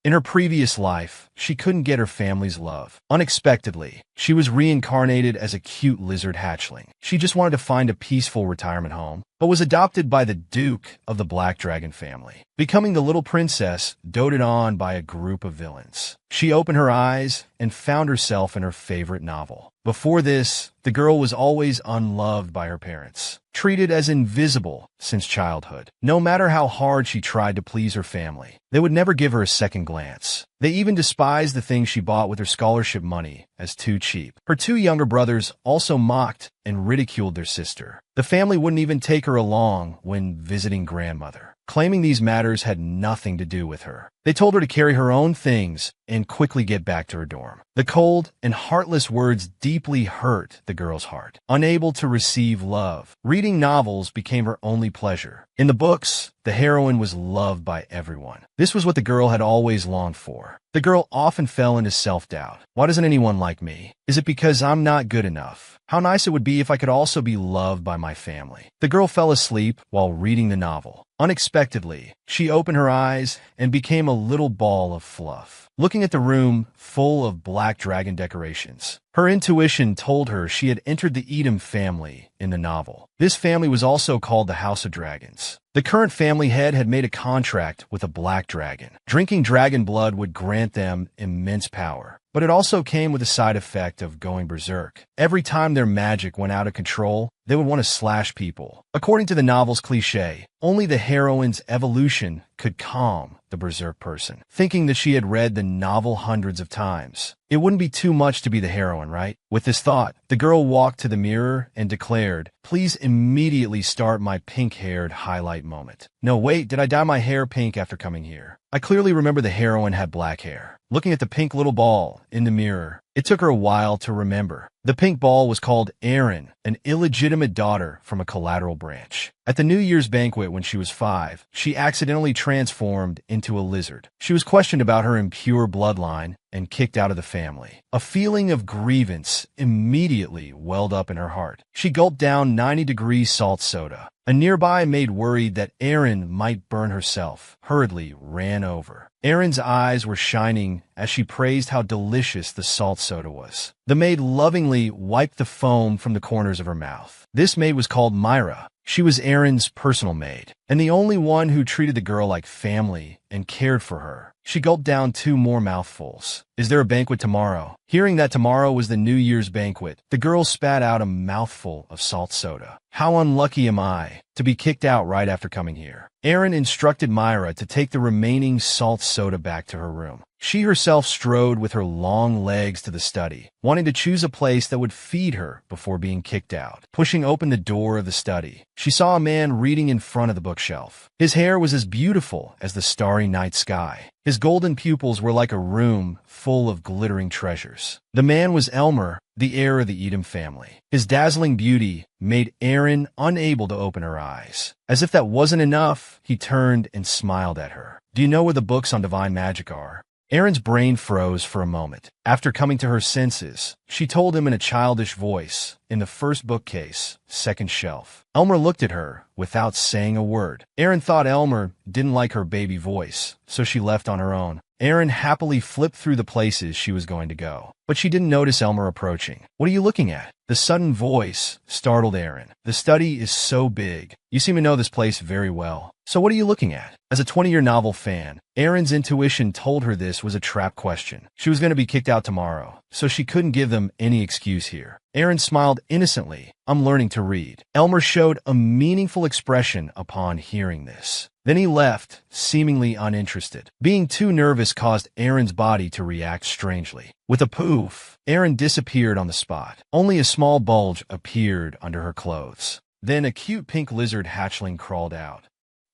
In her previous life, she couldn't get her family's love. Unexpectedly, she was reincarnated as a cute lizard hatchling. She just wanted to find a peaceful retirement home, but was adopted by the Duke of the Black Dragon family, becoming the little princess doted on by a group of villains. She opened her eyes and found herself in her favorite novel. Before this, the girl was always unloved by her parents, treated as invisible since childhood. No matter how hard she tried to please her family, they would never give her a second glance. They even despised the things she bought with her scholarship money as too cheap. Her two younger brothers also mocked and ridiculed their sister. The family wouldn't even take her along when visiting grandmother, claiming these matters had nothing to do with her. They told her to carry her own things and quickly get back to her dorm. The cold and heartless words deeply hurt the girl's heart. Unable to receive love, reading novels became her only pleasure. In the books, the heroine was loved by everyone. This was what the girl had always longed for. The girl often fell into self-doubt. Why doesn't anyone like me? Is it because I'm not good enough? How nice it would be if I could also be loved by my family. The girl fell asleep while reading the novel. Unexpectedly, she opened her eyes and became a little ball of fluff, looking at the room full of black dragon decorations. Her intuition told her she had entered the Edom family in the novel. This family was also called the House of Dragons. The current family head had made a contract with a black dragon. Drinking dragon blood would grant them immense power, but it also came with the side effect of going berserk. Every time their magic went out of control, they would want to slash people. According to the novel's cliche, only the heroine's evolution could calm the berserk person. Thinking that she had read the novel hundreds of times, it wouldn't be too much to be the heroine, right? With this thought, the girl walked to the mirror and declared, "Please immediately start my pink-haired highlight moment." No, wait, did I dye my hair pink after coming here? I clearly remember the heroine had black hair. Looking at the pink little ball in the mirror, it took her a while to remember. The pink ball was called Erin, an illegitimate daughter from a collateral branch. At the New Year's banquet when she was 5, she accidentally transformed into a lizard. She was questioned about her impure bloodline and kicked out of the family. A feeling of grievance immediately welled up in her heart. She gulped down 90-degree salt soda. A nearby maid, worried that Erin might burn herself, hurriedly ran over. Erin's eyes were shining as she praised how delicious the salt soda was. The maid lovingly wiped the foam from the corners of her mouth. This maid was called Myra. She was Erin's personal maid, and the only one who treated the girl like family and cared for her. She gulped down 2 more mouthfuls. "Is there a banquet tomorrow?" Hearing that tomorrow was the New Year's banquet, the girl spat out a mouthful of salt soda. "How unlucky am I to be kicked out right after coming here?" Erin instructed Myra to take the remaining salt soda back to her room. She herself strode with her long legs to the study, wanting to choose a place that would feed her before being kicked out. Pushing open the door of the study, she saw a man reading in front of the bookshelf. His hair was as beautiful as the starry night sky. His golden pupils were like a room full of glittering treasures. The man was Elmer, the heir of the Edom family. His dazzling beauty made Erin unable to open her eyes. As if that wasn't enough, he turned and smiled at her. "Do you know where the books on divine magic are?" Erin's brain froze for a moment. After coming to her senses, she told him in a childish voice, "In the first bookcase, second shelf." Elmer looked at her without saying a word. Erin thought Elmer didn't like her baby voice, so she left on her own. Erin happily flipped through the places she was going to go, but she didn't notice Elmer approaching. "What are you looking at?" The sudden voice startled Erin. "The study is so big. You seem to know this place very well. So what are you looking at?" As a 20-year novel fan, Erin's intuition told her this was a trap question. She was going to be kicked out tomorrow, so she couldn't give them any excuse here. Erin smiled innocently. "I'm learning to read." Elmer showed a meaningful expression upon hearing this. Then he left, seemingly uninterested. Being too nervous caused Erin's body to react strangely. With a poof, Erin disappeared on the spot. Only a small bulge appeared under her clothes. Then a cute pink lizard hatchling crawled out.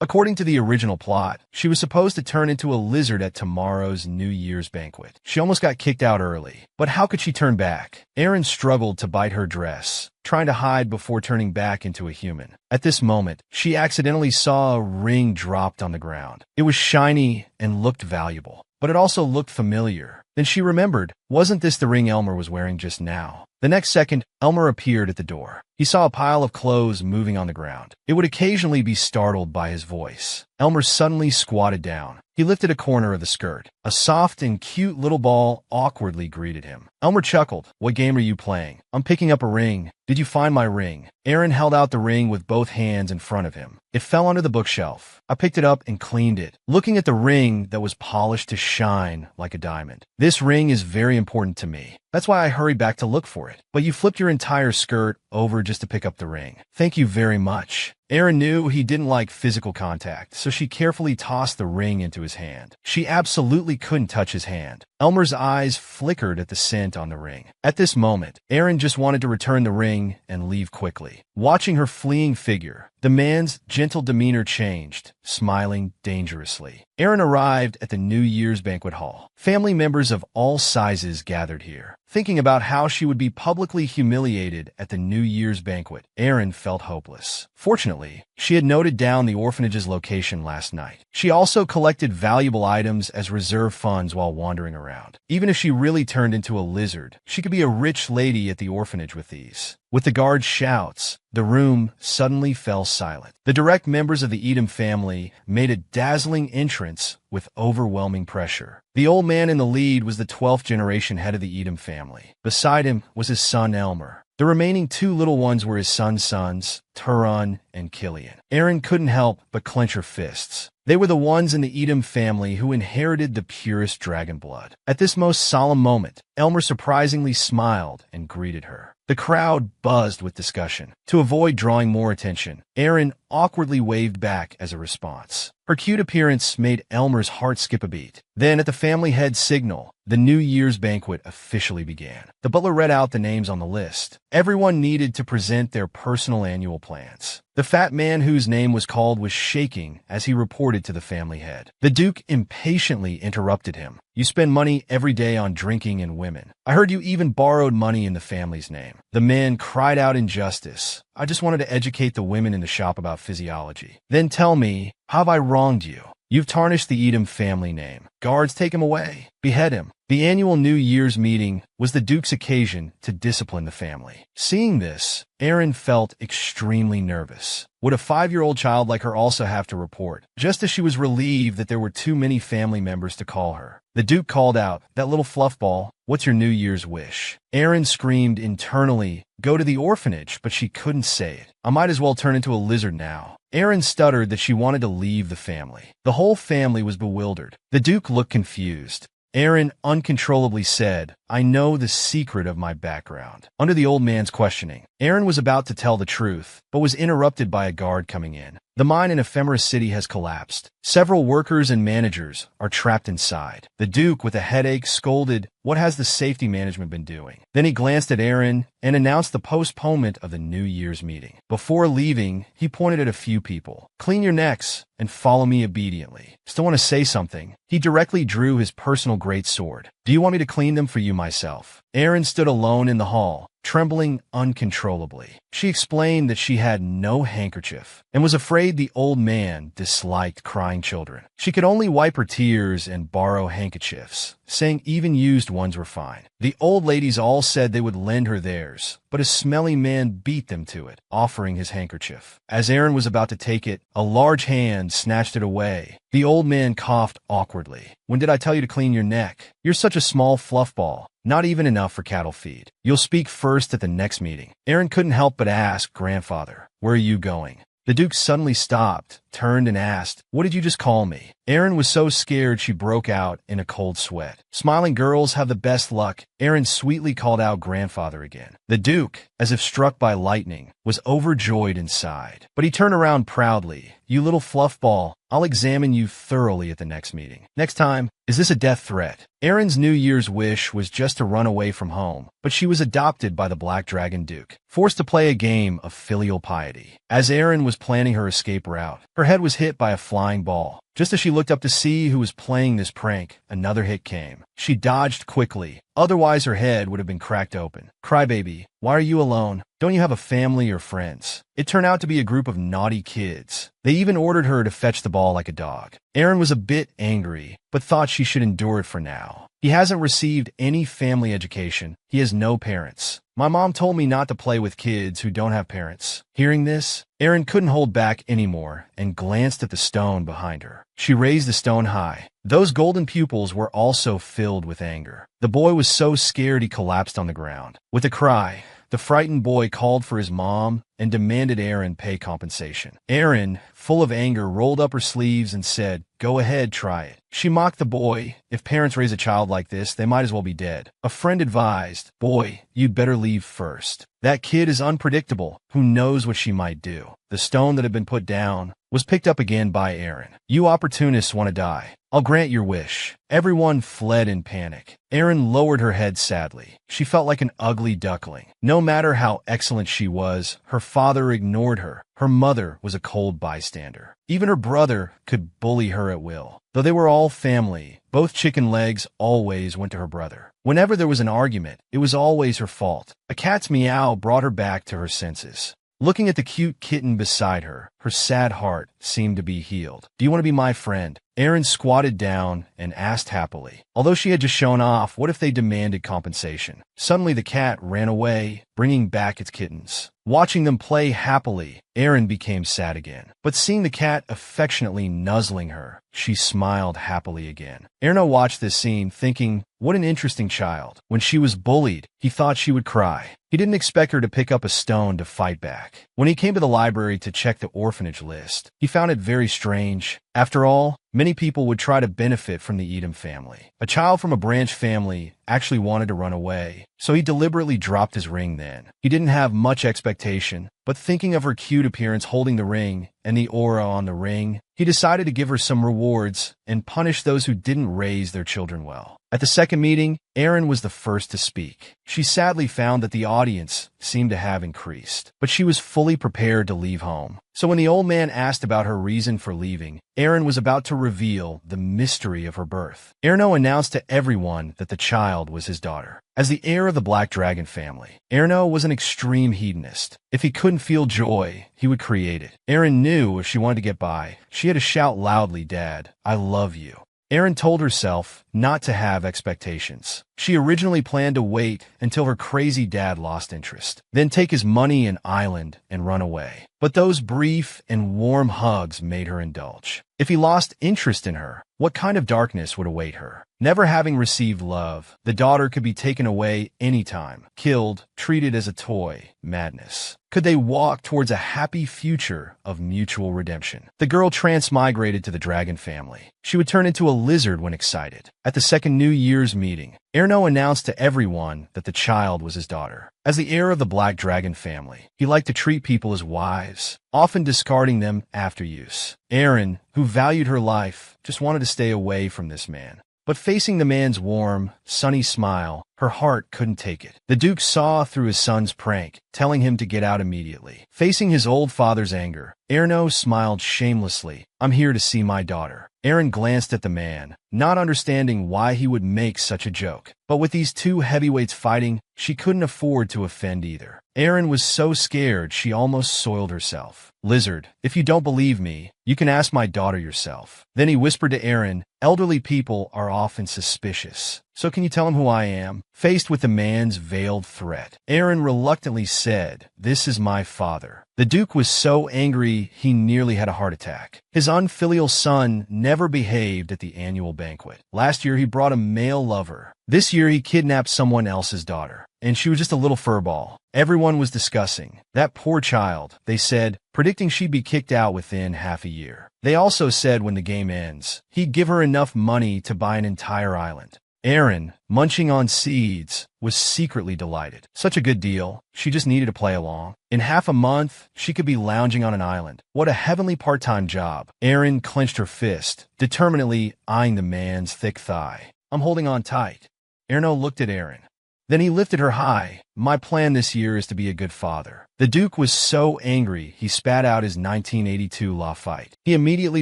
According to the original plot, she was supposed to turn into a lizard at tomorrow's New Year's banquet. She almost got kicked out early. But how could she turn back? Erin struggled to bite her dress, trying to hide before turning back into a human. At this moment, she accidentally saw a ring dropped on the ground. It was shiny and looked valuable, but it also looked familiar. Then she remembered, wasn't this the ring Elmer was wearing just now? The next second, Elmer appeared at the door. He saw a pile of clothes moving on the ground. It would occasionally be startled by his voice. Elmer suddenly squatted down. He lifted a corner of the skirt. A soft and cute little ball awkwardly greeted him. Elmer chuckled. "What game are you playing?" "I'm picking up a ring." "Did you find my ring?" Aaron held out the ring with both hands in front of him. "It fell onto the bookshelf. I picked it up and cleaned it," looking at the ring that was polished to shine like a diamond. "This ring is very important to me. That's why I hurried back to look for it. But you flipped your entire skirt over just to pick up the ring. Thank you very much." Aaron knew he didn't like physical contact, so she carefully tossed the ring into his hand. She absolutely couldn't touch his hand. Elmer's eyes flickered at the scent on the ring. At this moment, Aaron just wanted to return the ring and leave quickly. Watching her fleeing figure, the man's gentle demeanor changed, smiling dangerously. Aaron arrived at the New Year's banquet hall. Family members of all sizes gathered here. Thinking about how she would be publicly humiliated at the New Year's banquet, Aaron felt hopeless. Fortunately, she had noted down the orphanage's location last night. She also collected valuable items as reserve funds while wandering around. Even if she really turned into a lizard, she could be a rich lady at the orphanage with these. With the guard's shouts, the room suddenly fell silent. The direct members of the Edom family made a dazzling entrance with overwhelming pressure. The old man in the lead was the 12th generation head of the Edom family. Beside him was his son Elmer. The remaining two little ones were his son's sons, Turan and Killian. Aaron couldn't help but clench her fists. They were the ones in the Edom family who inherited the purest dragon blood. At this most solemn moment, Elmer surprisingly smiled and greeted her. The crowd buzzed with discussion. To avoid drawing more attention, Aaron awkwardly waved back as a response. Her cute appearance made Elmer's heart skip a beat. Then, at the family head's signal, the New Year's banquet officially began. The butler read out the names on the list. Everyone needed to present their personal annual plans. The fat man whose name was called was shaking as he reported to the family head. The Duke impatiently interrupted him. "You spend money every day on drinking and women. I heard you even borrowed money in the family's name." The man cried out in justice. "I just wanted to educate the women in the shop about physiology." "Then tell me, how have I wronged you? You've tarnished the Edom family name. Guards, take him away. Behead him." The annual New Year's meeting was the Duke's occasion to discipline the family. Seeing this, Aaron felt extremely nervous. Would a 5-year-old child like her also have to report? Just as she was relieved that there were too many family members to call her, the Duke called out, "That little fluffball, what's your New Year's wish?" Aaron screamed internally, "Go to the orphanage," but she couldn't say it. "I might as well turn into a lizard now." Aaron stuttered that she wanted to leave the family. The whole family was bewildered. The Duke looked confused. Aaron uncontrollably said, "I know the secret of my background." Under the old man's questioning, Aaron was about to tell the truth, but was interrupted by a guard coming in. "The mine in Ephemera City has collapsed. Several workers and managers are trapped inside." The Duke, with a headache, scolded, "What has the safety management been doing?" Then he glanced at Aaron and announced the postponement of the New Year's meeting. Before leaving, he pointed at a few people. "Clean your necks and follow me obediently." "Still want to say something?" He directly drew his personal great sword. "Do you want me to clean them for you myself?" Aaron stood alone in the hall, trembling uncontrollably. She explained that she had no handkerchief and was afraid the old man disliked crying children. She could only wipe her tears and borrow handkerchiefs, saying even used ones were fine. The old ladies all said they would lend her theirs, but a smelly man beat them to it, offering his handkerchief. As Aaron was about to take it, a large hand snatched it away. The old man coughed awkwardly. "When did I tell you to clean your neck? You're such a small fluffball. Not even enough for cattle feed. You'll speak first at the next meeting." Aaron couldn't help but ask, "Grandfather, where are you going?" The Duke suddenly stopped, turned and asked, "What did you just call me?" Aaron was so scared she broke out in a cold sweat. "Smiling girls have the best luck." Aaron sweetly called out grandfather again. The Duke, as if struck by lightning, was overjoyed inside. But he turned around proudly. "You little fluffball, I'll examine you thoroughly at the next meeting. Next time, is this a death threat?" Aaron's New Year's wish was just to run away from home, but she was adopted by the Black Dragon Duke, forced to play a game of filial piety. As Aaron was planning her escape route, her head was hit by a flying ball. Just as she looked up to see who was playing this prank, another hit came. She dodged quickly, otherwise her head would have been cracked open. "Crybaby, why are you alone? Don't you have a family or friends?" It turned out to be a group of naughty kids. They even ordered her to fetch the ball like a dog. Aaron was a bit angry, but thought she should endure it for now. He hasn't received any family education. He has no parents. My mom told me not to play with kids who don't have parents. Hearing this, Erin couldn't hold back anymore and glanced at the stone behind her. She raised the stone high. Those golden pupils were also filled with anger. The boy was so scared he collapsed on the ground. With a cry, the frightened boy called for his mom and demanded Erin pay compensation. Erin, full of anger, rolled up her sleeves and said, "Go ahead, try it." She mocked the boy. If parents raise a child like this, they might as well be dead. A friend advised, "Boy, you'd better leave first. That kid is unpredictable. Who knows what she might do?" The stone that had been put down was picked up again by Erin. "You opportunists want to die. I'll grant your wish." Everyone fled in panic. Erin lowered her head sadly. She felt like an ugly duckling. No matter how excellent she was, her father ignored her. Her mother was a cold bystander. Even her brother could bully her at will. Though they were all family, both chicken legs always went to her brother. Whenever there was an argument, it was always her fault. A cat's meow brought her back to her senses. Looking at the cute kitten beside her, her sad heart seemed to be healed. "Do you want to be my friend?" Erin squatted down and asked happily. Although she had just shown off, what if they demanded compensation? Suddenly the cat ran away, bringing back its kittens. Watching them play happily, Erin became sad again. But seeing the cat affectionately nuzzling her, she smiled happily again. Erno watched this scene, thinking, what an interesting child. When she was bullied, he thought she would cry. He didn't expect her to pick up a stone to fight back. When he came to the library to check the orphanage list, he found it very strange. After all, many people would try to benefit from the Edom family. A child from a branch family actually wanted to run away, so he deliberately dropped his ring then. He didn't have much expectation, but thinking of her cute appearance holding the ring and the aura on the ring, he decided to give her some rewards and punish those who didn't raise their children well. At the second meeting, Erin was the first to speak. She sadly found that the audience seemed to have increased, but she was fully prepared to leave home. So when the old man asked about her reason for leaving, Erin was about to reveal the mystery of her birth. Erno announced to everyone that the child was his daughter. As the heir of the Black Dragon family, Erno was an extreme hedonist. If he couldn't feel joy, he would create it. Erin knew if she wanted to get by, she had to shout loudly, "Dad, I love you." Erin told herself not to have expectations. She originally planned to wait until her crazy dad lost interest, then take his money and island and run away. But those brief and warm hugs made her indulge. If he lost interest in her, what kind of darkness would await her? Never having received love, the daughter could be taken away anytime, killed, treated as a toy. Madness. Could they walk towards a happy future of mutual redemption? The girl transmigrated to the dragon family. She would turn into a lizard when excited. At the second New Year's meeting, Erno announced to everyone that the child was his daughter. As the heir of the Black Dragon family, he liked to treat people as wives, often discarding them after use. Erin, who valued her life, just wanted to stay away from this man. But facing the man's warm, sunny smile, her heart couldn't take it. The Duke saw through his son's prank, telling him to get out immediately. Facing his old father's anger, Erno smiled shamelessly. "I'm here to see my daughter." Erin glanced at the man, not understanding why he would make such a joke. But with these two heavyweights fighting, she couldn't afford to offend either. Erin was so scared she almost soiled herself. "Lizard, if you don't believe me, you can ask my daughter yourself." Then he whispered to Erin, "Elderly people are often suspicious. So can you tell him who I am?" Faced with the man's veiled threat, Erin reluctantly said, "This is my father." The Duke was so angry he nearly had a heart attack. His unfilial son never behaved at the annual banquet. Last year he brought a male lover. This year he kidnapped someone else's daughter, and she was just a little furball. Everyone was discussing that poor child, they said, predicting she'd be kicked out within half a year. They also said when the game ends, he'd give her enough money to buy an entire island. Erin, munching on seeds, was secretly delighted. Such a good deal, she just needed to play along. In half a month, she could be lounging on an island. What a heavenly part-time job. Erin clenched her fist, determinedly eyeing the man's thick thigh. "I'm holding on tight." Erno looked at Erin. Then he lifted her high. "My plan this year is to be a good father. The Duke was so angry he spat out his 1982 Lafite. He immediately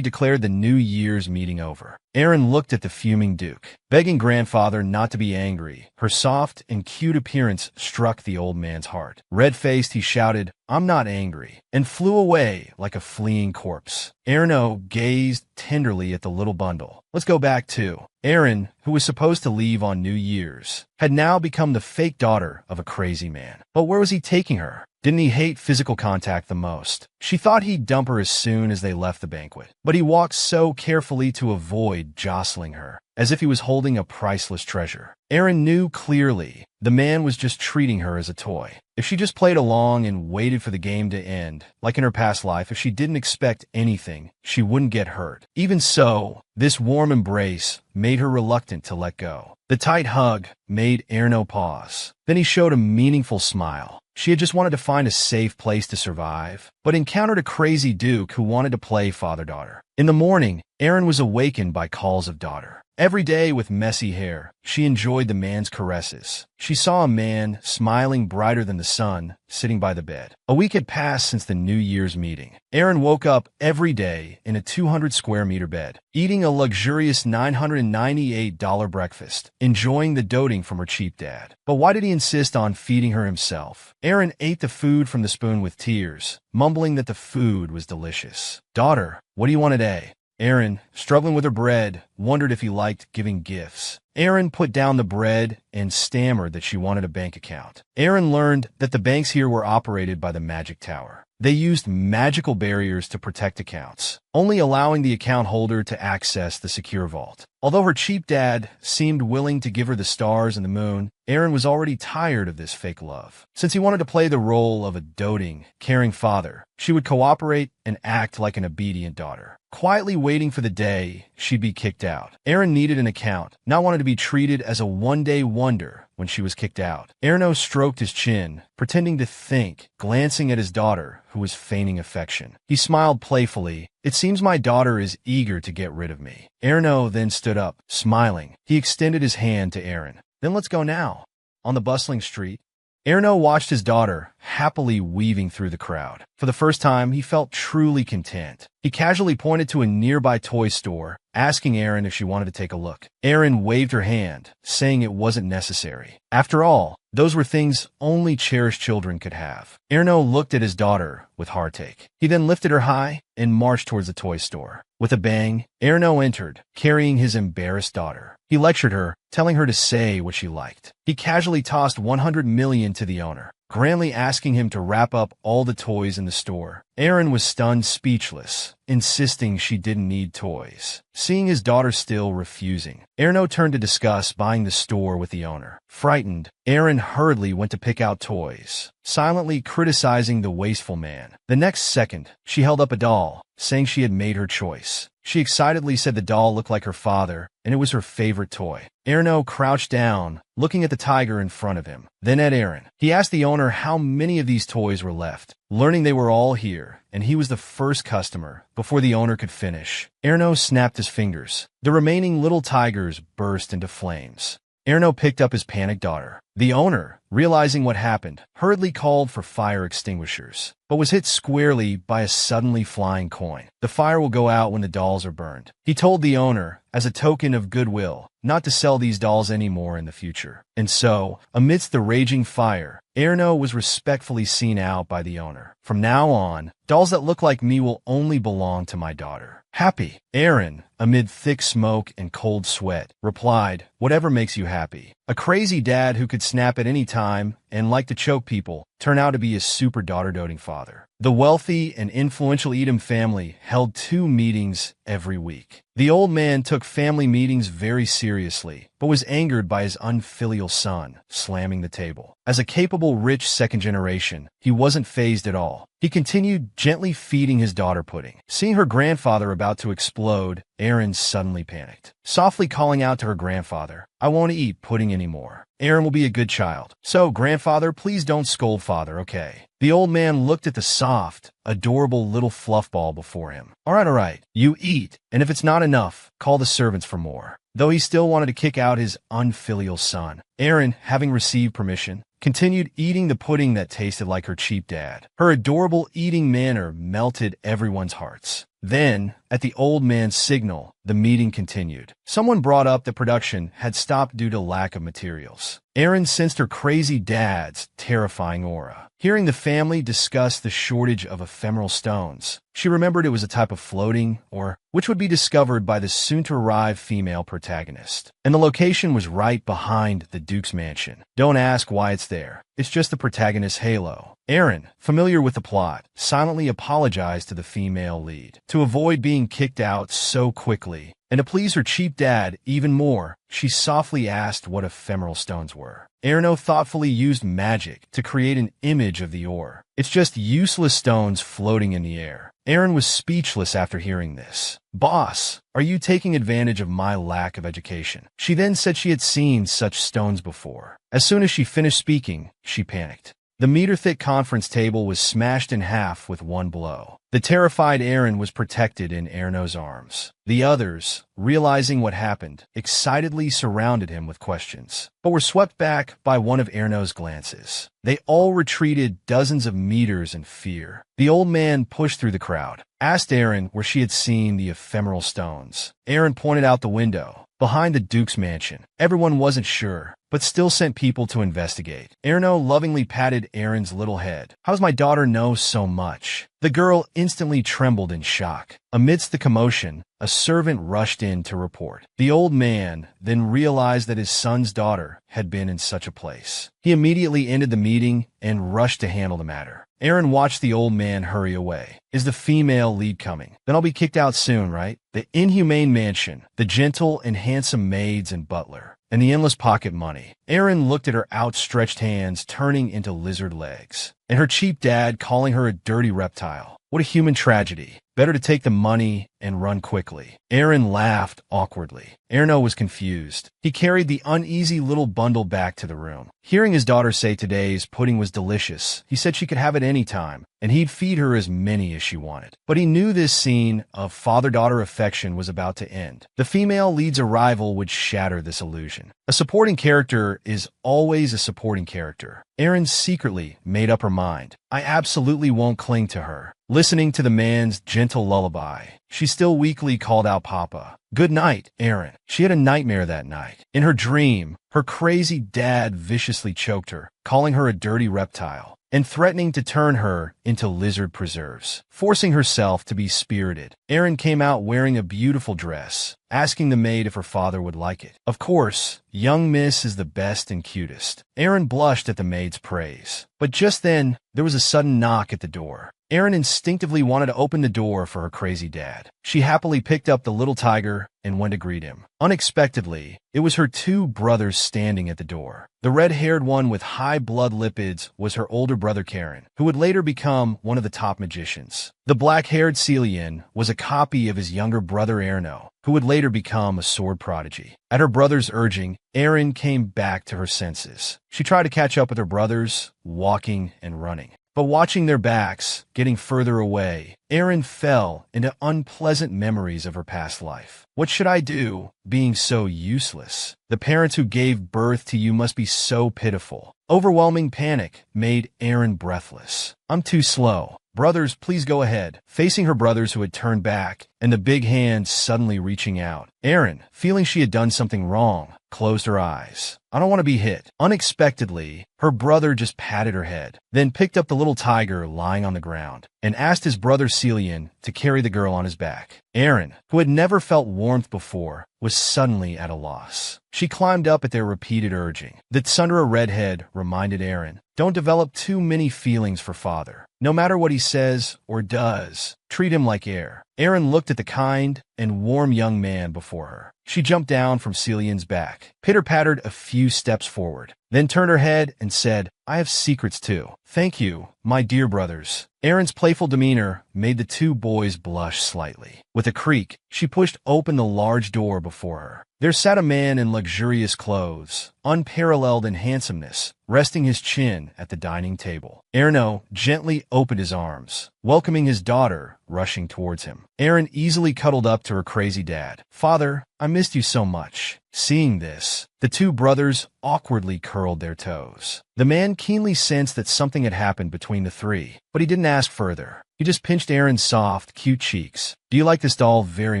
declared the New Year's meeting over. Aaron looked at the fuming Duke, begging grandfather not to be angry. Her soft and cute appearance struck the old man's heart. Red-faced, he shouted, "I'm not angry," and flew away like a fleeing corpse. Aaron gazed tenderly at the little bundle. Let's go back to Aaron, who was supposed to leave on New Year's, had now become the fake daughter of a crazy man. But where was he taking her? Didn't he hate physical contact the most? She thought he'd dump her as soon as they left the banquet, but he walked so carefully to avoid jostling her, as if he was holding a priceless treasure. Aaron knew clearly the man was just treating her as a toy. If she just played along and waited for the game to end, like in her past life, if she didn't expect anything, she wouldn't get hurt. Even so, this warm embrace made her reluctant to let go. The tight hug made Aaron pause. Then he showed a meaningful smile. She had just wanted to find a safe place to survive, but encountered a crazy Duke who wanted to play father-daughter. In the morning, Aaron was awakened by calls of daughter. Every day with messy hair, she enjoyed the man's caresses. She saw a man, smiling brighter than the sun, sitting by the bed. A week had passed since the New Year's meeting. Aaron woke up every day in a 200-square-meter bed, eating a luxurious $998 breakfast, enjoying the doting from her cheap dad. But why did he insist on feeding her himself? Aaron ate the food from the spoon with tears, mumbling that the food was delicious. "Daughter, what do you want today?" Aaron, struggling with her bread, wondered if he liked giving gifts. Aaron put down the bread and stammered that she wanted a bank account. Aaron learned that the banks here were operated by the Magic Tower. They used magical barriers to protect accounts, only allowing the account holder to access the secure vault. Although her cheap dad seemed willing to give her the stars and the moon, Aaron was already tired of this fake love. Since he wanted to play the role of a doting, caring father, she would cooperate and act like an obedient daughter, quietly waiting for the day she'd be kicked out. Aaron needed an account, not wanted to be treated as a one-day wonder when she was kicked out. Aaron stroked his chin, pretending to think, glancing at his daughter, who was feigning affection. He smiled playfully. "It seems my daughter is eager to get rid of me." Aaron then stood up, smiling. He extended his hand to Aaron. "Then let's go now." On the bustling street, Aaron watched his daughter happily weaving through the crowd. For the first time, he felt truly content. He casually pointed to a nearby toy store, asking Aaron if she wanted to take a look. Aaron waved her hand, saying it wasn't necessary. After all, those were things only cherished children could have. Aaron looked at his daughter with heartache. He then lifted her high and marched towards the toy store. With a bang, Aaron entered, carrying his embarrassed daughter. He lectured her, telling her to say what she liked. He casually tossed $100 million to the owner, grandly asking him to wrap up all the toys in the store. Aaron was stunned speechless, insisting she didn't need toys. Seeing his daughter still refusing, Aaron turned to discuss buying the store with the owner. Frightened, Aaron hurriedly went to pick out toys, silently criticizing the wasteful man. The next second, she held up a doll, saying she had made her choice. She excitedly said the doll looked like her father, and it was her favorite toy. Aaron crouched down, looking at the tiger in front of him, then at Aaron. He asked the owner how many of these toys were left. Learning they were all here, and he was the first customer, before the owner could finish, Aaron snapped his fingers. The remaining little tigers burst into flames. Aaron picked up his panicked daughter. The owner, realizing what happened, hurriedly called for fire extinguishers, but was hit squarely by a suddenly flying coin. "The fire will go out when the dolls are burned." He told the owner, as a token of goodwill, not to sell these dolls anymore in the future. And so, amidst the raging fire, Aaron was respectfully seen out by the owner. "From now on, dolls that look like me will only belong to my daughter." "Happy?" Aaron, amid thick smoke and cold sweat, replied, "Whatever makes you happy." A crazy dad who could snap at any time and liked to choke people turned out to be a super daughter-doting father. The wealthy and influential Edom family held 2 meetings every week. The old man took family meetings very seriously, but was angered by his unfilial son, slamming the table. As a capable, rich second generation, he wasn't fazed at all. He continued gently feeding his daughter pudding. Seeing her grandfather about to explode, Aaron suddenly panicked. Softly calling out to her grandfather, "I won't eat pudding anymore. Aaron will be a good child. So, grandfather, please don't scold father, okay?" The old man looked at the soft, adorable little fluff ball before him. All right, you eat, and if it's not enough, call the servants for more. Though he still wanted to kick out his unfilial son, Erin, having received permission, continued eating the pudding that tasted like her cheap dad. Her adorable eating manner melted everyone's hearts. Then, at the old man's signal, the meeting continued. Someone brought up that production had stopped due to lack of materials. Erin sensed her crazy dad's terrifying aura. Hearing the family discuss the shortage of ephemeral stones, she remembered it was a type of floating, or which would be discovered by the soon-to-arrive female protagonist. And the location was right behind the Duke's mansion. Don't ask why it's there. It's just the protagonist's halo. Erin, familiar with the plot, silently apologized to the female lead. To avoid being kicked out so quickly, and to please her cheap dad even more, she softly asked what ephemeral stones were. Erno thoughtfully used magic to create an image of the ore. It's just useless stones floating in the air. Erin was speechless after hearing this. Boss, are you taking advantage of my lack of education? She then said she had seen such stones before. As soon as she finished speaking, she panicked. The meter-thick conference table was smashed in half with one blow. The terrified Erin was protected in Erno's arms. The others, realizing what happened, excitedly surrounded him with questions, but were swept back by one of Erno's glances. They all retreated dozens of meters in fear. The old man pushed through the crowd, asked Erin where she had seen the ephemeral stones. Erin pointed out the window, behind the Duke's mansion. Everyone wasn't sure, but still sent people to investigate. Erno lovingly patted Erin's little head. How's my daughter know so much? The girl instantly trembled in shock. Amidst the commotion, a servant rushed in to report. The old man then realized that his son's daughter had been in such a place. He immediately ended the meeting and rushed to handle the matter. Erin watched the old man hurry away. Is the female lead coming? Then I'll be kicked out soon, right? The inhumane mansion, the gentle and handsome maids and butler, and the endless pocket money. Erin looked at her outstretched hands turning into lizard legs, and her cheap dad calling her a dirty reptile. What a human tragedy. Better to take the money and run quickly. Erin laughed awkwardly. Erno was confused. He carried the uneasy little bundle back to the room. Hearing his daughter say today's pudding was delicious, he said she could have it any time, and he'd feed her as many as she wanted. But he knew this scene of father-daughter affection was about to end. The female lead's arrival would shatter this illusion. A supporting character is always a supporting character. Erin secretly made up her mind. I absolutely won't cling to her. Listening to the man's gentle lullaby, she still weakly called out Papa. Good night, Erin. She had a nightmare that night. In her dream, her crazy dad viciously choked her, calling her a dirty reptile, and threatening to turn her into lizard preserves. Forcing herself to be spirited, Erin came out wearing a beautiful dress, asking the maid if her father would like it. Of course, young miss is the best and cutest. Erin blushed at the maid's praise. But just then, there was a sudden knock at the door. Erin instinctively wanted to open the door for her crazy dad. She happily picked up the little tiger and went to greet him. Unexpectedly, it was her two brothers standing at the door. The red-haired one with high blood lipids was her older brother Karen, who would later become one of the top magicians. The black-haired Celian was a copy of his younger brother Erno, who would later become a sword prodigy. At her brother's urging, Erin came back to her senses. She tried to catch up with her brothers, walking and running. But watching their backs, getting further away, Erin fell into unpleasant memories of her past life. What should I do, being so useless? The parents who gave birth to you must be so pitiful. Overwhelming panic made Erin breathless. I'm too slow. Brothers, please go ahead. Facing her brothers who had turned back, and the big hand suddenly reaching out, Erin, feeling she had done something wrong, closed her eyes. I don't want to be hit. Unexpectedly, her brother just patted her head, then picked up the little tiger lying on the ground, and asked his brother Celian to carry the girl on his back. Erin, who had never felt warmth before, was suddenly at a loss. She climbed up at their repeated urging. The Tsundere redhead reminded Erin, don't develop too many feelings for father. No matter what he says or does, treat him like air. Erin looked at the kind and warm young man before her. She jumped down from Celian's back, pitter-pattered a few steps forward, then turned her head and said, I have secrets too. Thank you, my dear brothers. Erin's playful demeanor made the two boys blush slightly. With a creak, she pushed open the large door before her. There sat a man in luxurious clothes, unparalleled in handsomeness, resting his chin at the dining table. Erno gently opened his arms, welcoming his daughter, rushing towards him. Erin easily cuddled up to her crazy dad. Father, I missed you so much. Seeing this, the two brothers awkwardly curled their toes. The man keenly sensed that something had happened between the three, but he didn't ask further. He just pinched Erin's soft, cute cheeks. Do you like this doll very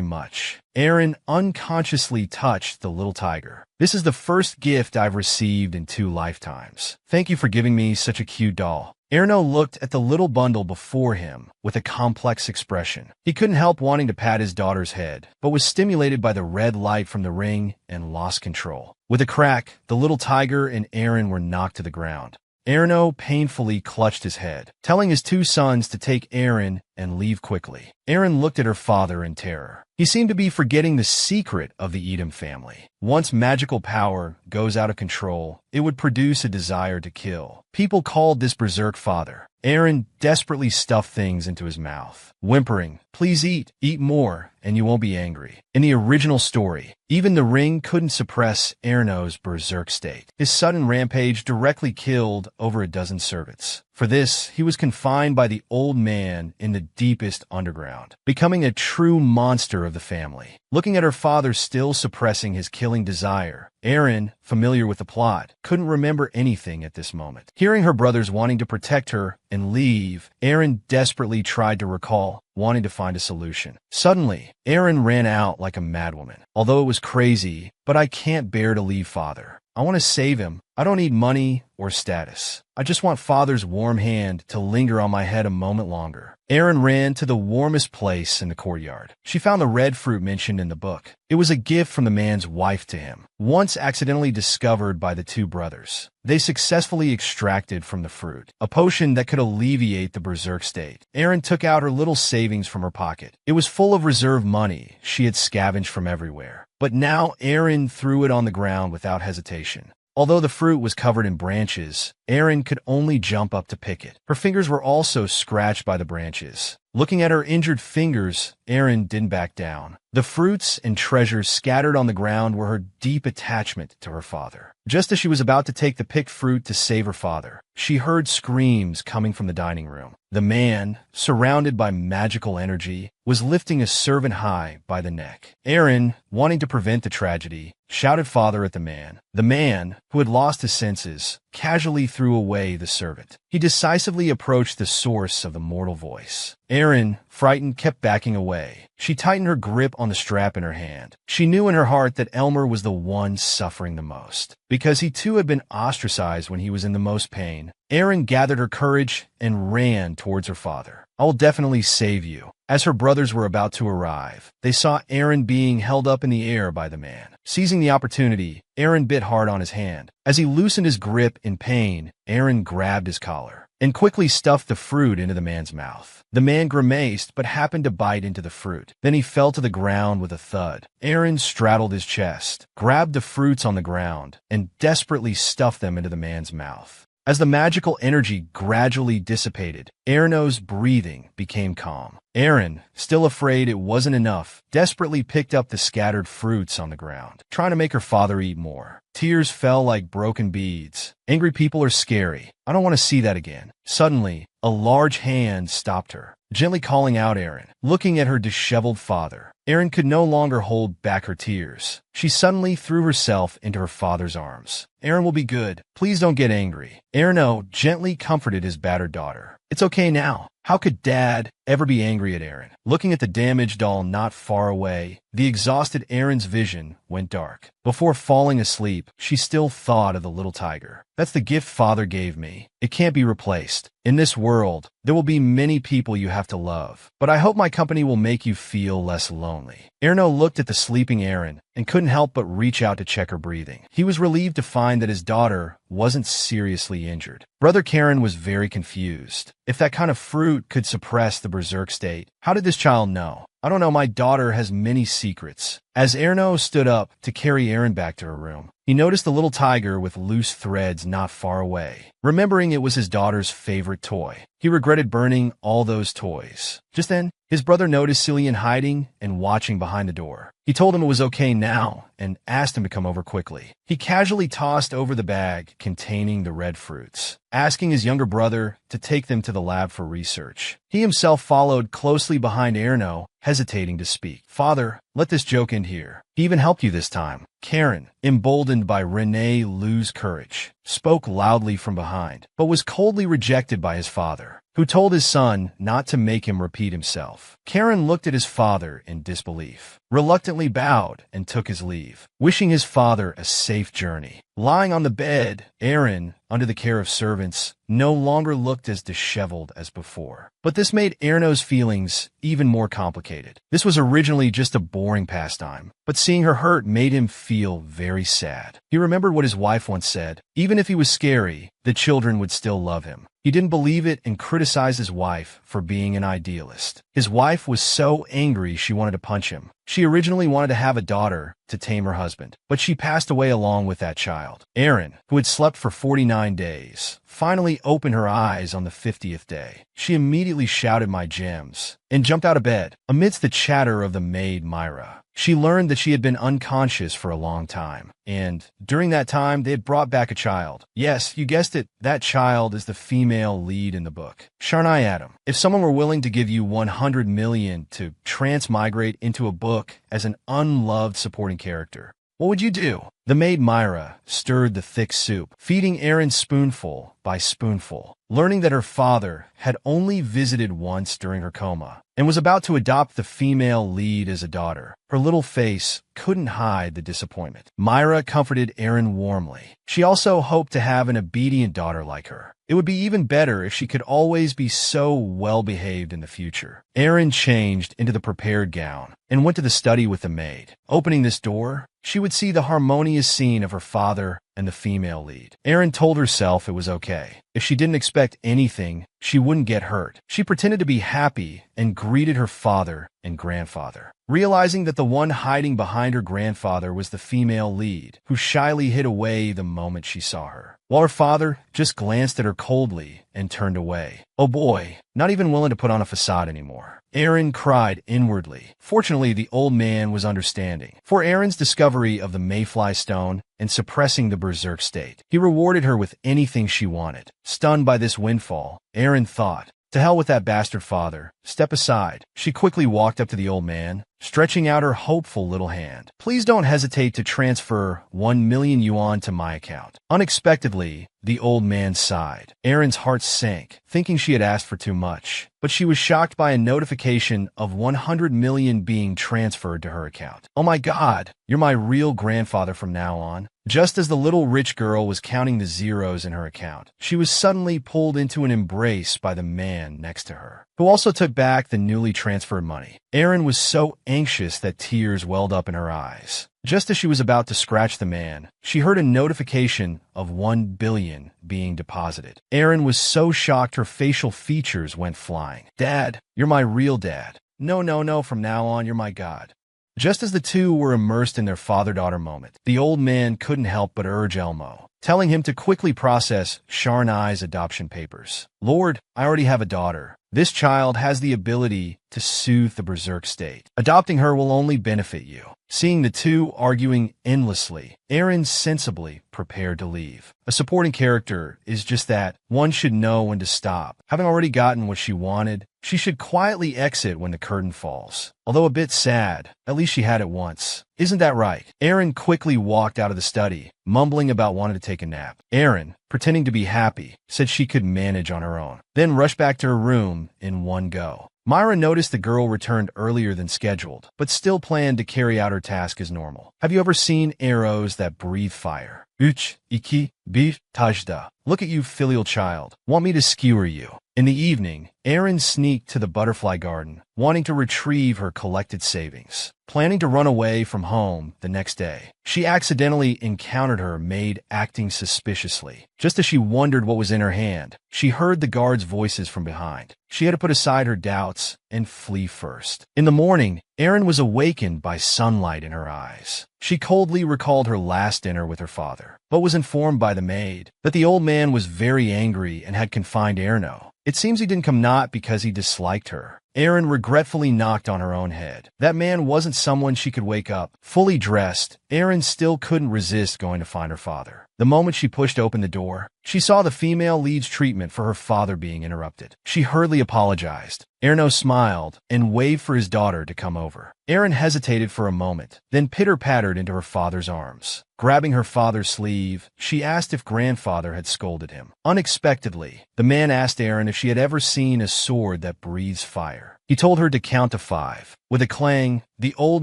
much? Erin unconsciously touched the little tiger. This is the first gift I've received in 2 lifetimes. Thank you for giving me such a cute doll. Erno looked at the little bundle before him with a complex expression. He couldn't help wanting to pat his daughter's head, but was stimulated by the red light from the ring and lost control. With a crack, the little tiger and Erin were knocked to the ground. Erno painfully clutched his head, telling his 2 sons to take Erin and leave quickly. Erin looked at her father in terror. He seemed to be forgetting the secret of the Edom family. Once magical power goes out of control, it would produce a desire to kill. People called this berserk father. Erin desperately stuffed things into his mouth, whimpering, please eat more, and you won't be angry. In the original story, even the ring couldn't suppress Erno's berserk state. His sudden rampage directly killed over a dozen servants. For this, he was confined by the old man in the deepest underground, becoming a true monster of the family. Looking at her father still suppressing his killing desire, Erin, familiar with the plot, couldn't remember anything at this moment. Hearing her brothers wanting to protect her and leave, Erin desperately tried to recall, wanting to find a solution. Suddenly, Erin ran out like a madwoman. Although it was crazy, but I can't bear to leave father. I want to save him. I don't need money or status. I just want father's warm hand to linger on my head a moment longer. Erin ran to the warmest place in the courtyard. She found the red fruit mentioned in the book. It was a gift from the man's wife to him, once accidentally discovered by the 2 brothers. They successfully extracted from the fruit a potion that could alleviate the berserk state. Erin took out her little savings from her pocket. It was full of reserve money she had scavenged from everywhere. But now Erin threw it on the ground without hesitation. Although the fruit was covered in branches, Erin could only jump up to pick it. Her fingers were also scratched by the branches. Looking at her injured fingers, Erin didn't back down. The fruits and treasures scattered on the ground were her deep attachment to her father. Just as she was about to take the picked fruit to save her father, she heard screams coming from the dining room. The man, surrounded by magical energy, was lifting a servant high by the neck. Erin, wanting to prevent the tragedy, shouted father at the man. The man, who had lost his senses, casually threw away the servant. He decisively approached the source of the mortal voice. Erin, frightened, kept backing away. She tightened her grip on the strap in her hand. She knew in her heart that Elmer was the one suffering the most, because he too had been ostracized when he was in the most pain. Erin gathered her courage and ran towards her father. I'll definitely save you. As her brothers were about to arrive, they saw Erin being held up in the air by the man. Seizing the opportunity, Erin bit hard on his hand. As he loosened his grip in pain, Erin grabbed his collar and quickly stuffed the fruit into the man's mouth. The man grimaced but happened to bite into the fruit. Then he fell to the ground with a thud. Erin straddled his chest, grabbed the fruits on the ground, and desperately stuffed them into the man's mouth. As the magical energy gradually dissipated, Erno's breathing became calm. Erin, still afraid it wasn't enough, desperately picked up the scattered fruits on the ground, trying to make her father eat more. Tears fell like broken beads. Angry people are scary. I don't want to see that again. Suddenly, a large hand stopped her, gently calling out Erin. Looking at her disheveled father, Erin could no longer hold back her tears. She suddenly threw herself into her father's arms. Erin will be good. Please don't get angry. Erno gently comforted his battered daughter. It's okay now. How could Dad ever be angry at Erin? Looking at the damaged doll not far away, the exhausted Erin's vision went dark. Before falling asleep, she still thought of the little tiger. That's the gift Father gave me. It can't be replaced. In this world, there will be many people you have to love, but I hope my company will make you feel less lonely. Erno looked at the sleeping Erin and couldn't help but reach out to check her breathing. He was relieved to find that his daughter wasn't seriously injured. Brother Karen was very confused. If that kind of fruit could suppress the berserk state, how did this child know? I don't know, my daughter has many secrets. As Erno stood up to carry Aaron back to her room, he noticed the little tiger with loose threads not far away. Remembering it was his daughter's favorite toy, he regretted burning all those toys. Just then, his brother noticed Cillian hiding and watching behind the door. He told him it was okay now and asked him to come over quickly. He casually tossed over the bag containing the red fruits, asking his younger brother to take them to the lab for research. He himself followed closely behind Erno, hesitating to speak. Father, let this joke end here. He even helped you this time. Karen, emboldened by Renee Lou's courage, spoke loudly from behind, but was coldly rejected by his father, who told his son not to make him repeat himself. Karen looked at his father in disbelief, reluctantly bowed, and took his leave, wishing his father a safe journey. Lying on the bed, Aaron, under the care of servants, no longer looked as disheveled as before. But this made Erno's feelings even more complicated. This was originally just a boring pastime, but seeing her hurt made him feel very sad. He remembered what his wife once said: even if he was scary, the children would still love him. He didn't believe it and criticized his wife for being an idealist. His wife was so angry she wanted to punch him. She originally wanted to have a daughter to tame her husband, but she passed away along with that child. Aaron, who had slept for 49 days, finally opened her eyes on the 50th day. She immediately shouted, "My gems," and jumped out of bed. Amidst the chatter of the maid Myra, she learned that she had been unconscious for a long time, and during that time they had brought back a child. Yes, you guessed it, that child is the female lead in the book. Sharnai Adam, if someone were willing to give you 100 million to transmigrate into a book as an unloved supporting character, what would you do? The maid Myra stirred the thick soup, feeding Aaron spoonful by spoonful, learning that her father had only visited once during her coma and was about to adopt the female lead as a daughter. Her little face couldn't hide the disappointment. Myra comforted Aaron warmly. She also hoped to have an obedient daughter like her. It would be even better if she could always be so well-behaved in the future. Aaron changed into the prepared gown and went to the study with the maid. Opening this door, she would see the harmonious scene of her father and the female lead. Aaron told herself it was okay. If she didn't expect anything, she wouldn't get hurt. She pretended to be happy and greeted her father and grandfather, realizing that the one hiding behind her grandfather was the female lead, who shyly hid away the moment she saw her, while her father just glanced at her coldly and turned away. Oh boy, not even willing to put on a facade anymore. Aaron cried inwardly. Fortunately, the old man was understanding. For Aaron's discovery of the Mayfly stone and suppressing the berserk state, he rewarded her with anything she wanted. Stunned by this windfall, Aaron thought, "To hell with that bastard father. Step aside." She quickly walked up to the old man, stretching out her hopeful little hand. "Please don't hesitate to transfer 1 million yuan to my account." Unexpectedly, the old man sighed. Aaron's heart sank, thinking she had asked for too much. But she was shocked by a notification of 100 million being transferred to her account. "Oh my God, you're my real grandfather from now on." Just as the little rich girl was counting the zeros in her account, she was suddenly pulled into an embrace by the man next to her, who also took back the newly transferred money. Aaron was so anxious that tears welled up in her eyes. Just as she was about to scratch the man, she heard a notification of 1 billion being deposited. Aaron was so shocked her facial features went flying. "Dad, you're my real dad. No, no, no, from now on, you're my God." Just as the two were immersed in their father-daughter moment, the old man couldn't help but urge Elmo, telling him to quickly process Sharnai's adoption papers. "Lord, I already have a daughter. This child has the ability to soothe the berserk state. Adopting her will only benefit you." Seeing the two arguing endlessly, Aaron sensibly prepared to leave. A supporting character is just that. One should know when to stop. Having already gotten what she wanted, she should quietly exit when the curtain falls. Although a bit sad, at least she had it once. Isn't that right? Aaron quickly walked out of the study, mumbling about wanting to take a nap. Aaron, pretending to be happy, said she could manage on her own, then rushed back to her room in one go. Myra noticed the girl returned earlier than scheduled, but still planned to carry out her task as normal. Have you ever seen arrows that breathe fire? Üç, iki, bir, tajda. Look at you, filial child. Want me to skewer you? In the evening, Aaron sneaked to the butterfly garden, wanting to retrieve her collected savings. Planning to run away from home the next day, she accidentally encountered her maid acting suspiciously. Just as she wondered what was in her hand, she heard the guards' voices from behind. She had to put aside her doubts and flee first. In the morning, Erin was awakened by sunlight in her eyes. She coldly recalled her last dinner with her father, but was informed by the maid that the old man was very angry and had confined Erno. It seems he didn't come not because he disliked her. Erin regretfully knocked on her own head. That man wasn't someone she could wake up. Fully dressed, Erin still couldn't resist going to find her father. The moment she pushed open the door, she saw the female lead's treatment for her father being interrupted. She hurriedly apologized. Erno smiled and waved for his daughter to come over. Erin hesitated for a moment, then pitter-pattered into her father's arms. Grabbing her father's sleeve, she asked if grandfather had scolded him. Unexpectedly, the man asked Erin if she had ever seen a sword that breathes fire. He told her to count to 5. With a clang, the old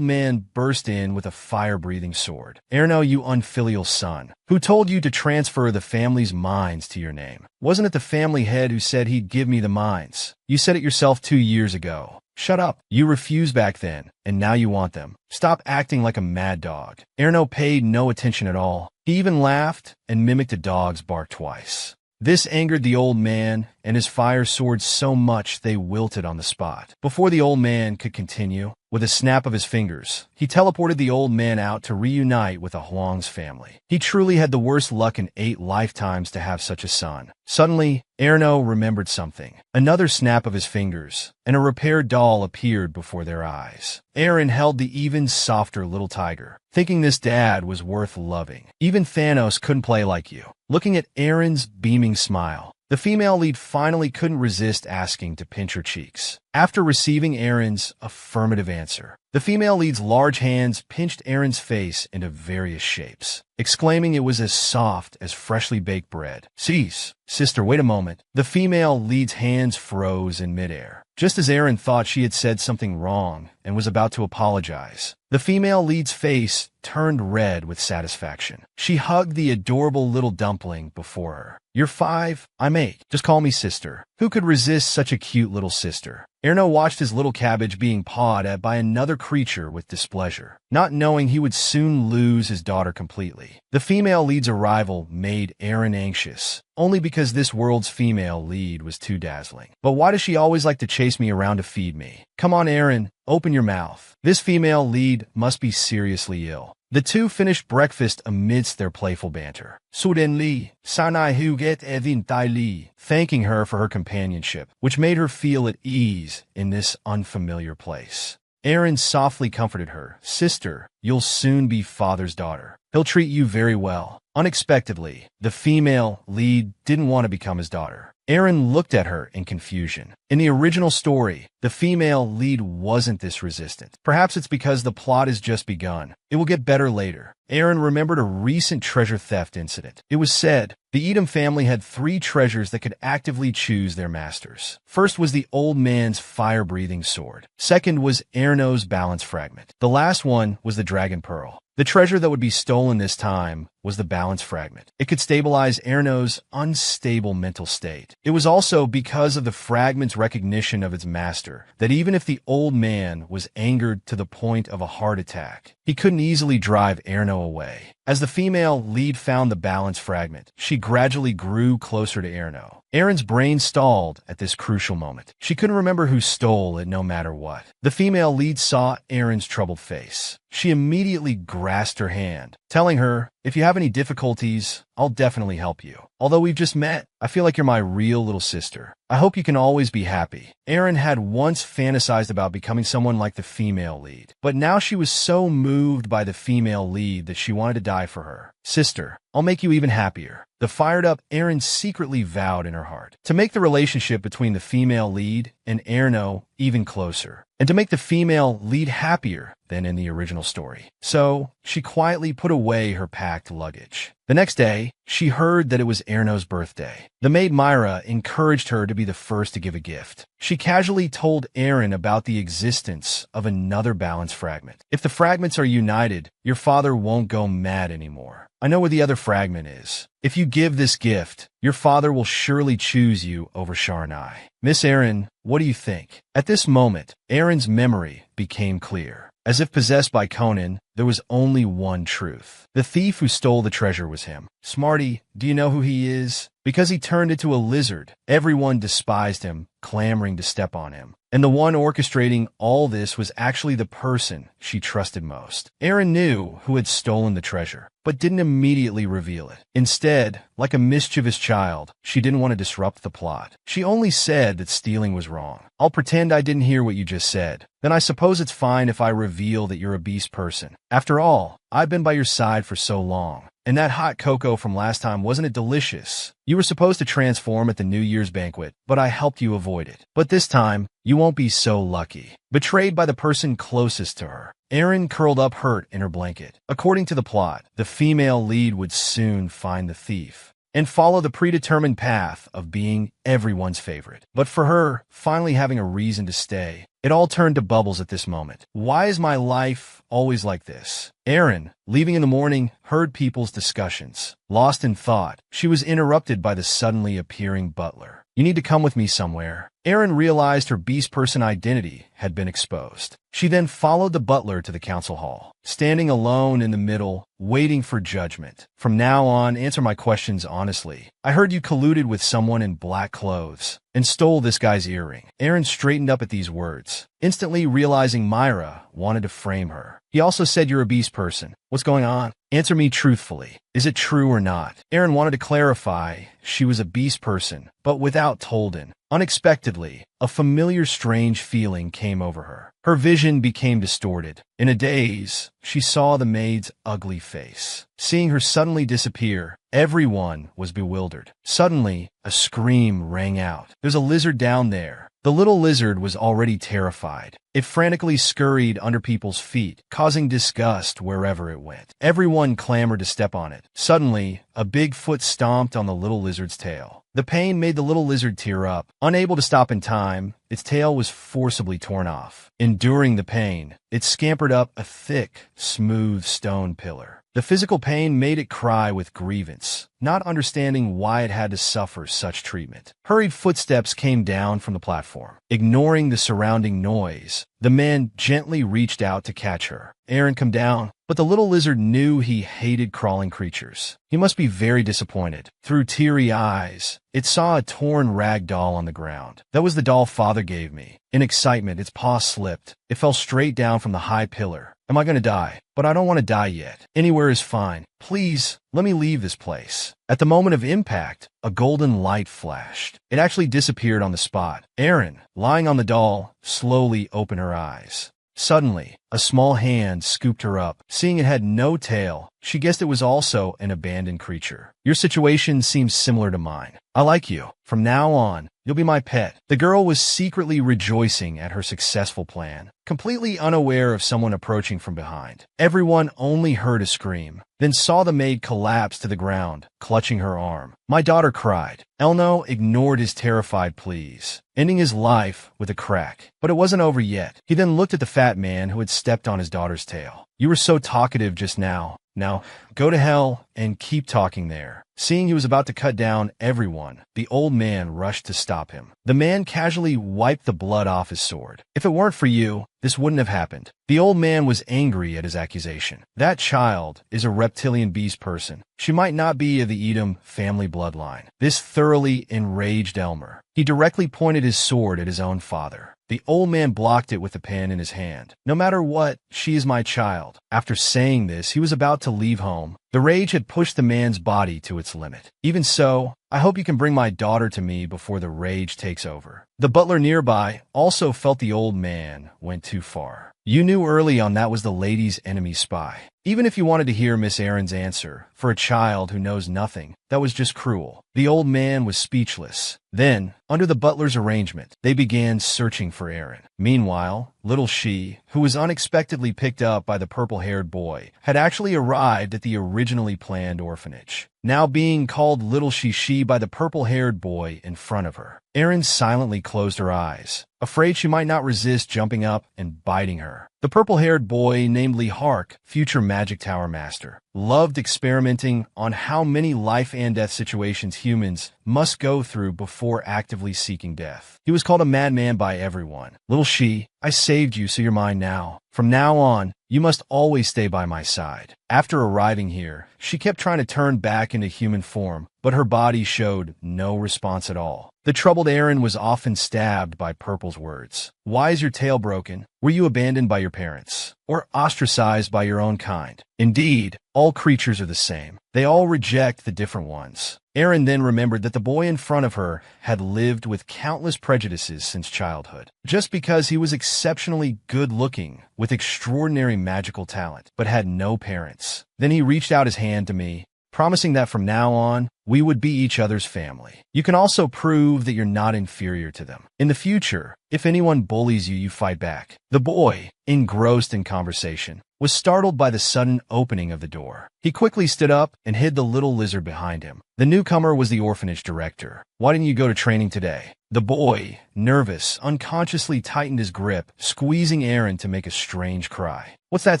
man burst in with a fire-breathing sword. Erno, you unfilial son, who told you to transfer the family's mines to your name? Wasn't it the family head who said he'd give me the mines? You said it yourself 2 years ago. Shut up. You refused back then, and now you want them. Stop acting like a mad dog. Erno paid no attention at all. He even laughed and mimicked a dog's bark twice. This angered the old man and his fire sword so much they wilted on the spot. Before the old man could continue, with a snap of his fingers, he teleported the old man out to reunite with a Huang's family. He truly had the worst luck in 8 lifetimes to have such a son. Suddenly, Erno remembered something. Another snap of his fingers, and a repaired doll appeared before their eyes. Erin held the even softer little tiger, thinking this dad was worth loving. Even Thanos couldn't play like you. Looking at Erin's beaming smile, the female lead finally couldn't resist asking to pinch her cheeks. After receiving Erin's affirmative answer, the female lead's large hands pinched Erin's face into various shapes, exclaiming it was as soft as freshly baked bread. Cease. Sister, wait a moment. The female lead's hands froze in midair. Just as Erin thought she had said something wrong and was about to apologize, the female lead's face turned red with satisfaction. She hugged the adorable little dumpling before her. You're 5, I'm 8. Just call me sister. Who could resist such a cute little sister? Erno watched his little cabbage being pawed at by another creature with displeasure, not knowing he would soon lose his daughter completely. The female lead's arrival made Erin anxious, only because this world's female lead was too dazzling. But why does she always like to chase me around to feed me? Come on, Erin, open your mouth. This female lead must be seriously ill. The two finished breakfast amidst their playful banter. Suddenly, Sanai Huget Evin Tai Li, thanking her for her companionship, which made her feel at ease in this unfamiliar place. Erin softly comforted her. Sister, you'll soon be father's daughter. He'll treat you very well. Unexpectedly, the female lead didn't want to become his daughter. Erin looked at her in confusion. In the original story, the female lead wasn't this resistant. Perhaps it's because the plot has just begun. It will get better later. Erin remembered a recent treasure theft incident. It was said the Edom family had 3 treasures that could actively choose their masters. First was the old man's fire-breathing sword. Second was Erno's balance fragment. The last one was the dragon pearl. The treasure that would be stolen this time was the balance fragment. It could stabilize Erno's unstable mental state. It was also because of the fragment's recognition of its master that even if the old man was angered to the point of a heart attack, he couldn't easily drive Erno away. As the female lead found the balance fragment, she gradually grew closer to Erno. Erin's brain stalled at this crucial moment. She couldn't remember who stole it no matter what. The female lead saw Erin's troubled face. She immediately grasped her hand, telling her, if you have any difficulties, I'll definitely help you. Although we've just met, I feel like you're my real little sister. I hope you can always be happy. Erin had once fantasized about becoming someone like the female lead, but now she was so moved by the female lead that she wanted to die for her. Sister, I'll make you even happier. The fired-up Erin secretly vowed in her heart to make the relationship between the female lead and Erno even closer, and to make the female lead happier than in the original story. So, she quietly put away her packed luggage. The The next day, she heard that it was Erno's birthday. The maid Myra encouraged her to be the first to give a gift. She casually told Aaron about the existence of another balance fragment. If the fragments are united, your father won't go mad anymore. I know where the other fragment is. If you give this gift, your father will surely choose you over Char and I. Miss Aaron, what do you think? At this moment, Aaron's memory became clear. As if possessed by Conan, there was only one truth. The thief who stole the treasure was him. Smarty, do you know who he is? Because he turned into a lizard, everyone despised him, clamoring to step on him. And the one orchestrating all this was actually the person she trusted most. Aaron knew who had stolen the treasure, but didn't immediately reveal it. Instead, like a mischievous child, she didn't want to disrupt the plot. She only said that stealing was wrong. I'll pretend I didn't hear what you just said. Then I suppose it's fine if I reveal that you're a beast person. After all, I've been by your side for so long. And that hot cocoa from last time, wasn't it delicious? You were supposed to transform at the New Year's banquet, but I helped you avoid it. But this time, you won't be so lucky. Betrayed by the person closest to her, Aaron curled up hurt in her blanket. According to the plot, the female lead would soon find the thief and follow the predetermined path of being everyone's favorite. But for her, finally having a reason to stay, it all turned to bubbles at this moment. Why is my life always like this? Aaron, leaving in the morning, heard people's discussions. Lost in thought, she was interrupted by the suddenly appearing butler. You need to come with me somewhere. Aaron realized her beast person identity had been exposed. She then followed the butler to the council hall, standing alone in the middle, waiting for judgment. From now on, answer my questions honestly. I heard you colluded with someone in black clothes and stole this guy's earring. Aaron straightened up at these words, instantly realizing Myra wanted to frame her. He also said you're a beast person. What's going on? Answer me truthfully. Is it true or not? Aaron wanted to clarify she was a beast person, but without Tolden. Unexpectedly, a familiar strange feeling came over her. Her vision became distorted. In a daze, she saw the maid's ugly face. Seeing her suddenly disappear, everyone was bewildered. Suddenly, a scream rang out. There's a lizard down there. The little lizard was already terrified. It frantically scurried under people's feet, causing disgust wherever it went. Everyone clamored to step on it. Suddenly, a big foot stomped on the little lizard's tail. The pain made the little lizard tear up. Unable to stop in time, its tail was forcibly torn off. Enduring the pain, it scampered up a thick, smooth stone pillar. The physical pain made it cry with grievance, not understanding why it had to suffer such treatment. Hurried footsteps came down from the platform. Ignoring the surrounding noise, the man gently reached out to catch her. Aaron, come down. But the little lizard knew he hated crawling creatures. He must be very disappointed. Through teary eyes, it saw a torn rag doll on the ground. That was the doll father gave me. In excitement, its paw slipped. It fell straight down from the high pillar. Am I going to die? But I don't want to die yet. Anywhere is fine. Please, let me leave this place. At the moment of impact, a golden light flashed. It actually disappeared on the spot. Aaron, lying on the doll, slowly opened her eyes. Suddenly, a small hand scooped her up. Seeing it had no tail, she guessed it was also an abandoned creature. Your situation seems similar to mine. I like you. From now on, you'll be my pet. The girl was secretly rejoicing at her successful plan, completely unaware of someone approaching from behind. Everyone only heard a scream, then saw the maid collapse to the ground, clutching her arm. My daughter cried. Elno ignored his terrified pleas, ending his life with a crack. But it wasn't over yet. He then looked at the fat man who had stepped on his daughter's tail. You were so talkative just now. Now, go to hell and keep talking there. Seeing he was about to cut down everyone, the old man rushed to stop him. The man casually wiped the blood off his sword. If it weren't for you, this wouldn't have happened. The old man was angry at his accusation. That child is a reptilian beast person. She might not be of the Edom family bloodline. This thoroughly enraged Elmer. He directly pointed his sword at his own father. The old man blocked it with the pen in his hand. No matter what, she is my child. After saying this, he was about to leave home. The rage had pushed the man's body to its limit. Even so, I hope you can bring my daughter to me before the rage takes over. The butler nearby also felt the old man went too far. You knew early on that was the lady's enemy spy. Even if you wanted to hear Miss Erin's answer, for a child who knows nothing, that was just cruel. The old man was speechless. Then, under the butler's arrangement, they began searching for Erin. Meanwhile, little she, who was unexpectedly picked up by the purple-haired boy, had actually arrived at the originally planned orphanage, now being called Little She by the purple-haired boy in front of her. Erin silently closed her eyes, afraid she might not resist jumping up and biting her. The purple-haired boy, named Lee Hark, future Magic Tower Master, loved experimenting on how many life and death situations humans must go through before actively seeking death. He was called a madman by everyone. Little she, I saved you, so you're mine now. From now on, you must always stay by my side. After arriving here, she kept trying to turn back into human form, but her body showed no response at all. The troubled Erin was often stabbed by Purple's words. Why is your tail broken? Were you abandoned by your parents? Or ostracized by your own kind? Indeed, all creatures are the same. They all reject the different ones. Erin then remembered that the boy in front of her had lived with countless prejudices since childhood. Just because he was exceptionally good-looking, with extraordinary magical talent, but had no parents. Then he reached out his hand to me, promising that from now on, we would be each other's family. You can also prove that you're not inferior to them. In the future, if anyone bullies you, you fight back. The boy, engrossed in conversation, was startled by the sudden opening of the door. He quickly stood up and hid the little lizard behind him. The newcomer was the orphanage director. Why didn't you go to training today? The boy, nervous, unconsciously tightened his grip, squeezing Erin to make a strange cry. What's that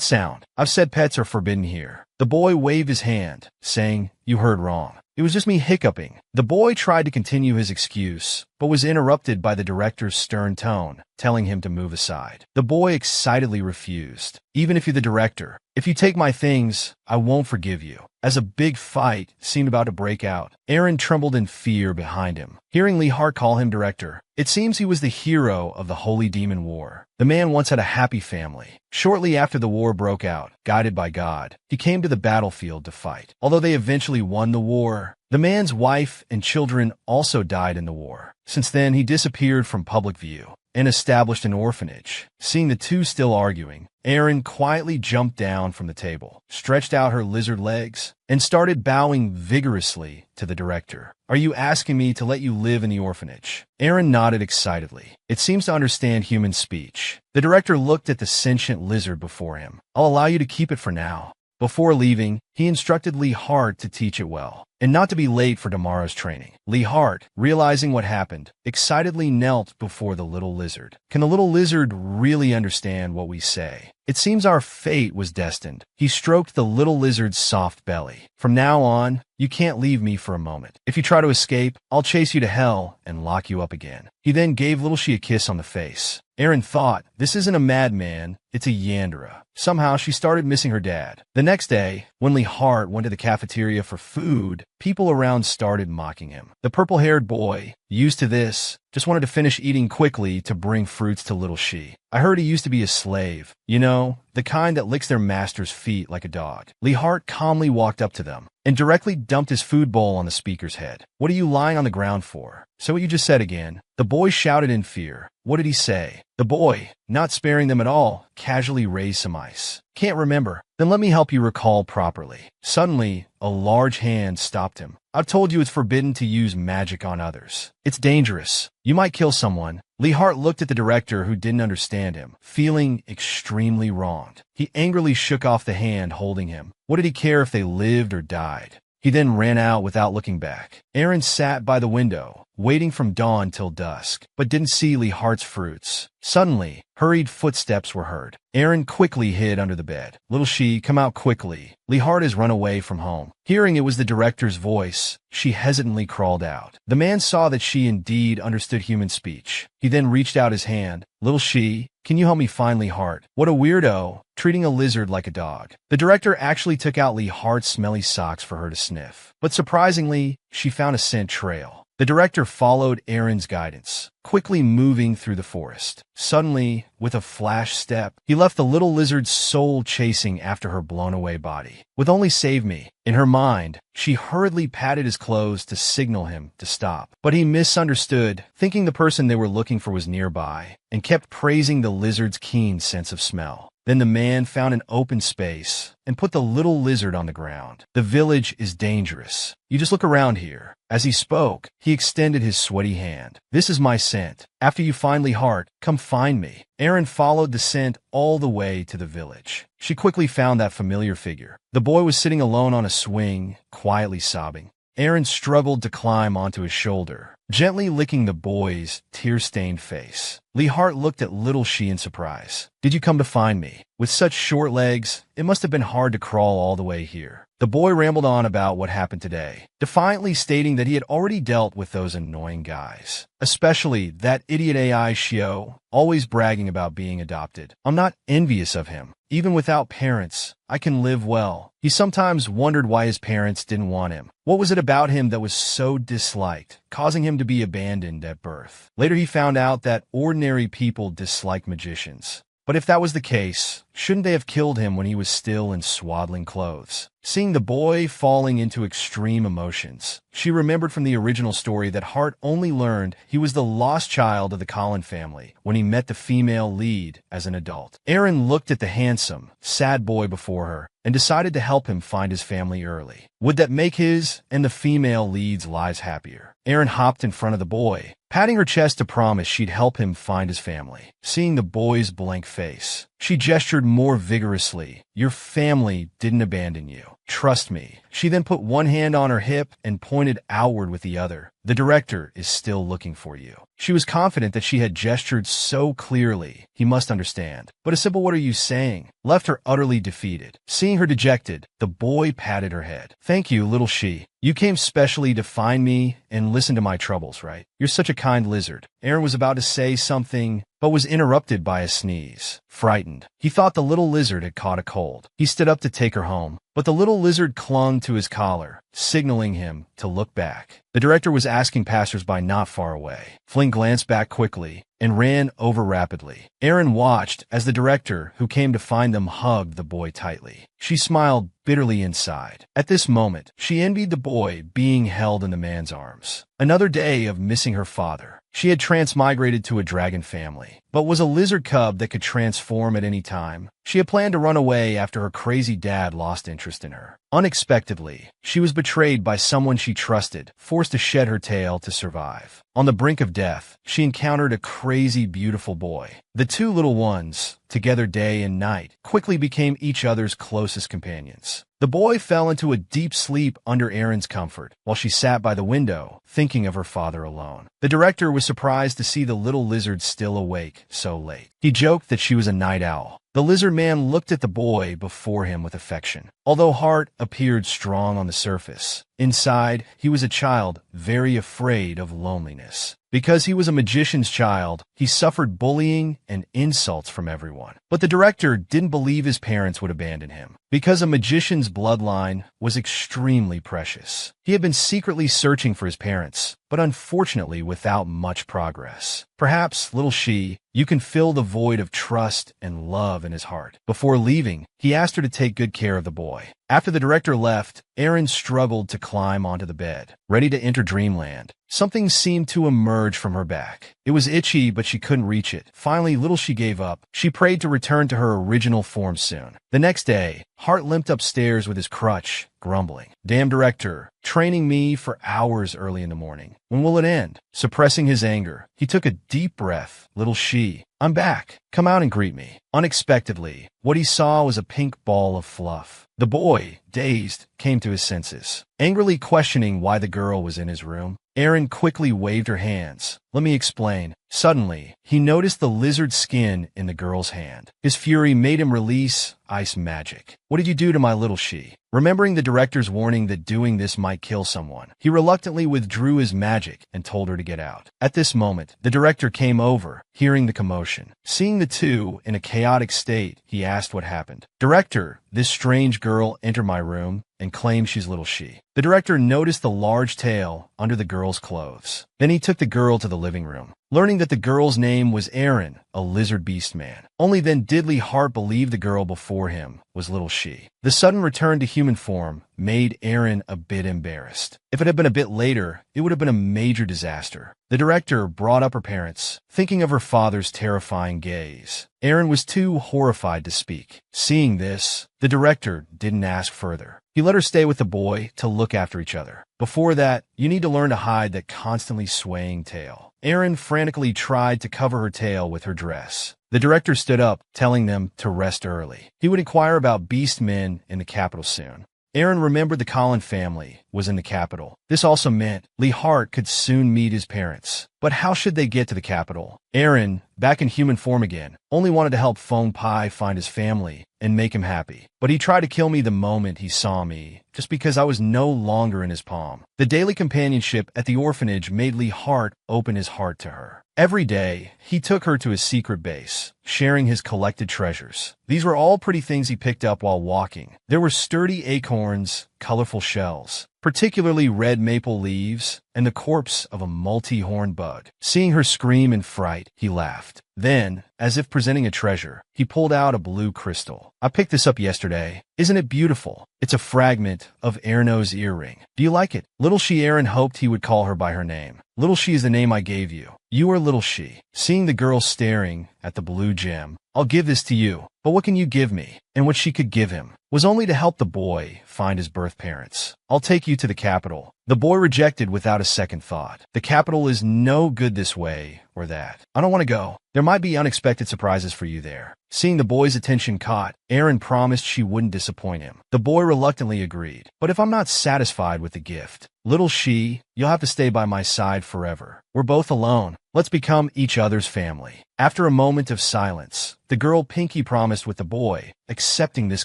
sound? I've said pets are forbidden here. The boy waved his hand, saying, you heard wrong. It was just me hiccuping. The boy tried to continue his excuse, but was interrupted by the director's stern tone, telling him to move aside. The boy excitedly refused. Even if you're the director, if you take my things, I won't forgive you. As a big fight seemed about to break out, Erin trembled in fear behind him. Hearing Lee Hart call him director, it seems he was the hero of the Holy Demon War. The man once had a happy family. Shortly after the war broke out, guided by God, he came to the battlefield to fight. Although they eventually won the war, the man's wife and children also died in the war. Since then, he disappeared from public view and established an orphanage. Seeing the two still arguing, Erin quietly jumped down from the table, stretched out her lizard legs, and started bowing vigorously to the director. Are you asking me to let you live in the orphanage? Erin nodded excitedly. It seems to understand human speech. The director looked at the sentient lizard before him. I'll allow you to keep it for now. Before leaving, he instructed Lee Hart to teach it well, and not to be late for tomorrow's training. Lee Hart, realizing what happened, excitedly knelt before the little lizard. Can the little lizard really understand what we say? It seems our fate was destined. He stroked the little lizard's soft belly. From now on, you can't leave me for a moment. If you try to escape, I'll chase you to hell and lock you up again. He then gave Little She a kiss on the face. Erin thought, this isn't a madman, it's a Yandera. Somehow she started missing her dad. The next day, when Lee Hart went to the cafeteria for food, people around started mocking him. The purple-haired boy, used to this, just wanted to finish eating quickly to bring fruits to Little She. I heard he used to be a slave. You know, the kind that licks their master's feet like a dog. Lee Hart calmly walked up to them and directly dumped his food bowl on the speaker's head. What are you lying on the ground for? So what you just said again. The boy shouted in fear. What did he say? The boy, not sparing them at all, casually raised some ice. Can't remember. Then let me help you recall properly. Suddenly, a large hand stopped him. I've told you it's forbidden to use magic on others. It's dangerous. You might kill someone. Lee Hart looked at the director who didn't understand him, feeling extremely wronged. He angrily shook off the hand holding him. What did he care if they lived or died? He then ran out without looking back. Erin sat by the window, waiting from dawn till dusk, but didn't see Lee Hart's fruits. Suddenly, hurried footsteps were heard. Erin quickly hid under the bed. Little She, come out quickly. Lee Hart has run away from home. Hearing it was the director's voice, she hesitantly crawled out. The man saw that she indeed understood human speech. He then reached out his hand. Little She, can you help me find Lee Hart? What a weirdo, treating a lizard like a dog. The director actually took out Lee Hart's smelly socks for her to sniff. But surprisingly, she found a scent trail. The director followed Erin's guidance, quickly moving through the forest. Suddenly, with a flash step, he left the little lizard's soul chasing after her blown-away body. With only save me, in her mind, she hurriedly patted his clothes to signal him to stop. But he misunderstood, thinking the person they were looking for was nearby, and kept praising the lizard's keen sense of smell. Then the man found an open space and put the little lizard on the ground. The village is dangerous. You just look around here. As he spoke, he extended his sweaty hand. This is my scent. After you finally heart, come find me. Erin followed the scent all the way to the village. She quickly found that familiar figure. The boy was sitting alone on a swing, quietly sobbing. Erin struggled to climb onto his shoulder, gently licking the boy's tear-stained face. Lee Hart looked at little She in surprise. Did you come to find me? With such short legs, it must have been hard to crawl all the way here. The boy rambled on about what happened today, defiantly stating that he had already dealt with those annoying guys. Especially that idiot AI Shio, always bragging about being adopted. I'm not envious of him. Even without parents, I can live well. He sometimes wondered why his parents didn't want him. What was it about him that was so disliked, causing him to be abandoned at birth? Later he found out that ordinary people dislike magicians. But if that was the case, shouldn't they have killed him when he was still in swaddling clothes? Seeing the boy falling into extreme emotions, she remembered from the original story that Hart only learned he was the lost child of the Collin family when he met the female lead as an adult. Erin looked at the handsome, sad boy before her and decided to help him find his family early. Would that make his and the female lead's lives happier? Erin hopped in front of the boy, patting her chest to promise she'd help him find his family. Seeing the boy's blank face, she gestured more vigorously. Your family didn't abandon you. Trust me. She then put one hand on her hip and pointed outward with the other. The director is still looking for you. She was confident that she had gestured so clearly. He must understand. But a simple "what are you saying?" left her utterly defeated. Seeing her dejected, the boy patted her head. Thank you, little She. You came specially to find me and listen to my troubles, right? You're such a kind lizard. Erin was about to say something, but was interrupted by a sneeze. Frightened, he thought the little lizard had caught a cold. He stood up to take her home, but the little lizard clung to his collar, signaling him to look back. The director was asking passersby not far away. Flynn glanced back quickly and ran over rapidly. Erin watched as the director, who came to find them, hugged the boy tightly. She smiled bitterly inside. At this moment, she envied the boy being held in the man's arms. Another day of missing her father. She had transmigrated to a dragon family, but was a lizard cub that could transform at any time. She had planned to run away after her crazy dad lost interest in her. Unexpectedly, she was betrayed by someone she trusted, forced to shed her tail to survive. On the brink of death, she encountered a crazy, beautiful boy. The two little ones, together day and night, quickly became each other's closest companions. The boy fell into a deep sleep under Erin's comfort, while she sat by the window, thinking of her father alone. The director was surprised to see the little lizard still awake so late. He joked that she was a night owl. The lizard man looked at the boy before him with affection. Although Hart appeared strong on the surface, inside he was a child very afraid of loneliness. Because he was a magician's child, he suffered bullying and insults from everyone. But the director didn't believe his parents would abandon him, because a magician's bloodline was extremely precious. He had been secretly searching for his parents, but unfortunately without much progress. Perhaps, little She, you can fill the void of trust and love in his heart. Before leaving, he asked her to take good care of the boy. After the director left, Erin struggled to climb onto the bed, ready to enter dreamland. Something seemed to emerge from her back. It was itchy, but she couldn't reach it. Finally, little She gave up. She prayed to return to her original form soon. The next day, Hart limped upstairs with his crutch, grumbling. Damn director, training me for hours early in the morning. When will it end? Suppressing his anger, he took a deep breath. Little She, I'm back. Come out and greet me. Unexpectedly, what he saw was a pink ball of fluff. The boy, dazed, came to his senses, angrily questioning why the girl was in his room. Erin quickly waved her hands. Let me explain. Suddenly, he noticed the lizard skin in the girl's hand. His fury made him release ice magic. What did you do to my little She? Remembering the director's warning that doing this might kill someone, he reluctantly withdrew his magic and told her to get out. At this moment, the director came over, hearing the commotion. Seeing the two in a chaotic state, he asked what happened. Director, this strange girl entered my room and claims she's little She. The director noticed the large tail under the girl's clothes. Then he took the girl to the living room. learning that the girl's name was Aaron, a lizard beast man. Only then did Lee Hart believe the girl before him was little she. The sudden return to human form made Aaron a bit embarrassed. If it had been a bit later, it would have been a major disaster. The director brought up her parents, thinking of her father's terrifying gaze. Aaron was too horrified to speak. Seeing this, the director didn't ask further. He let her stay with the boy to look after each other. Before that, you need to learn to hide that constantly swaying tail. Aaron frantically tried to cover her tail with her dress. The director stood up, telling them to rest early. He would inquire about beast men in the capital soon. Aaron remembered the Collin family was in the capital. This also meant Lee Hart could soon meet his parents. But how should they get to the capital? Aaron, back in human form again, only wanted to help Phone Pie find his family and make him happy. But he tried to kill me the moment he saw me, just because I was no longer in his palm. The daily companionship at the orphanage made Lee Hart open his heart to her. Every day, he took her to his secret base, sharing his collected treasures. These were all pretty things he picked up while walking. There were sturdy acorns, colorful shells, particularly red maple leaves, and the corpse of a multi-horned bug. Seeing her scream in fright, he laughed. Then, as if presenting a treasure, he pulled out a blue crystal. I picked this up yesterday. Isn't it beautiful? It's a fragment of Erno's earring. Do you like it? Little she Aaron hoped he would call her by her name. Little she is the name I gave you. You are little she. Seeing the girl staring at the blue gem, I'll give this to you. But what can you give me? And what she could give him was only to help the boy find his birth parents. I'll take you to the capital. The boy rejected without a second thought. The capital is no good this way or that. I don't want to go. There might be unexpected surprises for you there. Seeing the boy's attention caught, Aaron promised she wouldn't disappoint him. The boy reluctantly agreed. But if I'm not satisfied with the gift, little she, you'll have to stay by my side forever. We're both alone. Let's become each other's family. After a moment of silence, the girl pinky promised with the boy, accepting this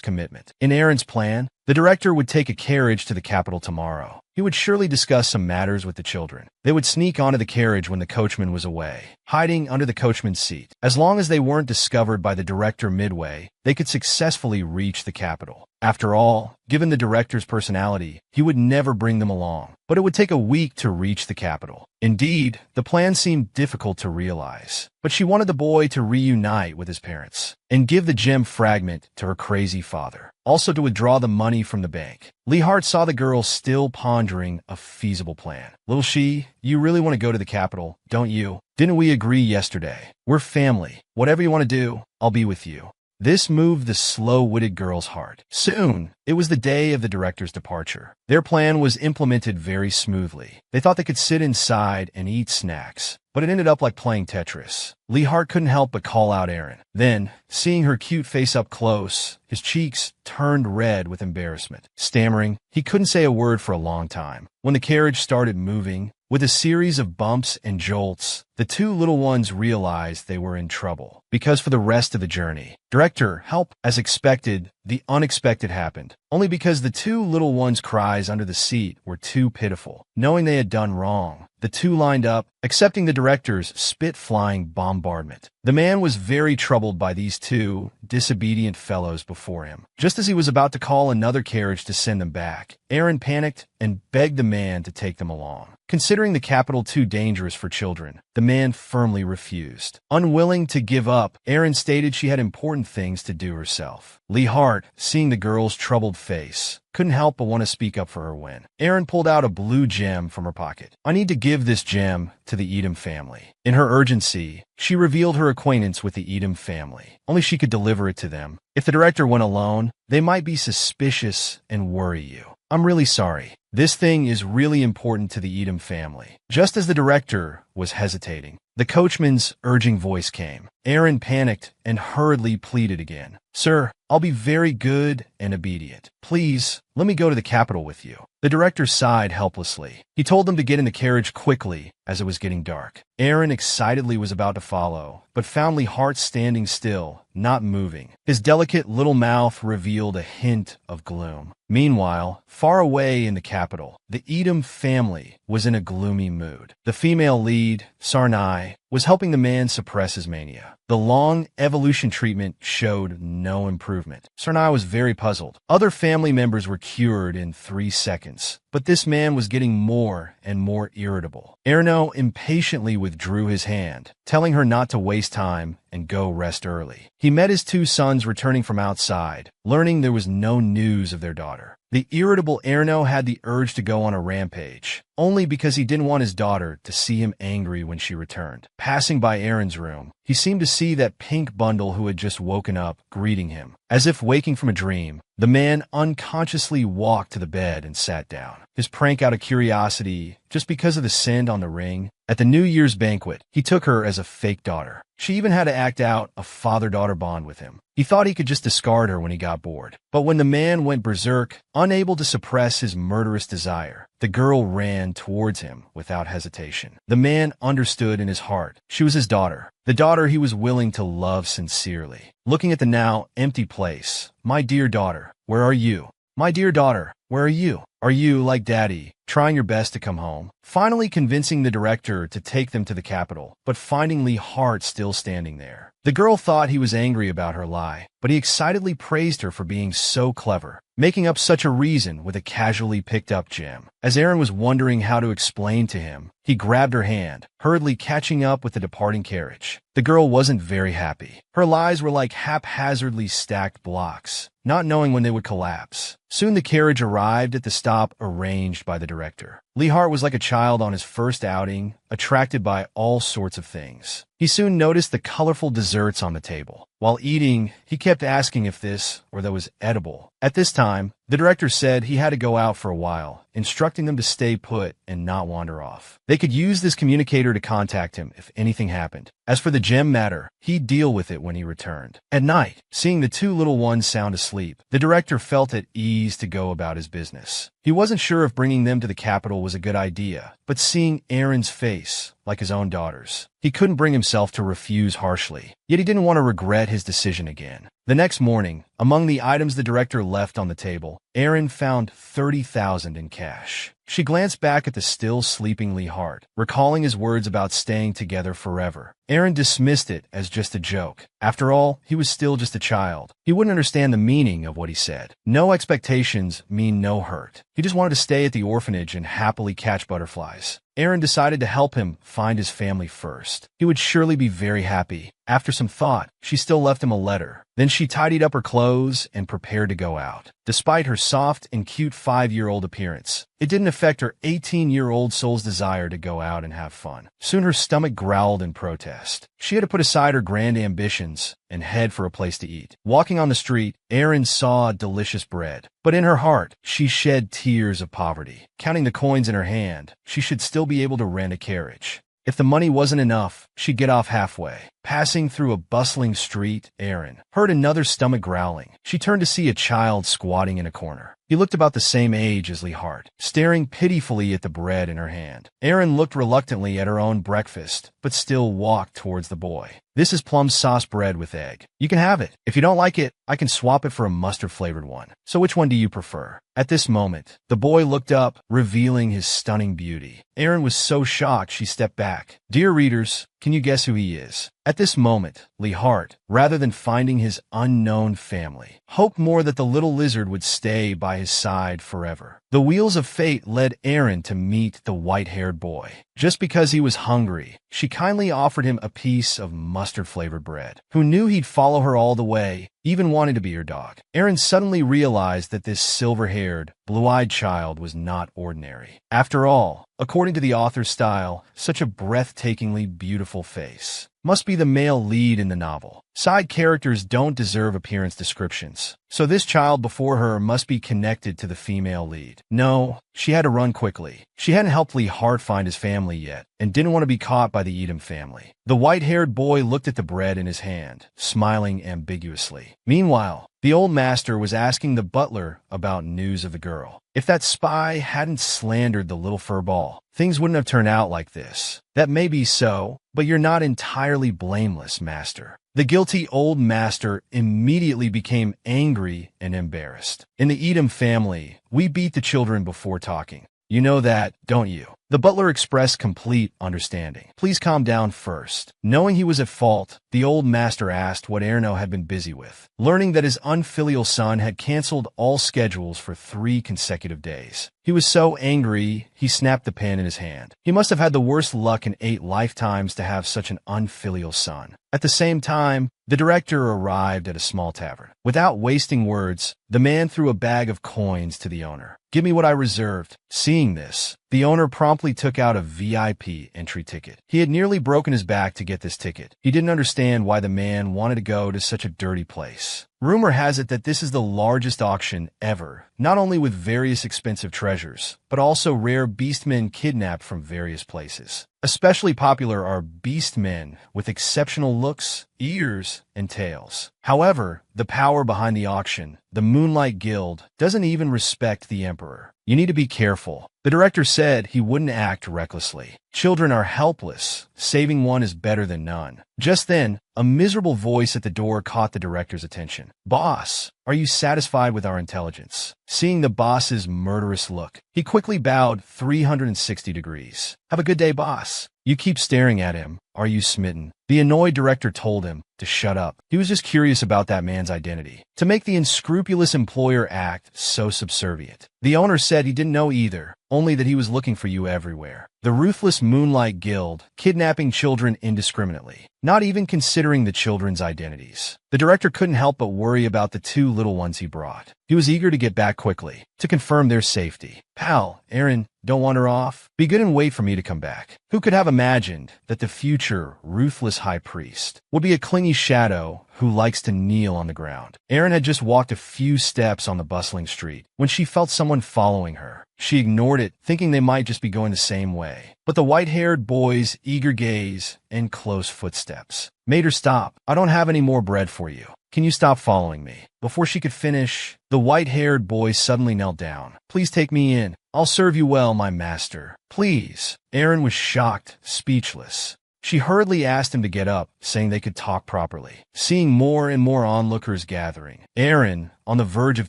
commitment. In Aaron's plan, the director would take a carriage to the capital tomorrow. He would surely discuss some matters with the children. They would sneak onto the carriage when the coachman was away, hiding under the coachman's seat. As long as they weren't discovered by the director midway, they could successfully reach the capital. After all, given the director's personality, he would never bring them along. But it would take a week to reach the capital. Indeed, the plan seemed difficult to realize. But she wanted the boy to reunite with his parents and give the gem fragment to her crazy father. Also to withdraw the money from the bank. Lee Hart saw the girl still pondering a feasible plan. Little she, you really want to go to the capital, don't you? Didn't we agree yesterday? We're family. Whatever you want to do, I'll be with you. This moved the slow-witted girl's heart. Soon, it was the day of the director's departure. Their plan was implemented very smoothly. They thought they could sit inside and eat snacks, but it ended up like playing Tetris. Lee Hart couldn't help but call out Aaron. Then, seeing her cute face up close, his cheeks turned red with embarrassment. Stammering, he couldn't say a word for a long time. When the carriage started moving, with a series of bumps and jolts, the two little ones realized they were in trouble. Because for the rest of the journey, director, help! As expected, the unexpected happened. Only because the two little ones' cries under the seat were too pitiful. Knowing they had done wrong, the two lined up, accepting the director's spit-flying bombardment. The man was very troubled by these two disobedient fellows before him. Just as he was about to call another carriage to send them back, Aaron panicked and begged the man to take them along. Considering the capital too dangerous for children, the man firmly refused. Unwilling to give up, Aaron stated she had important things to do herself. Lee Hart, seeing the girl's troubled face, couldn't help but want to speak up for her when Aaron pulled out a blue gem from her pocket. I need to give this gem to the Edom family. In her urgency, she revealed her acquaintance with the Edom family. Only she could deliver it to them. If the director went alone, they might be suspicious and worry you. I'm really sorry. This thing is really important to the Edom family. Just as the director was hesitating, the coachman's urging voice came. Aaron panicked and hurriedly pleaded again. Sir, I'll be very good and obedient. Please, let me go to the capital with you. The director sighed helplessly. He told them to get in the carriage quickly as it was getting dark. Aaron excitedly was about to follow, but found Lee Hart standing still, not moving. His delicate little mouth revealed a hint of gloom. Meanwhile, far away in the capital, the Edom family was in a gloomy mood. The female lead, Sarnai, was helping the man suppress his mania. The long evolution treatment showed no improvement. Sarnai was very puzzled. Other family members were cured in 3 seconds, but this man was getting more and more irritable. Erno impatiently withdrew his hand, telling her not to waste time and go rest early. He met his two sons returning from outside, learning there was no news of their daughter. The irritable Erno had the urge to go on a rampage, only because he didn't want his daughter to see him angry when she returned. Passing by Aaron's room, he seemed to see that pink bundle who had just woken up, greeting him. As if waking from a dream, the man unconsciously walked to the bed and sat down. His prank out of curiosity, just because of the sand on the ring. At the New Year's banquet, he took her as a fake daughter. She even had to act out a father-daughter bond with him. He thought he could just discard her when he got bored. But when the man went berserk, unable to suppress his murderous desire, the girl ran towards him without hesitation. The man understood in his heart. She was his daughter, the daughter he was willing to love sincerely. Looking at the now empty place, "My dear daughter, where are you? My dear daughter, where are you? Are you, like Daddy, trying your best to come home?" Finally convincing the director to take them to the Capitol, but finding Lee Hart still standing there. The girl thought he was angry about her lie, but he excitedly praised her for being so clever, making up such a reason with a casually picked up gem. As Aaron was wondering how to explain to him, he grabbed her hand, hurriedly catching up with the departing carriage. The girl wasn't very happy. Her lies were like haphazardly stacked blocks, not knowing when they would collapse. Soon the carriage arrived at the stop arranged by the director. Lee Hart was like a child on his first outing, attracted by all sorts of things. He soon noticed the colorful desserts on the table. While eating, he kept asking if this or that was edible. At this time, the director said he had to go out for a while, instructing them to stay put and not wander off. They could use this communicator to contact him if anything happened. As for the gem matter, he'd deal with it when he returned. At night, seeing the two little ones sound asleep, the director felt at ease to go about his business. He wasn't sure if bringing them to the Capitol was a good idea, but seeing Aaron's face, like his own daughter's, he couldn't bring himself to refuse harshly. Yet he didn't want to regret his decision again. The next morning, among the items the director left on the table, Aaron found $30,000 in cash. She glanced back at the still sleeping Lee Hart, recalling his words about staying together forever. Aaron dismissed it as just a joke. After all, he was still just a child. He wouldn't understand the meaning of what he said. No expectations mean no hurt. He just wanted to stay at the orphanage and happily catch butterflies. Aaron decided to help him find his family first. He would surely be very happy. After some thought, she still left him a letter. Then she tidied up her clothes and prepared to go out. Despite her soft and cute 5-year-old appearance, it didn't affect her 18-year-old soul's desire to go out and have fun. Soon her stomach growled in protest. She had to put aside her grand ambitions and head for a place to eat. Walking on the street, Aaron saw delicious bread. But in her heart, she shed tears of poverty. Counting the coins in her hand, she should still be able to rent a carriage. If the money wasn't enough, she'd get off halfway. Passing through a bustling street, Aaron heard another stomach growling. She turned to see a child squatting in a corner. He looked about the same age as Lee Hart, staring pitifully at the bread in her hand. Aaron looked reluctantly at her own breakfast, but still walked towards the boy. "This is plum sauce bread with egg. You can have it. If you don't like it, I can swap it for a mustard-flavored one. So which one do you prefer?" At this moment, the boy looked up, revealing his stunning beauty. Aaron was so shocked she stepped back. Dear readers, can you guess who he is? At this moment, Lee Hart, rather than finding his unknown family, hoped more that the little lizard would stay by his side forever. The wheels of fate led Aaron to meet the white-haired boy. Just because he was hungry, she kindly offered him a piece of mustard-flavored bread. Who knew he'd follow her all the way, even wanted to be her dog? Aaron suddenly realized that this silver-haired, blue-eyed child was not ordinary. After all, according to the author's style, such a breathtakingly beautiful face must be the male lead in the novel. Side characters don't deserve appearance descriptions, so this child before her must be connected to the female lead. No, she had to run quickly. She hadn't helped Lee Hart find his family yet, and didn't want to be caught by the Edom family. The white-haired boy looked at the bread in his hand, smiling ambiguously. Meanwhile, the old master was asking the butler about news of the girl. If that spy hadn't slandered the little furball, things wouldn't have turned out like this. That may be so, but you're not entirely blameless, master. The guilty old master immediately became angry and embarrassed. In the Edom family, we beat the children before talking. You know that, don't you? The butler expressed complete understanding. Please calm down first. Knowing he was at fault, the old master asked what Erno had been busy with. Learning that his unfilial son had canceled all schedules for 3 consecutive days. He was so angry, he snapped the pen in his hand. He must have had the worst luck in 8 lifetimes to have such an unfilial son. At the same time, the director arrived at a small tavern. Without wasting words, the man threw a bag of coins to the owner. Give me what I reserved. Seeing this, the owner promptly took out a VIP entry ticket. He had nearly broken his back to get this ticket. He didn't understand why the man wanted to go to such a dirty place. Rumor has it that this is the largest auction ever, not only with various expensive treasures, but also rare beastmen kidnapped from various places. Especially popular are beastmen with exceptional looks, ears, and tails. However, the power behind the auction, the Moonlight Guild, doesn't even respect the Emperor. You need to be careful. The director said he wouldn't act recklessly. Children are helpless. Saving one is better than none. Just then, a miserable voice at the door caught the director's attention. Boss, are you satisfied with our intelligence? Seeing the boss's murderous look, he quickly bowed 360 degrees. Have a good day, boss. You keep staring at him. Are you smitten? The annoyed director told him to shut up. He was just curious about that man's identity. To make the unscrupulous employer act so subservient. The owner said he didn't know either, only that he was looking for you everywhere. The ruthless Moonlight Guild, kidnapping children indiscriminately, not even considering the children's identities. The director couldn't help but worry about the 2 little ones he brought. He was eager to get back quickly, to confirm their safety. Pal, Aaron, don't wander off. Be good and wait for me to come back. Who could have imagined that the future ruthless high priest would be a clingy shadow who likes to kneel on the ground? Aaron had just walked a few steps on the bustling street when she felt someone following her. She ignored it, thinking they might just be going the same way. But the white-haired boy's eager gaze and close footsteps made her stop. I don't have any more bread for you. Can you stop following me? Before she could finish, the white-haired boy suddenly knelt down. Please take me in. I'll serve you well, my master. Please. Aaron was shocked, speechless. She hurriedly asked him to get up, saying they could talk properly. Seeing more and more onlookers gathering, Aaron, on the verge of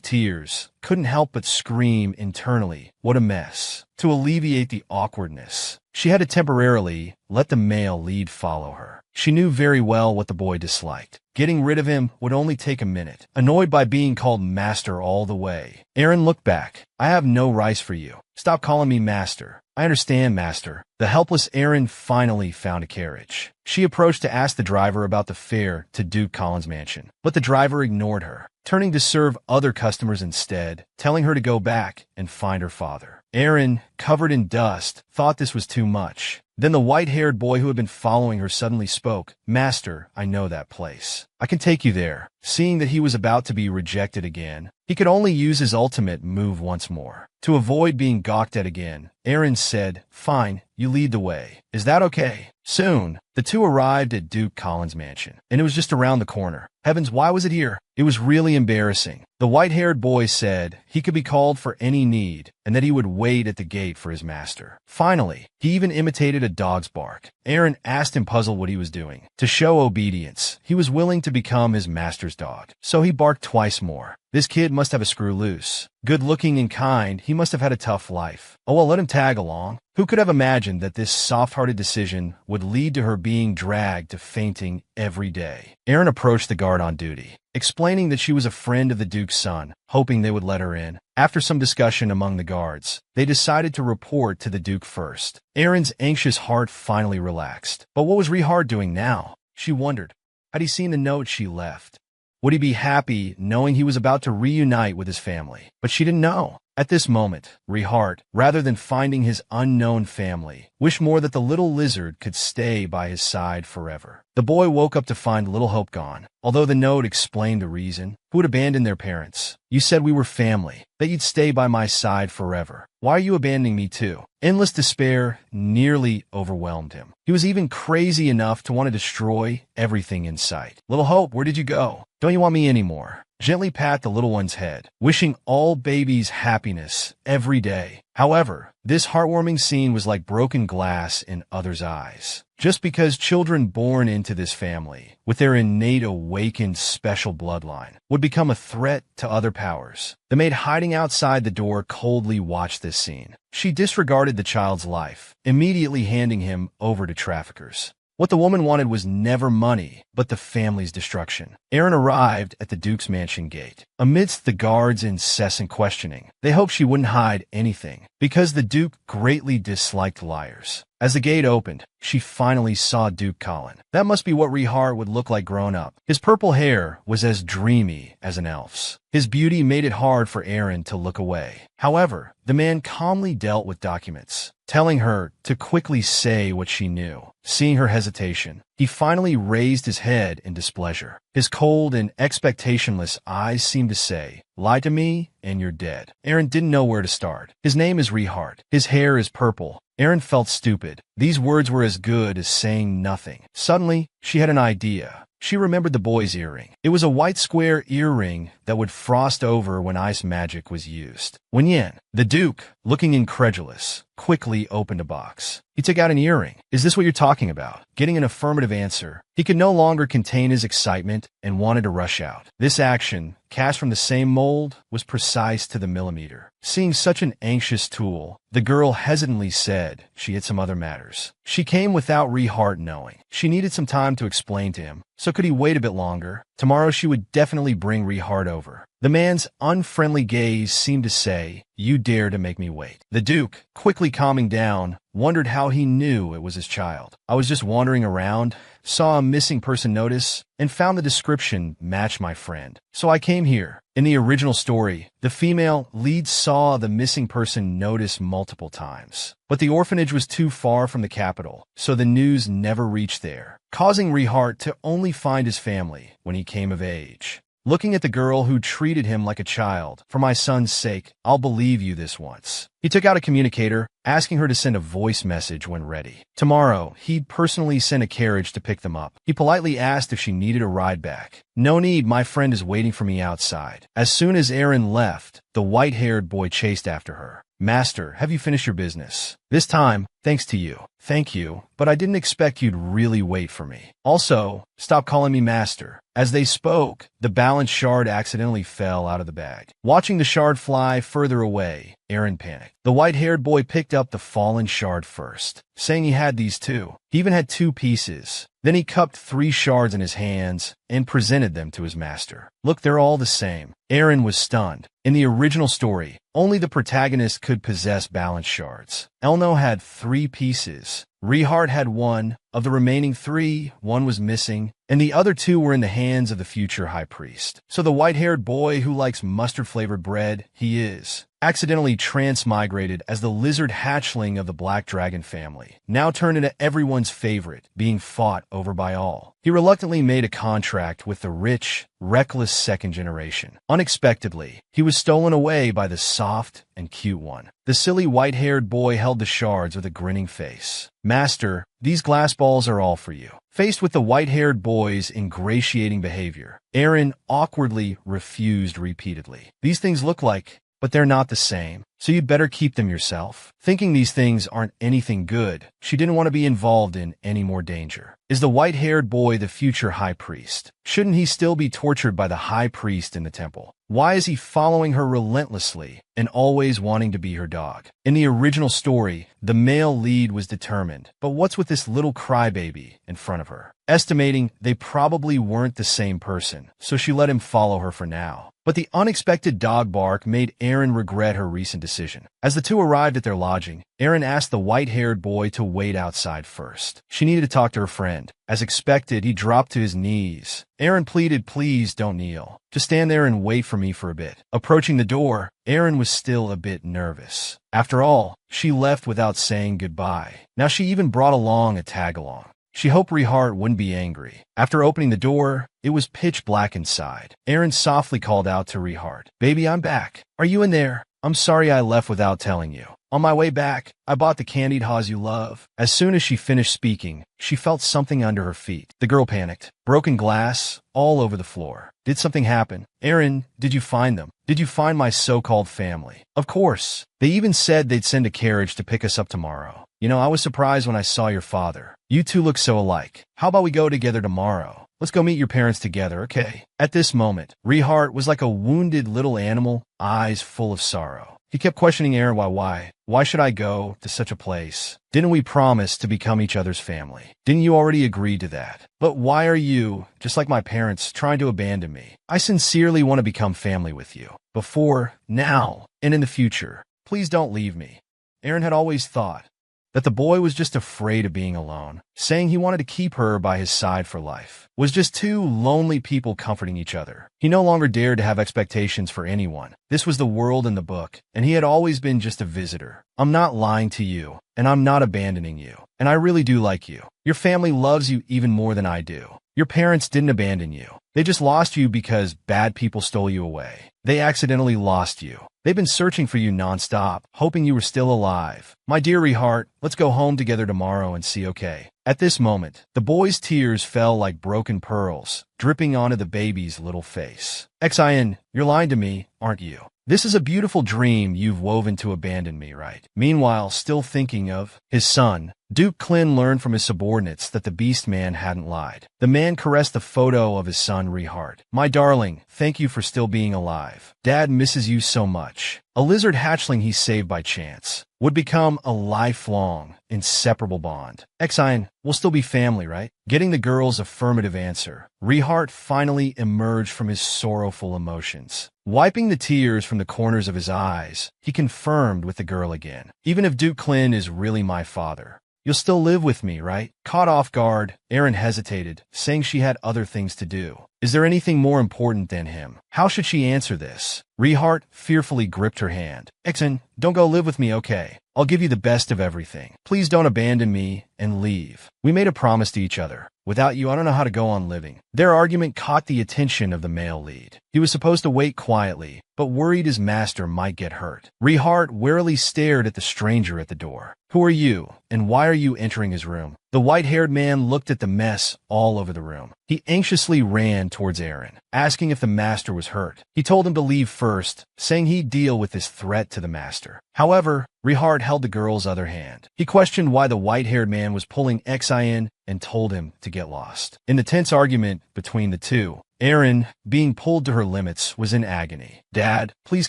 tears, couldn't help but scream internally, what a mess. To alleviate the awkwardness, she had to temporarily let the male lead follow her. She knew very well what the boy disliked. Getting rid of him would only take a minute. Annoyed by being called master all the way, Aaron looked back. I have no rice for you. Stop calling me master. I understand, master. The helpless Aaron finally found a carriage. She approached to ask the driver about the fare to Duke Colin's mansion, but the driver ignored her, turning to serve other customers instead, telling her to go back and find her father. Aaron, covered in dust, thought this was too much. Then the white-haired boy who had been following her suddenly spoke. Master, I know that place. I can take you there. Seeing that he was about to be rejected again, he could only use his ultimate move once more. To avoid being gawked at again, Aaron said, Fine, you lead the way. Is that okay? Soon, the two arrived at Duke Colin's mansion, and it was just around the corner. Heavens, why was it here? It was really embarrassing. The white-haired boy said he could be called for any need, and that he would wait at the gate for his master. Finally, he even imitated a dog's bark. Aaron asked him puzzled what he was doing. To show obedience, he was willing to become his master's dog. So he barked twice more. This kid must have a screw loose. Good-looking and kind, he must have had a tough life. Oh well, let him tag along. Who could have imagined that this soft-hearted decision would lead to her being dragged to fainting every day? Aaron approached the guard on duty, explaining that she was a friend of the Duke's son, hoping they would let her in. After some discussion among the guards, they decided to report to the Duke first. Aaron's anxious heart finally relaxed. But what was Rehard doing now? She wondered. Had he seen the note she left? Would he be happy knowing he was about to reunite with his family? But she didn't know. At this moment, Rehard, rather than finding his unknown family, wished more that the little lizard could stay by his side forever. The boy woke up to find Little Hope gone, although the note explained the reason. Who had abandoned their parents? You said we were family, that you'd stay by my side forever. Why are you abandoning me too? Endless despair nearly overwhelmed him. He was even crazy enough to want to destroy everything in sight. Little Hope, where did you go? Don't you want me anymore? gently pat the little one's head, wishing all babies happiness every day. However, this heartwarming scene was like broken glass in others' eyes. Just because children born into this family, with their innate awakened special bloodline, would become a threat to other powers, the maid hiding outside the door coldly watched this scene. She disregarded the child's life, immediately handing him over to traffickers. What the woman wanted was never money, but the family's destruction. Aaron arrived at the Duke's mansion gate. Amidst the guards' incessant questioning, they hoped she wouldn't hide anything, because the Duke greatly disliked liars. As the gate opened, she finally saw Duke Colin. That must be what Rehart would look like grown up. His purple hair was as dreamy as an elf's. His beauty made it hard for Aaron to look away. However, the man calmly dealt with documents, telling her to quickly say what she knew. Seeing her hesitation, he finally raised his head in displeasure. His cold and expectationless eyes seemed to say, "Lie to me, and you're dead." Aaron didn't know where to start. His name is Rehart. His hair is purple. Aaron felt stupid. These words were as good as saying nothing. Suddenly, she had an idea. She remembered the boy's earring. It was a white square earring that would frost over when ice magic was used. Wen Yin, the Duke, looking incredulous, quickly opened a box. He took out an earring. "Is this what you're talking about?" Getting an affirmative answer, he could no longer contain his excitement and wanted to rush out. This action, cast from the same mold, was precise to the millimeter. Seeing such an anxious tool, the girl hesitantly said she had some other matters. She came without Rehart knowing. She needed some time to explain to him, so could he wait a bit longer? Tomorrow she would definitely bring Rehart over. The man's unfriendly gaze seemed to say, "You dare to make me wait." The Duke, quickly calming down, wondered how he knew it was his child. "I was just wandering around, saw a missing person notice, and found the description matched my friend. So I came here." In the original story, the female lead saw the missing person notice multiple times. But the orphanage was too far from the capital, so the news never reached there, causing Rehart to only find his family when he came of age. Looking at the girl who treated him like a child, "For my son's sake, I'll believe you this once." He took out a communicator, asking her to send a voice message when ready. Tomorrow, he'd personally send a carriage to pick them up. He politely asked if she needed a ride back. "No need, my friend is waiting for me outside." As soon as Aaron left, the white-haired boy chased after her. "Master, have you finished your business?" "This time, thanks to you." "Thank you, but I didn't expect you'd really wait for me. Also, stop calling me master." As they spoke, the balance shard accidentally fell out of the bag. Watching the shard fly further away, Aaron panicked. The white-haired boy picked up the fallen shard first, saying he had these too. He even had 2 pieces. Then he cupped 3 shards in his hands and presented them to his master. "Look, they're all the same." Aaron was stunned. In the original story, only the protagonist could possess balance shards. Elno had 3 pieces. Rehart had 1. Of the remaining 3, 1 was missing, and the other 2 were in the hands of the future high priest. So the white-haired boy who likes mustard-flavored bread, he is accidentally transmigrated as the lizard hatchling of the Black Dragon family, now turned into everyone's favorite, being fought over by all. He reluctantly made a contract with the rich, reckless second generation. Unexpectedly, he was stolen away by the soft and cute one. The silly white-haired boy held the shards with a grinning face. "Master, these glass balls are all for you." Faced with the white-haired boy's ingratiating behavior, Aaron awkwardly refused repeatedly. "These things look like, but they're not the same, so you'd better keep them yourself." Thinking these things aren't anything good, she didn't want to be involved in any more danger. Is the white-haired boy the future high priest? Shouldn't he still be tortured by the high priest in the temple? Why is he following her relentlessly and always wanting to be her dog? In the original story, the male lead was determined, but what's with this little crybaby in front of her? Estimating they probably weren't the same person, so she let him follow her for now. But the unexpected dog bark made Aaron regret her recent decision. As the two arrived at their lodging, Aaron asked the white-haired boy to wait outside first. She needed to talk to her friend. As expected, he dropped to his knees. Aaron pleaded, "Please don't kneel. Just stand there and wait for me for a bit." Approaching the door, Aaron was still a bit nervous. After all, she left without saying goodbye. Now she even brought along a tag-along. She hoped Rehart wouldn't be angry. After opening the door, it was pitch black inside. Aaron softly called out to Rehart, "Baby, I'm back. Are you in there? I'm sorry I left without telling you." On my way back, I bought the candied haws you love. As soon as she finished speaking, she felt something under her feet. The girl panicked. Broken glass all over the floor. Did something happen? Aaron, did you find them? Did you find my so-called family? Of course. They even said they'd send a carriage to pick us up tomorrow. You know, I was surprised when I saw your father. You two look so alike. How about we go together tomorrow? Let's go meet your parents together, okay? At this moment, Rehart was like a wounded little animal, eyes full of sorrow. He kept questioning Aaron why. Why should I go to such a place? Didn't we promise to become each other's family? Didn't you already agree to that? But why are you, just like my parents, trying to abandon me? I sincerely want to become family with you. Before, now, and in the future. Please don't leave me. Aaron had always thought that the boy was just afraid of being alone, saying he wanted to keep her by his side for life. Was just two lonely people comforting each other. He no longer dared to have expectations for anyone. This was the world in the book, and he had always been just a visitor. I'm not lying to you, and I'm not abandoning you, and I really do like you. Your family loves you even more than I do. Your parents didn't abandon you. They just lost you because bad people stole you away. They accidentally lost you. They've been searching for you nonstop, hoping you were still alive. My dear Rehart, let's go home together tomorrow and see, okay? At this moment, the boy's tears fell like broken pearls, dripping onto the baby's little face. Xin, you're lying to me, aren't you? This is a beautiful dream you've woven to abandon me, right? Meanwhile, still thinking of his son, Duke Clin learned from his subordinates that the beast man hadn't lied. The man caressed the photo of his son, Rehart. My darling, thank you for still being alive. Dad misses you so much. A lizard hatchling he saved by chance would become a lifelong, inseparable bond. Xin, we'll still be family, right? Getting the girl's affirmative answer, Rehart finally emerged from his sorrowful emotions. Wiping the tears from the corners of his eyes, he confirmed with the girl again. Even if Duke Clin is really my father, you'll still live with me, right? Caught off guard, Aaron hesitated, saying she had other things to do. Is there anything more important than him? How should she answer this? Rehart fearfully gripped her hand. Xin, don't go live with me, okay? I'll give you the best of everything. Please don't abandon me and leave. We made a promise to each other. Without you, I don't know how to go on living. Their argument caught the attention of the male lead. He was supposed to wait quietly, but worried his master might get hurt. Rehart warily stared at the stranger at the door. Who are you, and why are you entering his room? The white-haired man looked at the mess all over the room. He anxiously ran towards Aaron, asking if the master was hurt. He told him to leave first, saying he'd deal with this threat to the master. However, Rehart held the girl's other hand. He questioned why the white-haired man was pulling Xin and told him to get lost. In the tense argument between the two, Aaron, being pulled to her limits, was in agony. Dad, please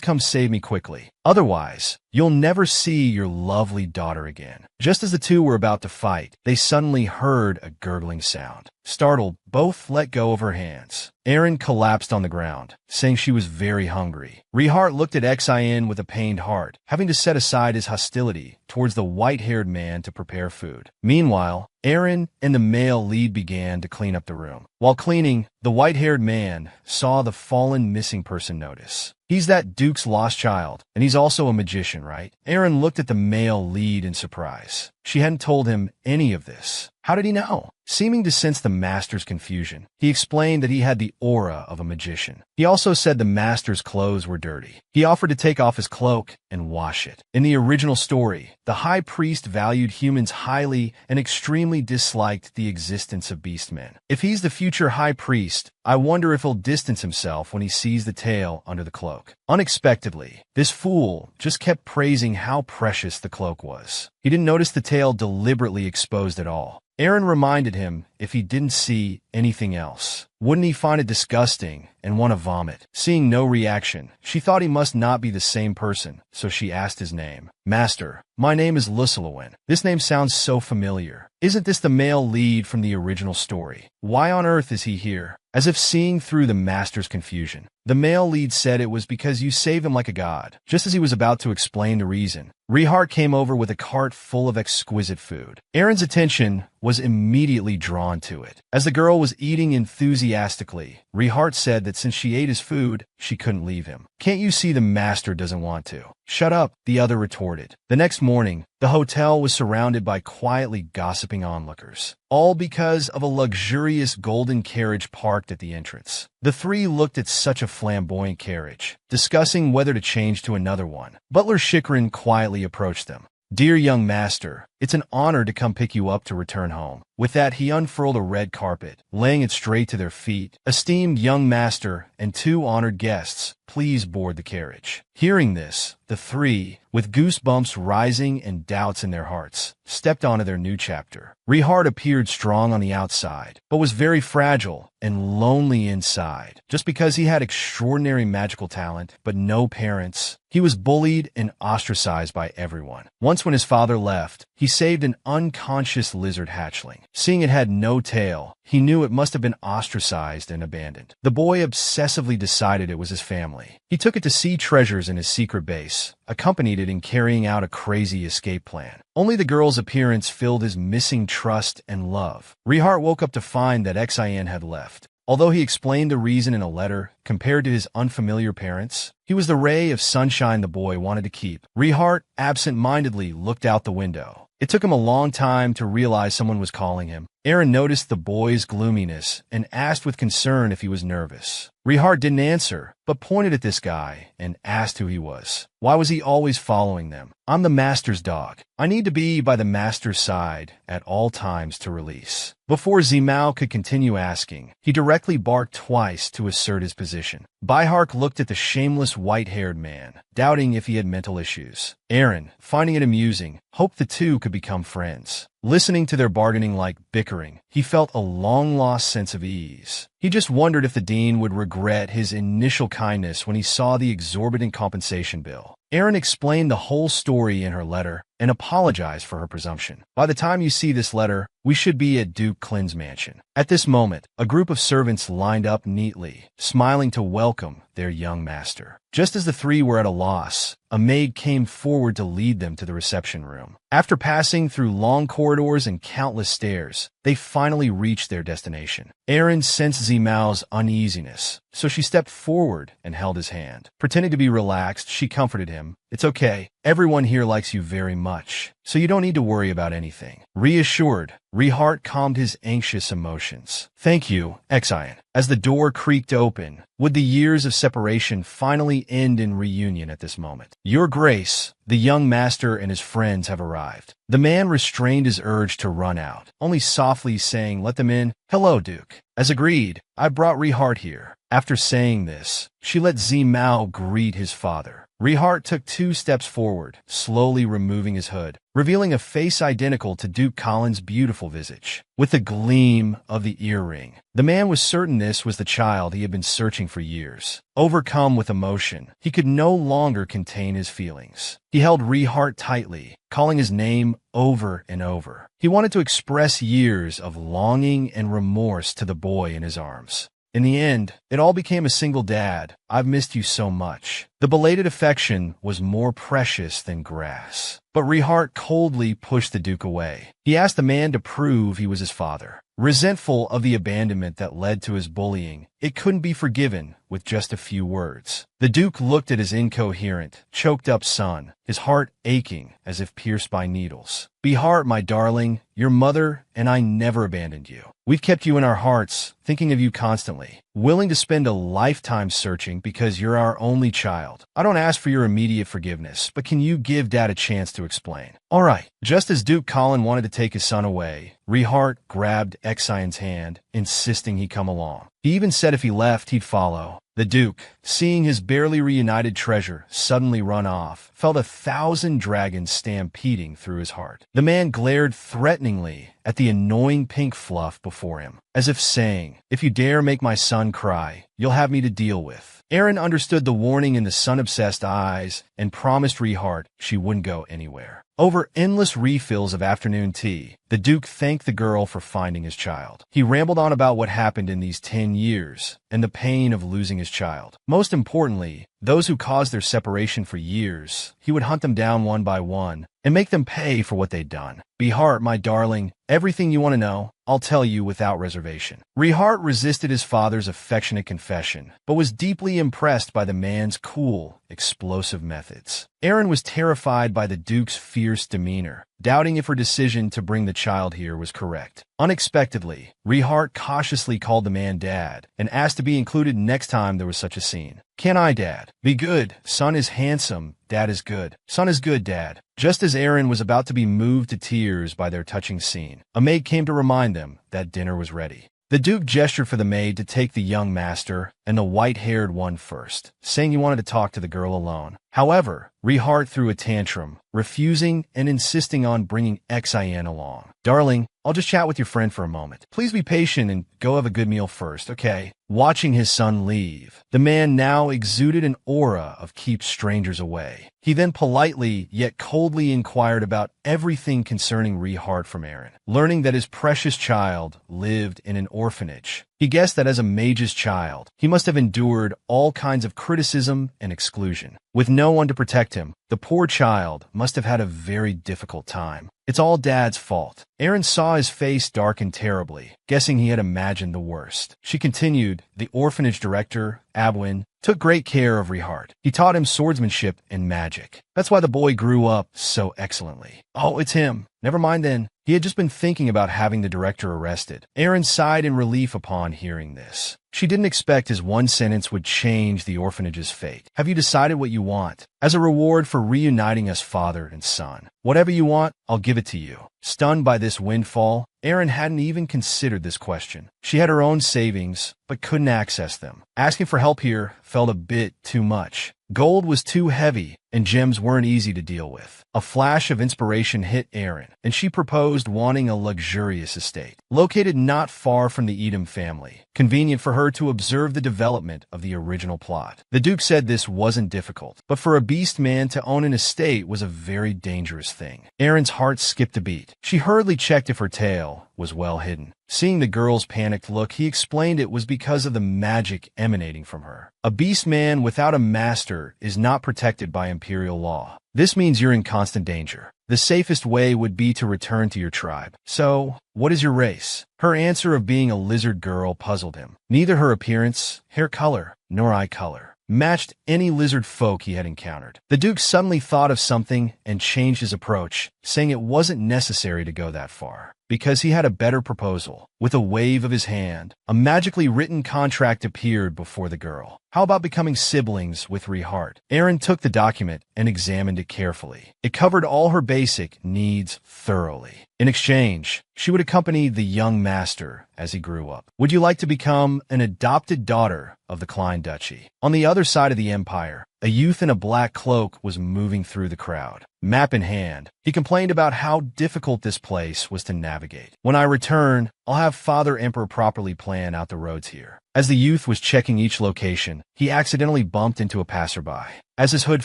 come save me quickly. Otherwise, you'll never see your lovely daughter again. Just as the two were about to fight, they suddenly heard a gurgling sound. Startled, both let go of her hands. Aaron collapsed on the ground, saying she was very hungry. Rehart looked at Xin with a pained heart, having to set aside his hostility towards the white-haired man to prepare food. Meanwhile, Aaron and the male lead began to clean up the room. While cleaning, the white-haired man saw the fallen missing person notice. He's that Duke's lost child, and he's also a magician, right? Aaron looked at the male lead in surprise. She hadn't told him any of this. How did he know? Seeming to sense the master's confusion, he explained that he had the aura of a magician. He also said the master's clothes were dirty. He offered to take off his cloak and wash it. In the original story, the high priest valued humans highly and extremely disliked the existence of beastmen. If he's the future high priest, I wonder if he'll distance himself when he sees the tail under the cloak. Unexpectedly, this fool just kept praising how precious the cloak was. He didn't notice the tail deliberately exposed at all. Aaron reminded him if he didn't see anything else. Wouldn't he find it disgusting and want to vomit? Seeing no reaction, she thought he must not be the same person, so she asked his name. Master, my name is Lusalowin. This name sounds so familiar. Isn't this the male lead from the original story? Why on earth is he here? As if seeing through the master's confusion, the male lead said it was because you saved him like a god. Just as he was about to explain the reason, Rehart came over with a cart full of exquisite food. Aaron's attention was immediately drawn to it. As the girl was eating enthusiastically, Rehart said that since she ate his food, she couldn't leave him. Can't you see the master doesn't want to? Shut up, the other retorted. The next morning, the hotel was surrounded by quietly gossiping onlookers, all because of a luxurious golden carriage parked at the entrance. The three looked at such a flamboyant carriage, discussing whether to change to another one. Butler Shikrin quietly approached them. "Dear young master, it's an honor to come pick you up to return home." With that, he unfurled a red carpet, laying it straight to their feet. "Esteemed young master and two honored guests, please board the carriage." Hearing this, the three, with goosebumps rising and doubts in their hearts, stepped onto their new chapter. Rehart appeared strong on the outside, but was very fragile and lonely inside. Just because he had extraordinary magical talent, but no parents, he was bullied and ostracized by everyone. Once when his father left, he saved an unconscious lizard hatchling. Seeing it had no tail, he knew it must have been ostracized and abandoned. The boy obsessively decided it was his family. He took it to see treasures in his secret base, accompanied it in carrying out a crazy escape plan. Only the girl's appearance filled his missing trust and love. Rehart woke up to find that Xian had left. Although he explained the reason in a letter, compared to his unfamiliar parents, he was the ray of sunshine the boy wanted to keep. Rehart absent-mindedly looked out the window. It took him a long time to realize someone was calling him. Aaron noticed the boy's gloominess and asked with concern if he was nervous. Rehart didn't answer, but pointed at this guy and asked who he was. Why was he always following them? "I'm the master's dog. I need to be by the master's side at all times to release." Before Zimao could continue asking, he directly barked twice to assert his position. Baihark looked at the shameless white-haired man, doubting if he had mental issues. Aaron, finding it amusing, hoped the two could become friends. Listening to their bargaining like bickering, he felt a long-lost sense of ease. He just wondered if the dean would regret his initial kindness when he saw the exorbitant compensation bill. Aaron explained the whole story in her letter and apologized for her presumption. "By the time you see this letter, we should be at Duke Klin's mansion." At this moment, a group of servants lined up neatly, smiling to welcome their young master. Just as the three were at a loss, a maid came forward to lead them to the reception room. After passing through long corridors and countless stairs, they finally reached their destination. Aaron sensed Zimao's uneasiness, so she stepped forward and held his hand. Pretending to be relaxed, she comforted him. "It's okay. Everyone here likes you very much, so you don't need to worry about anything." Reassured, Rehart calmed his anxious emotions. "Thank you, Xian." As the door creaked open, would the years of separation finally end in reunion at this moment? "Your Grace, the young master and his friends have arrived." The man restrained his urge to run out, only softly saying, "Let them in." "Hello, Duke." As agreed, I brought Rehart here. After saying this, she let Zimao greet his father. Rehart took 2 steps forward, slowly removing his hood, revealing a face identical to Duke Colin's beautiful visage, with a gleam of the earring. The man was certain this was the child he had been searching for years. Overcome with emotion, he could no longer contain his feelings. He held Rehart tightly, calling his name over and over. He wanted to express years of longing and remorse to the boy in his arms. In the end, it all became a single "Dad, I've missed you so much." The belated affection was more precious than grass. But Rehart coldly pushed the Duke away. He asked the man to prove he was his father. Resentful of the abandonment that led to his bullying, it couldn't be forgiven with just a few words. The Duke looked at his incoherent, choked-up son, his heart aching as if pierced by needles. "Bihart, my darling, your mother and I never abandoned you. We've kept you in our hearts, thinking of you constantly, willing to spend a lifetime searching because you're our only child. I don't ask for your immediate forgiveness, but can you give Dad a chance to explain?" "All right." Just as Duke Colin wanted to take his son away, Rehart grabbed Xian's hand, insisting he come along. He even said if he left, he'd follow. The Duke, seeing his barely reunited treasure suddenly run off, felt 1,000 dragons stampeding through his heart. The man glared threateningly at the annoying pink fluff before him, as if saying, "If you dare make my son cry, you'll have me to deal with." Aaron understood the warning in the sun-obsessed eyes and promised Rehart she wouldn't go anywhere. Over endless refills of afternoon tea, the Duke thanked the girl for finding his child. He rambled on about what happened in these 10 years and the pain of losing his child. Most importantly, those who caused their separation for years. He would hunt them down one by one and make them pay for what they'd done. Rehart, my darling, everything you want to know, I'll tell you without reservation. Rehart resisted his father's affectionate confession, but was deeply impressed by the man's cool, explosive methods. Erin was terrified by the Duke's fierce demeanor, doubting if her decision to bring the child here was correct. Unexpectedly, Rehart cautiously called the man Dad and asked to be included next time there was such a scene. "Can I, Dad?" "Be good. Son is handsome. Dad is good. Son is good, Dad." Just as Erin was about to be moved to tears by their touching scene, a maid came to remind them that dinner was ready. The Duke gestured for the maid to take the young master and the white-haired one first, saying he wanted to talk to the girl alone. However, Rehart threw a tantrum, refusing and insisting on bringing Xin along. "Darling, I'll just chat with your friend for a moment. Please be patient and go have a good meal first, okay?" Watching his son leave, the man now exuded an aura of keep strangers away. He then politely yet coldly inquired about everything concerning Rehart from Erin, learning that his precious child lived in an orphanage. He guessed that as a mage's child, he must have endured all kinds of criticism and exclusion. With no one to protect him, the poor child must have had a very difficult time. "It's all Dad's fault." Erin saw his face darken terribly, guessing he had imagined the worst. She continued, "The orphanage director, Abwin, took great care of Rehart. He taught him swordsmanship and magic. That's why the boy grew up so excellently." "Oh, it's him. Never mind then." He had just been thinking about having the director arrested. Erin sighed in relief upon hearing this. She didn't expect his one sentence would change the orphanage's fate. "Have you decided what you want? As a reward for reuniting us father and son. Whatever you want, I'll give it to you." Stunned by this windfall, Erin hadn't even considered this question. She had her own savings, but couldn't access them. Asking for help here felt a bit too much. Gold was too heavy, and gems weren't easy to deal with. A flash of inspiration hit Erin, and she proposed wanting a luxurious estate, located not far from the Edom family, convenient for her to observe the development of the original plot. The Duke said this wasn't difficult, but for a beast man to own an estate was a very dangerous thing. Erin's heart skipped a beat. She hurriedly checked if her tail was well hidden. Seeing the girl's panicked look, he explained it was because of the magic emanating from her. A beast man without a master is not protected by imperial law. This means you're in constant danger. The safest way would be to return to your tribe. "So, what is your race?" Her answer of being a lizard girl puzzled him. Neither her appearance, hair color, nor eye color matched any lizard folk he had encountered. The Duke suddenly thought of something and changed his approach, saying it wasn't necessary to go that far, because he had a better proposal. With a wave of his hand, a magically written contract appeared before the girl. "How about becoming siblings with Rehart?" Erin took the document and examined it carefully. It covered all her basic needs thoroughly. In exchange, she would accompany the young master as he grew up. "Would you like to become an adopted daughter of the Klein Duchy?" On the other side of the empire, a youth in a black cloak was moving through the crowd. Map in hand, he complained about how difficult this place was to navigate. "When I return, I'll have Father Emperor properly plan out the roads here." As the youth was checking each location, he accidentally bumped into a passerby. As his hood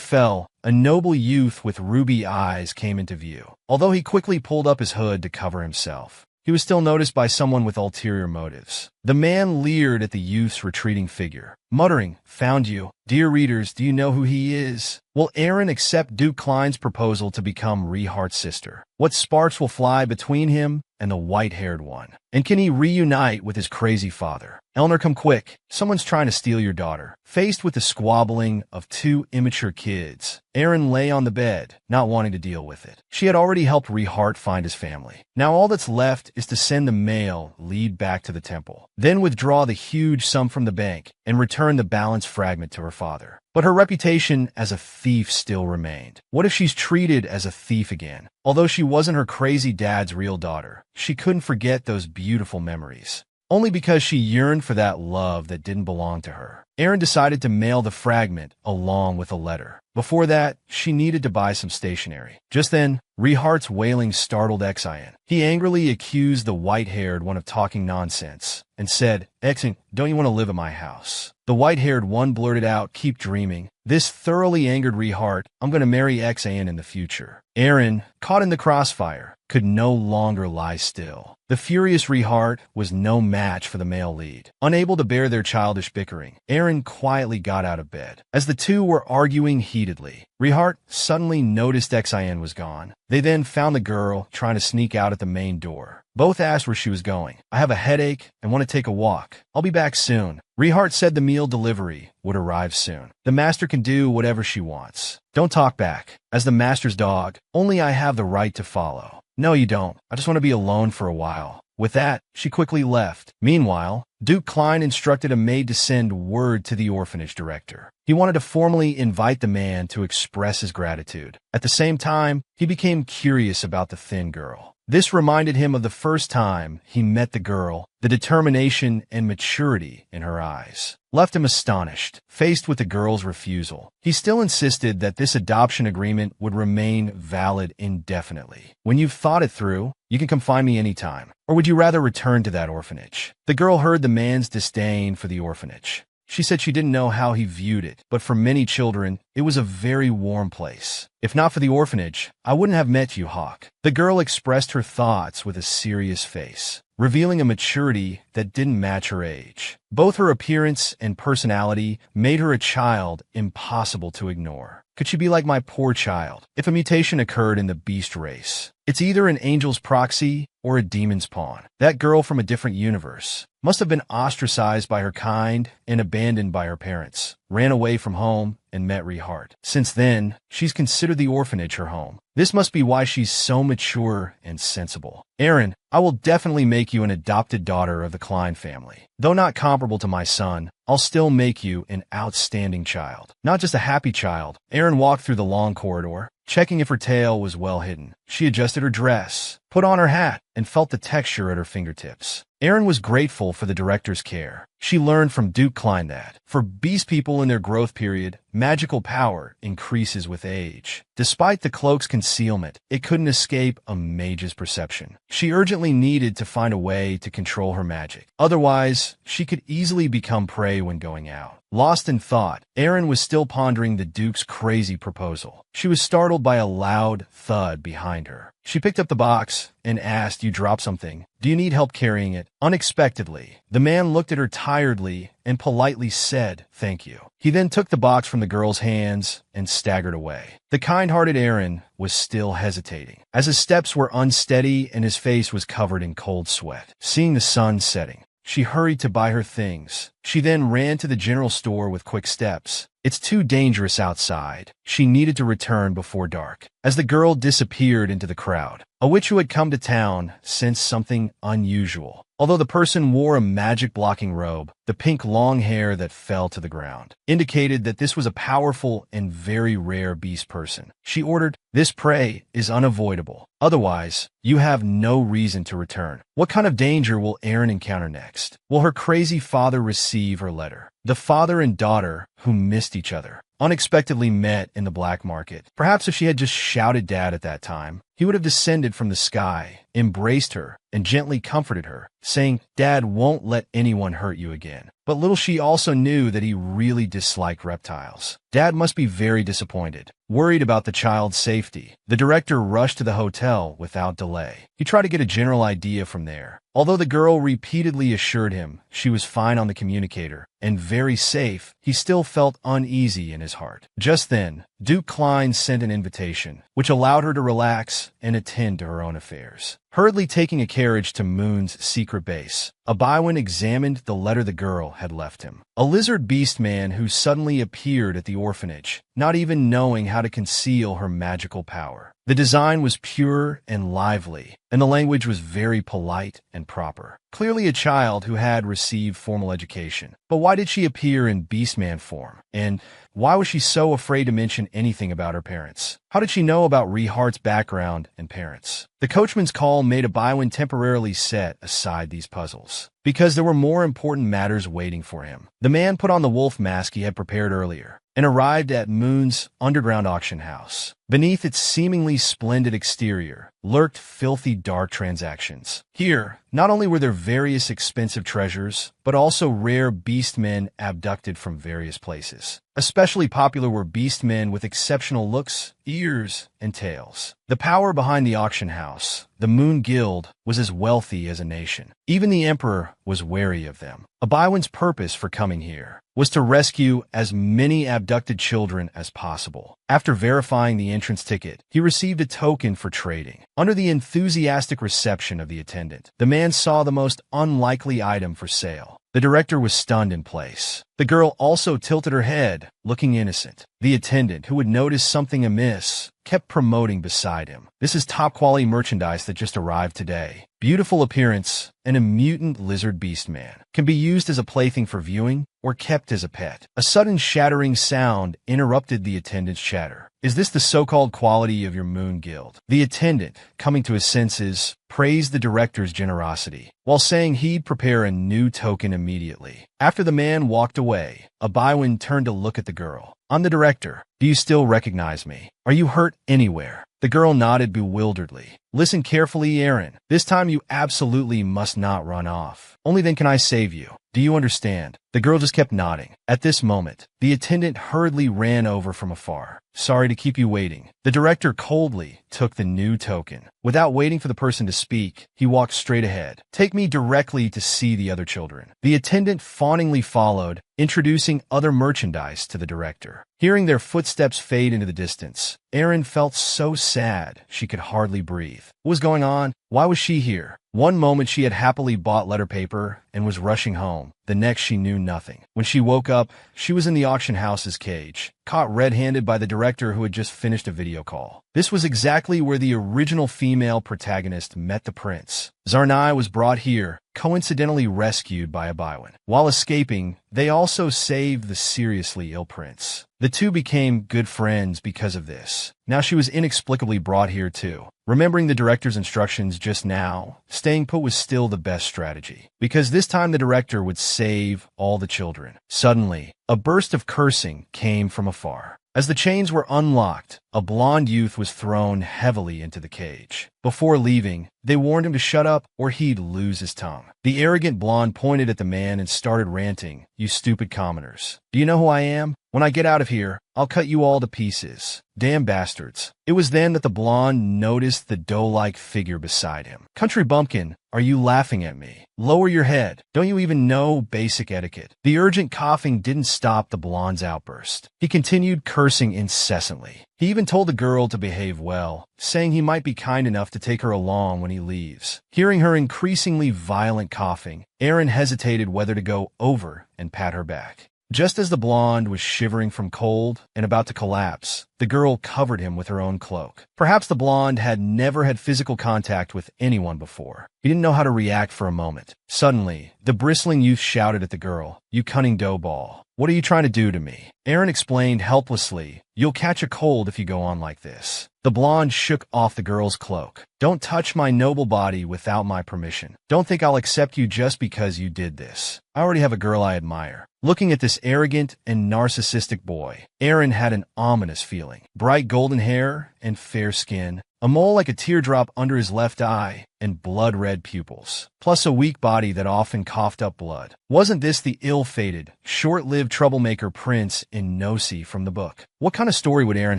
fell, a noble youth with ruby eyes came into view. Although he quickly pulled up his hood to cover himself, he was still noticed by someone with ulterior motives. The man leered at the youth's retreating figure, muttering, "Found you. Dear readers, do you know who he is?" Will Erin accept Duke Klein's proposal to become Rehart's sister? What sparks will fly between him and the white-haired one? And can he reunite with his crazy father? "Elner, come quick. Someone's trying to steal your daughter." Faced with the squabbling of two immature kids, Erin lay on the bed, not wanting to deal with it. She had already helped Rehart find his family. Now all that's left is to send the mail lead back to the temple, then withdraw the huge sum from the bank and return the balance fragment to her father. But her reputation as a thief still remained. What if she's treated as a thief again? Although she wasn't her crazy dad's real daughter, she couldn't forget those beautiful memories. Only because she yearned for that love that didn't belong to her. Erin decided to mail the fragment along with a letter. Before that, she needed to buy some stationery. Just then, Rehart's wailing startled Xin. He angrily accused the white-haired one of talking nonsense and said, "Xin, don't you want to live at my house?" The white-haired one blurted out, "Keep dreaming." This thoroughly angered Rehart. I'm going to marry Xan in the future. Aaron, caught in the crossfire, could no longer lie still. The furious Rehart was no match for the male lead. Unable to bear their childish bickering, Aaron quietly got out of bed. As the two were arguing heatedly, Rehart suddenly noticed Xan was gone. They then found the girl trying to sneak out at the main door. Both asked where she was going. I have a headache and want to take a walk. I'll be back soon. Rehart said the meal delivery would arrive soon. The master can do whatever she wants. Don't talk back. As the master's dog, only I have the right to follow. No, you don't. I just want to be alone for a while. With that, she quickly left. Meanwhile, Duke Klein instructed a maid to send word to the orphanage director. He wanted to formally invite the man to express his gratitude. At the same time, he became curious about the thin girl. This reminded him of the first time he met the girl. The determination and maturity in her eyes left him astonished. Faced with the girl's refusal, he still insisted that this adoption agreement would remain valid indefinitely. When you've thought it through, you can come find me anytime. Or would you rather return to that orphanage? The girl heard the man's disdain for the orphanage. She said she didn't know how he viewed it, but for many children, it was a very warm place. If not for the orphanage, I wouldn't have met you, Hawk. The girl expressed her thoughts with a serious face, revealing a maturity that didn't match her age. Both her appearance and personality made her a child impossible to ignore. Could she be like my poor child? If a mutation occurred in the beast race, it's either an angel's proxy or a demon's pawn. That girl from a different universe must have been ostracized by her kind and abandoned by her parents, ran away from home, and met Rehart. Since then, she's considered the orphanage her home. This must be why she's so mature and sensible. Aaron, I will definitely make you an adopted daughter of the Klein family. Though not comparable to my son, I'll still make you an outstanding child. Not just a happy child. Aaron walked through the long corridor, checking if her tail was well hidden. She adjusted her dress, put on her hat, and felt the texture at her fingertips. Aaron was grateful for the director's care. She learned from Duke Klein that, for beast people in their growth period, magical power increases with age. Despite the cloak's concealment, it couldn't escape a mage's perception. She urgently needed to find a way to control her magic. Otherwise, she could easily become prey when going out. Lost in thought, Aaron was still pondering the Duke's crazy proposal. She was startled by a loud thud behind her. She picked up the box and asked, "You dropped something. Do you need help carrying it?" Unexpectedly, the man looked at her tiredly and politely said, "Thank you." He then took the box from the girl's hands and staggered away. The kind-hearted Aaron was still hesitating, as his steps were unsteady and his face was covered in cold sweat. Seeing the sun setting, she hurried to buy her things. She then ran to the general store with quick steps. It's too dangerous outside. She needed to return before dark. As the girl disappeared into the crowd, a witch who had come to town sensed something unusual. Although the person wore a magic-blocking robe, the pink long hair that fell to the ground indicated that this was a powerful and very rare beast person. She ordered, "This prey is unavoidable. Otherwise, you have no reason to return." What kind of danger will Aaron encounter next? Will her crazy father receive her letter? The father and daughter, who missed each other, unexpectedly met in the black market. Perhaps if she had just shouted Dad at that time, he would have descended from the sky, embraced her, and gently comforted her, saying, "Dad won't let anyone hurt you again." But little she also knew that he really disliked reptiles. Dad must be very disappointed, worried about the child's safety. The director rushed to the hotel without delay. He tried to get a general idea from there. Although the girl repeatedly assured him she was fine on the communicator and very safe, he still felt uneasy in his heart. Just then, Duke Klein sent an invitation, which allowed her to relax and attend to her own affairs. Hurriedly taking a carriage to Moon's secret base, Abiwin examined the letter the girl had left him. A lizard beast man who suddenly appeared at the orphanage, not even knowing how to conceal her magical power. The design was pure and lively, and the language was very polite and proper. Clearly a child who had received formal education. But why did she appear in beastman form? And why was she so afraid to mention anything about her parents? How did she know about Rehart's background and parents? The coachman's call made Abiwin temporarily set aside these puzzles, because there were more important matters waiting for him. The man put on the wolf mask he had prepared earlier and arrived at Moon's underground auction house. Beneath its seemingly splendid exterior lurked filthy dark transactions. Here, not only were there various expensive treasures, but also rare beastmen abducted from various places. Especially popular were beastmen with exceptional looks, ears, and tails. The power behind the auction house, the Moon Guild, was as wealthy as a nation. Even the emperor was wary of them. Abiwan's purpose for coming here was to rescue as many abducted children as possible. After verifying the entrance ticket, he received a token for trading. Under the enthusiastic reception of the attendant, the man saw the most unlikely item for sale. The director was stunned in place. The girl also tilted her head, looking innocent. The attendant, who had noticed something amiss, kept promoting beside him. "This is top-quality merchandise that just arrived today. Beautiful appearance and a mutant lizard beast man. Can be used as a plaything for viewing or kept as a pet." A sudden shattering sound interrupted the attendant's chatter. "Is this the so-called quality of your Moon Guild?" The attendant, coming to his senses, praised the director's generosity, while saying he'd prepare a new token immediately. After the man walked away, Abiwan turned to look at the girl. "I'm the director. Do you still recognize me? Are you hurt anywhere?" The girl nodded bewilderedly. "Listen carefully, Aaron. This time you absolutely must not run off. Only then can I save you. Do you understand?" The girl just kept nodding. At this moment, the attendant hurriedly ran over from afar. "Sorry to keep you waiting." The director coldly took the new token. Without waiting for the person to speak, he walked straight ahead. "Take me directly to see the other children." The attendant fawningly followed, introducing other merchandise to the director. Hearing their footsteps fade into the distance, Erin felt so sad she could hardly breathe. What was going on? Why was she here? One moment she had happily bought letter paper and was rushing home. The next she knew nothing. When she woke up, she was in the auction house's cage, caught red-handed by the director who had just finished a video call. This was exactly where the original female protagonist met the prince. Zarnai was brought here, coincidentally rescued by Abiwan. While escaping, they also saved the seriously ill prince. The two became good friends because of this. Now she was inexplicably brought here too. Remembering the director's instructions just now, staying put was still the best strategy, because this time the director would save all the children. Suddenly, a burst of cursing came from afar. As the chains were unlocked, a blonde youth was thrown heavily into the cage. Before leaving, they warned him to shut up or he'd lose his tongue. The arrogant blonde pointed at the man and started ranting, "You stupid commoners. Do you know who I am? When I get out of here, I'll cut you all to pieces. Damn bastards." It was then that the blonde noticed the doe-like figure beside him. "Country bumpkin, are you laughing at me? Lower your head. Don't you even know basic etiquette?" The urgent coughing didn't stop the blonde's outburst. He continued cursing incessantly. He even told the girl to behave well, saying he might be kind enough to take her along when he leaves. Hearing her increasingly violent coughing, Aaron hesitated whether to go over and pat her back. Just as the blonde was shivering from cold and about to collapse, the girl covered him with her own cloak. Perhaps the blonde had never had physical contact with anyone before. He didn't know how to react for a moment. Suddenly, the bristling youth shouted at the girl, "You cunning doughball. What are you trying to do to me?" Aaron explained helplessly, "You'll catch a cold if you go on like this." The blonde shook off the girl's cloak. "Don't touch my noble body without my permission. Don't think I'll accept you just because you did this. I already have a girl I admire." Looking at this arrogant and narcissistic boy, Aaron had an ominous feeling. Bright golden hair and fair skin, a mole like a teardrop under his left eye, and blood-red pupils, plus a weak body that often coughed up blood. Wasn't this the ill-fated, short-lived troublemaker prince in Nosy from the book? What kind of story would Aaron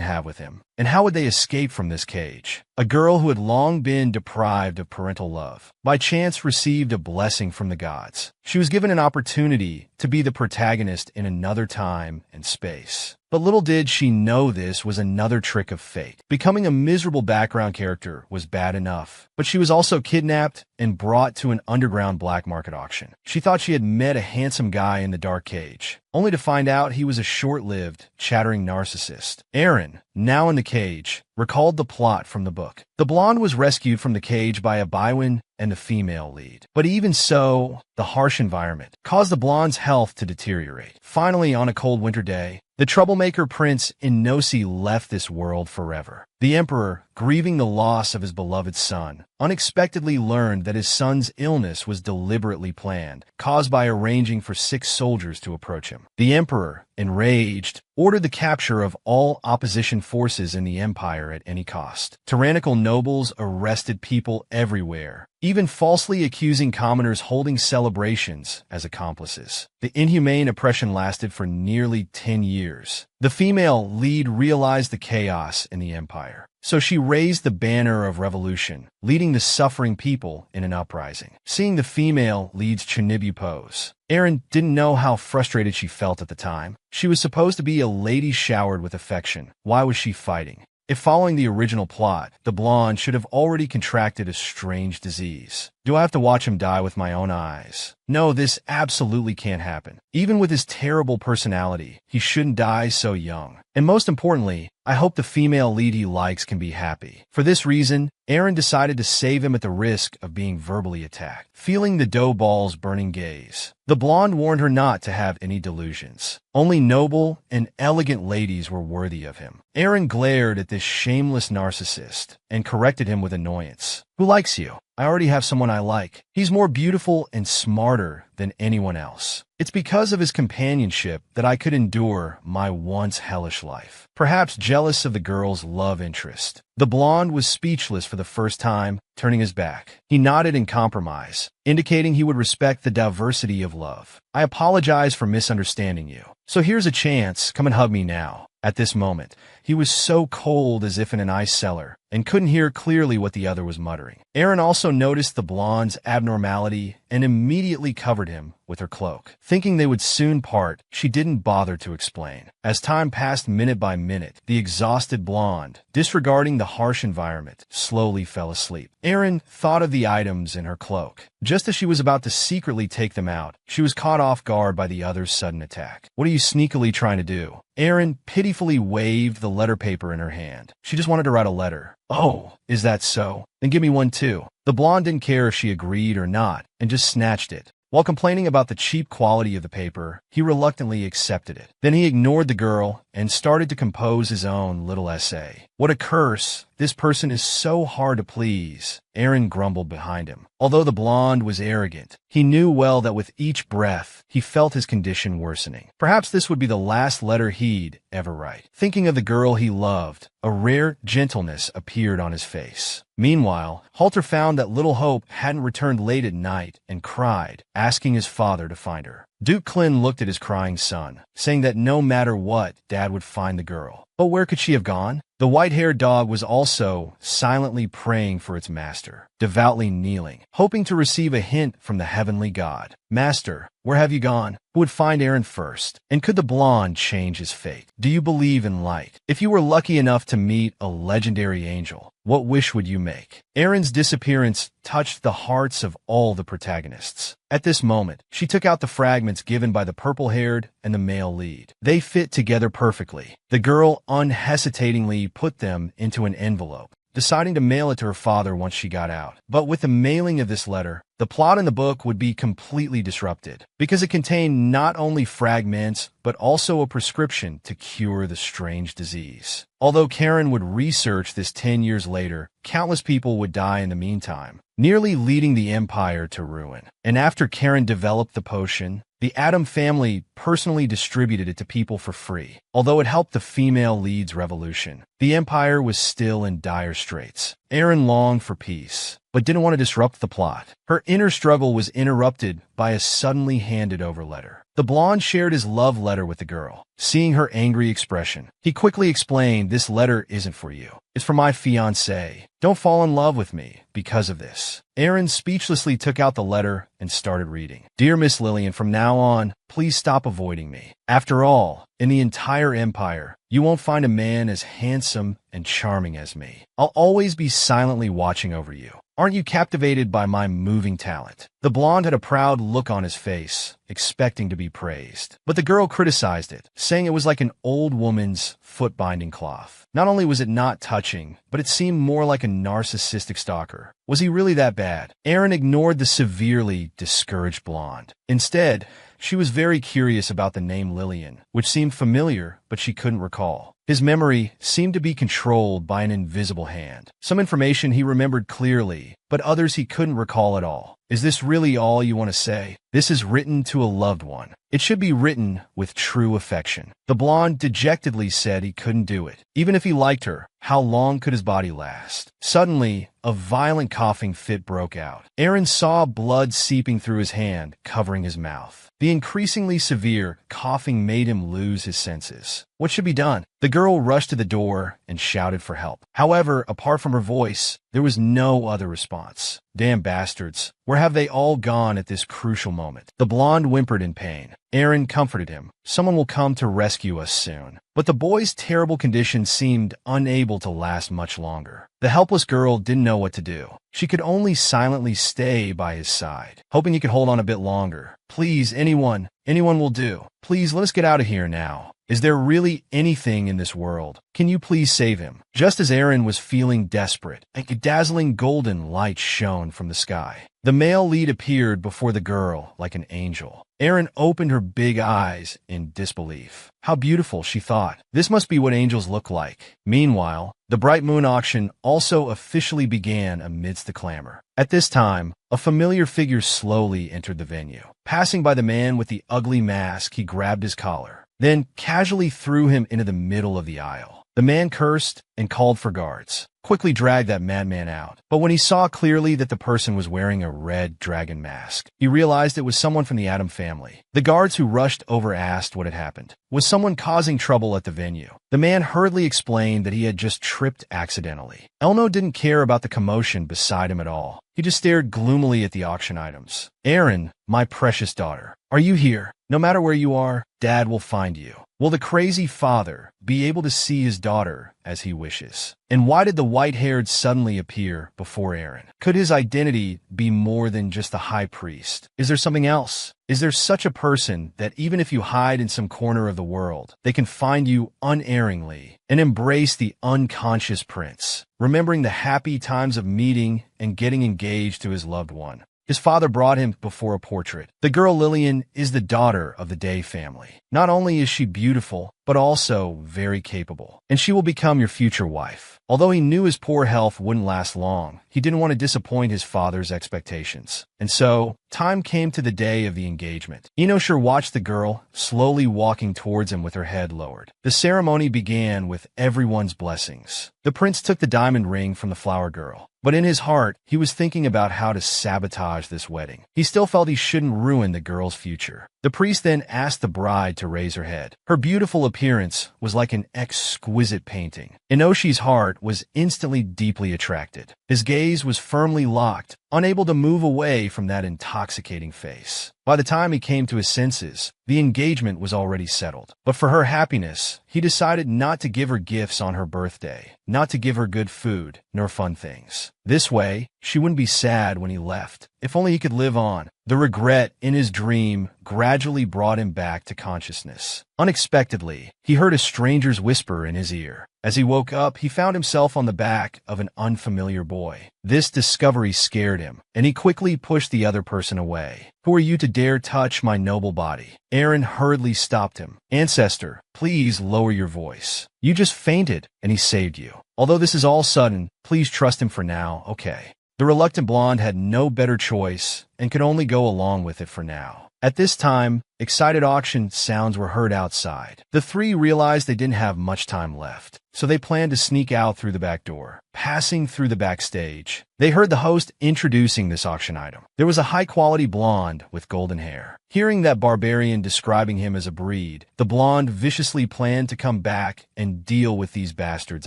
have with him? And how would they escape from this cage? A girl who had long been deprived of parental love, by chance received a blessing from the gods. She was given an opportunity to be the protagonist in another time and space. But little did she know this was another trick of fate. Becoming a miserable background character was bad enough, but she was also kidnapped and brought to an underground black market auction. She thought she had met a handsome guy in the dark cage, only to find out he was a short-lived, chattering narcissist. Aaron, now in the cage, recalled the plot from the book. The blonde was rescued from the cage by Abiwan and the female lead. But even so, the harsh environment caused the blonde's health to deteriorate. Finally, on a cold winter day, The troublemaker Prince Inosi left this world forever. The emperor, grieving the loss of his beloved son, unexpectedly learned that his son's illness was deliberately planned, caused by arranging for 6 soldiers to approach him. The emperor, enraged, ordered the capture of all opposition forces in the empire at any cost. Tyrannical nobles arrested people everywhere, even falsely accusing commoners holding celebrations as accomplices. The inhumane oppression lasted for nearly 10 years. The female lead realized the chaos in the empire, so she raised the banner of revolution, leading the suffering people in an uprising. Seeing the female lead's Chinibu pose, Erin didn't know how frustrated she felt at the time. She was supposed to be a lady showered with affection. Why was she fighting? If following the original plot, the blonde should have already contracted a strange disease. Do I have to watch him die with my own eyes? No, this absolutely can't happen. Even with his terrible personality, he shouldn't die so young. And most importantly, I hope the female lead he likes can be happy. For this reason, Erin decided to save him at the risk of being verbally attacked. Feeling the dough ball's burning gaze, the blonde warned her not to have any delusions. Only noble and elegant ladies were worthy of him. Erin glared at this shameless narcissist and corrected him with annoyance. Who likes you? I already have someone I like. He's more beautiful and smarter than anyone else. It's because of his companionship that I could endure my once hellish life. Perhaps jealous of the girl's love interest, the blonde was speechless for the first time, turning his back. He nodded in compromise, indicating he would respect the diversity of love. I apologize for misunderstanding you. So here's a chance, come and hug me now. At this moment, he was so cold as if in an ice cellar, and couldn't hear clearly what the other was muttering. Erin also noticed the blonde's abnormality and immediately covered him with her cloak. Thinking they would soon part, she didn't bother to explain. As time passed minute by minute, the exhausted blonde, disregarding the harsh environment, slowly fell asleep. Erin thought of the items in her cloak. Just as she was about to secretly take them out, she was caught off guard by the other's sudden attack. What are you sneakily trying to do? Erin pitifully waved the letter paper in her hand. She just wanted to write a letter. Oh, is that so? Then give me one too. The blonde didn't care if she agreed or not, and just snatched it. While complaining about the cheap quality of the paper, he reluctantly accepted it. Then he ignored the girl and started to compose his own little essay. What a curse! This person is so hard to please, Erin grumbled behind him. Although the blonde was arrogant, he knew well that with each breath, he felt his condition worsening. Perhaps this would be the last letter he'd ever write. Thinking of the girl he loved, a rare gentleness appeared on his face. Meanwhile, Halter found that little Hope hadn't returned late at night and cried, asking his father to find her. Duke Clin looked at his crying son, saying that no matter what, Dad would find the girl. But where could she have gone? The white-haired dog was also silently praying for its master, devoutly kneeling, hoping to receive a hint from the heavenly God. Master, where have you gone? Who would find Erin first? And could the blonde change his fate? Do you believe in light? If you were lucky enough to meet a legendary angel, what wish would you make? Erin's disappearance touched the hearts of all the protagonists. At this moment, she took out the fragments given by the purple-haired and the male lead. They fit together perfectly. The girl unhesitatingly put them into an envelope, deciding to mail it to her father once she got out. But with the mailing of this letter, the plot in the book would be completely disrupted, because it contained not only fragments, but also a prescription to cure the strange disease. Although Karen would research this 10 years later, countless people would die in the meantime, nearly leading the empire to ruin. And after Karen developed the potion, the Adam family personally distributed it to people for free. Although it helped the female lead's revolution, the empire was still in dire straits. Erin longed for peace, but didn't want to disrupt the plot. Her inner struggle was interrupted by a suddenly handed-over letter. The blonde shared his love letter with the girl. Seeing her angry expression, he quickly explained, "This letter isn't for you. It's for my fiancée. Don't fall in love with me because of this." Erin speechlessly took out the letter and started reading. "Dear Miss Lillian, from now on, please stop avoiding me. After all, in the entire empire, you won't find a man as handsome and charming as me. I'll always be silently watching over you. Aren't you captivated by my moving talent?" The blonde had a proud look on his face, expecting to be praised. But the girl criticized it, saying it was like an old woman's foot-binding cloth. Not only was it not touching, but it seemed more like a narcissistic stalker. Was he really that bad? Erin ignored the severely discouraged blonde. Instead, She was very curious about the name Lillian, which seemed familiar, but she couldn't recall. His memory seemed to be controlled by an invisible hand. Some information he remembered clearly, but others he couldn't recall at all. Is this really all you want to say? This is written to a loved one. It should be written with true affection. The blonde dejectedly said he couldn't do it. Even if he liked her, how long could his body last? Suddenly, a violent coughing fit broke out. Aaron saw blood seeping through his hand, covering his mouth. The increasingly severe coughing made him lose his senses. What should be done? The girl rushed to the door and shouted for help. However, apart from her voice, there was no other response. Damn bastards. Where have they all gone at this crucial moment? The blonde whimpered in pain. Aaron comforted him. Someone will come to rescue us soon. But the boy's terrible condition seemed unable to last much longer. The helpless girl didn't know what to do. She could only silently stay by his side, hoping he could hold on a bit longer. Please, anyone will do. Please, let us get out of here now. Is there really anything in this world? Can you please save him? Just as Aaron was feeling desperate, a dazzling golden light shone from the sky. The male lead appeared before the girl like an angel. Aaron opened her big eyes in disbelief. How beautiful, she thought. This must be what angels look like. Meanwhile, the Bright Moon auction also officially began amidst the clamor. At this time, a familiar figure slowly entered the venue. Passing by the man with the ugly mask, he grabbed his collar, then casually threw him into the middle of the aisle. The man cursed and called for guards, quickly dragged that madman out. But when he saw clearly that the person was wearing a red dragon mask, he realized it was someone from the Adam family. The guards who rushed over asked what had happened. Was someone causing trouble at the venue? The man hurriedly explained that he had just tripped accidentally. Elno didn't care about the commotion beside him at all. He just stared gloomily at the auction items. Aaron, my precious daughter, are you here? No matter where you are, Dad will find you. Will the crazy father be able to see his daughter as he wishes? And why did the white-haired suddenly appear before Aaron? Could his identity be more than just the high priest? Is there something else? Is there such a person that even if you hide in some corner of the world, they can find you unerringly and embrace the unconscious prince, remembering the happy times of meeting and getting engaged to his loved one? His father brought him before a portrait. The girl Lillian is the daughter of the Day family. Not only is she beautiful, but also very capable, and she will become your future wife. Although he knew his poor health wouldn't last long, he didn't want to disappoint his father's expectations. And so, time came to the day of the engagement. Enoshir watched the girl slowly walking towards him with her head lowered. The ceremony began with everyone's blessings. The prince took the diamond ring from the flower girl, but in his heart, he was thinking about how to sabotage this wedding. He still felt he shouldn't ruin the girl's future. The priest then asked the bride to raise her head. Her beautiful appearance was like an exquisite painting. Enoshi's heart was instantly deeply attracted. His gaze was firmly locked, unable to move away from that intoxicating face. By the time he came to his senses, the engagement was already settled. But for her happiness, he decided not to give her gifts on her birthday, not to give her good food, nor fun things. This way, she wouldn't be sad when he left. If only he could live on. The regret in his dream gradually brought him back to consciousness. Unexpectedly, he heard a stranger's whisper in his ear. As he woke up, he found himself on the back of an unfamiliar boy. This discovery scared him, and he quickly pushed the other person away. Who are you to dare touch my noble body? Aaron hurriedly stopped him. Ancestor, please lower your voice. You just fainted, and he saved you. Although this is all sudden, please trust him for now, okay? The reluctant blonde had no better choice and could only go along with it for now. At this time, excited auction sounds were heard outside. The three realized they didn't have much time left, so they planned to sneak out through the back door. Passing through the backstage, they heard the host introducing this auction item. There was a high-quality blonde with golden hair. Hearing that barbarian describing him as a breed, the blonde viciously planned to come back and deal with these bastards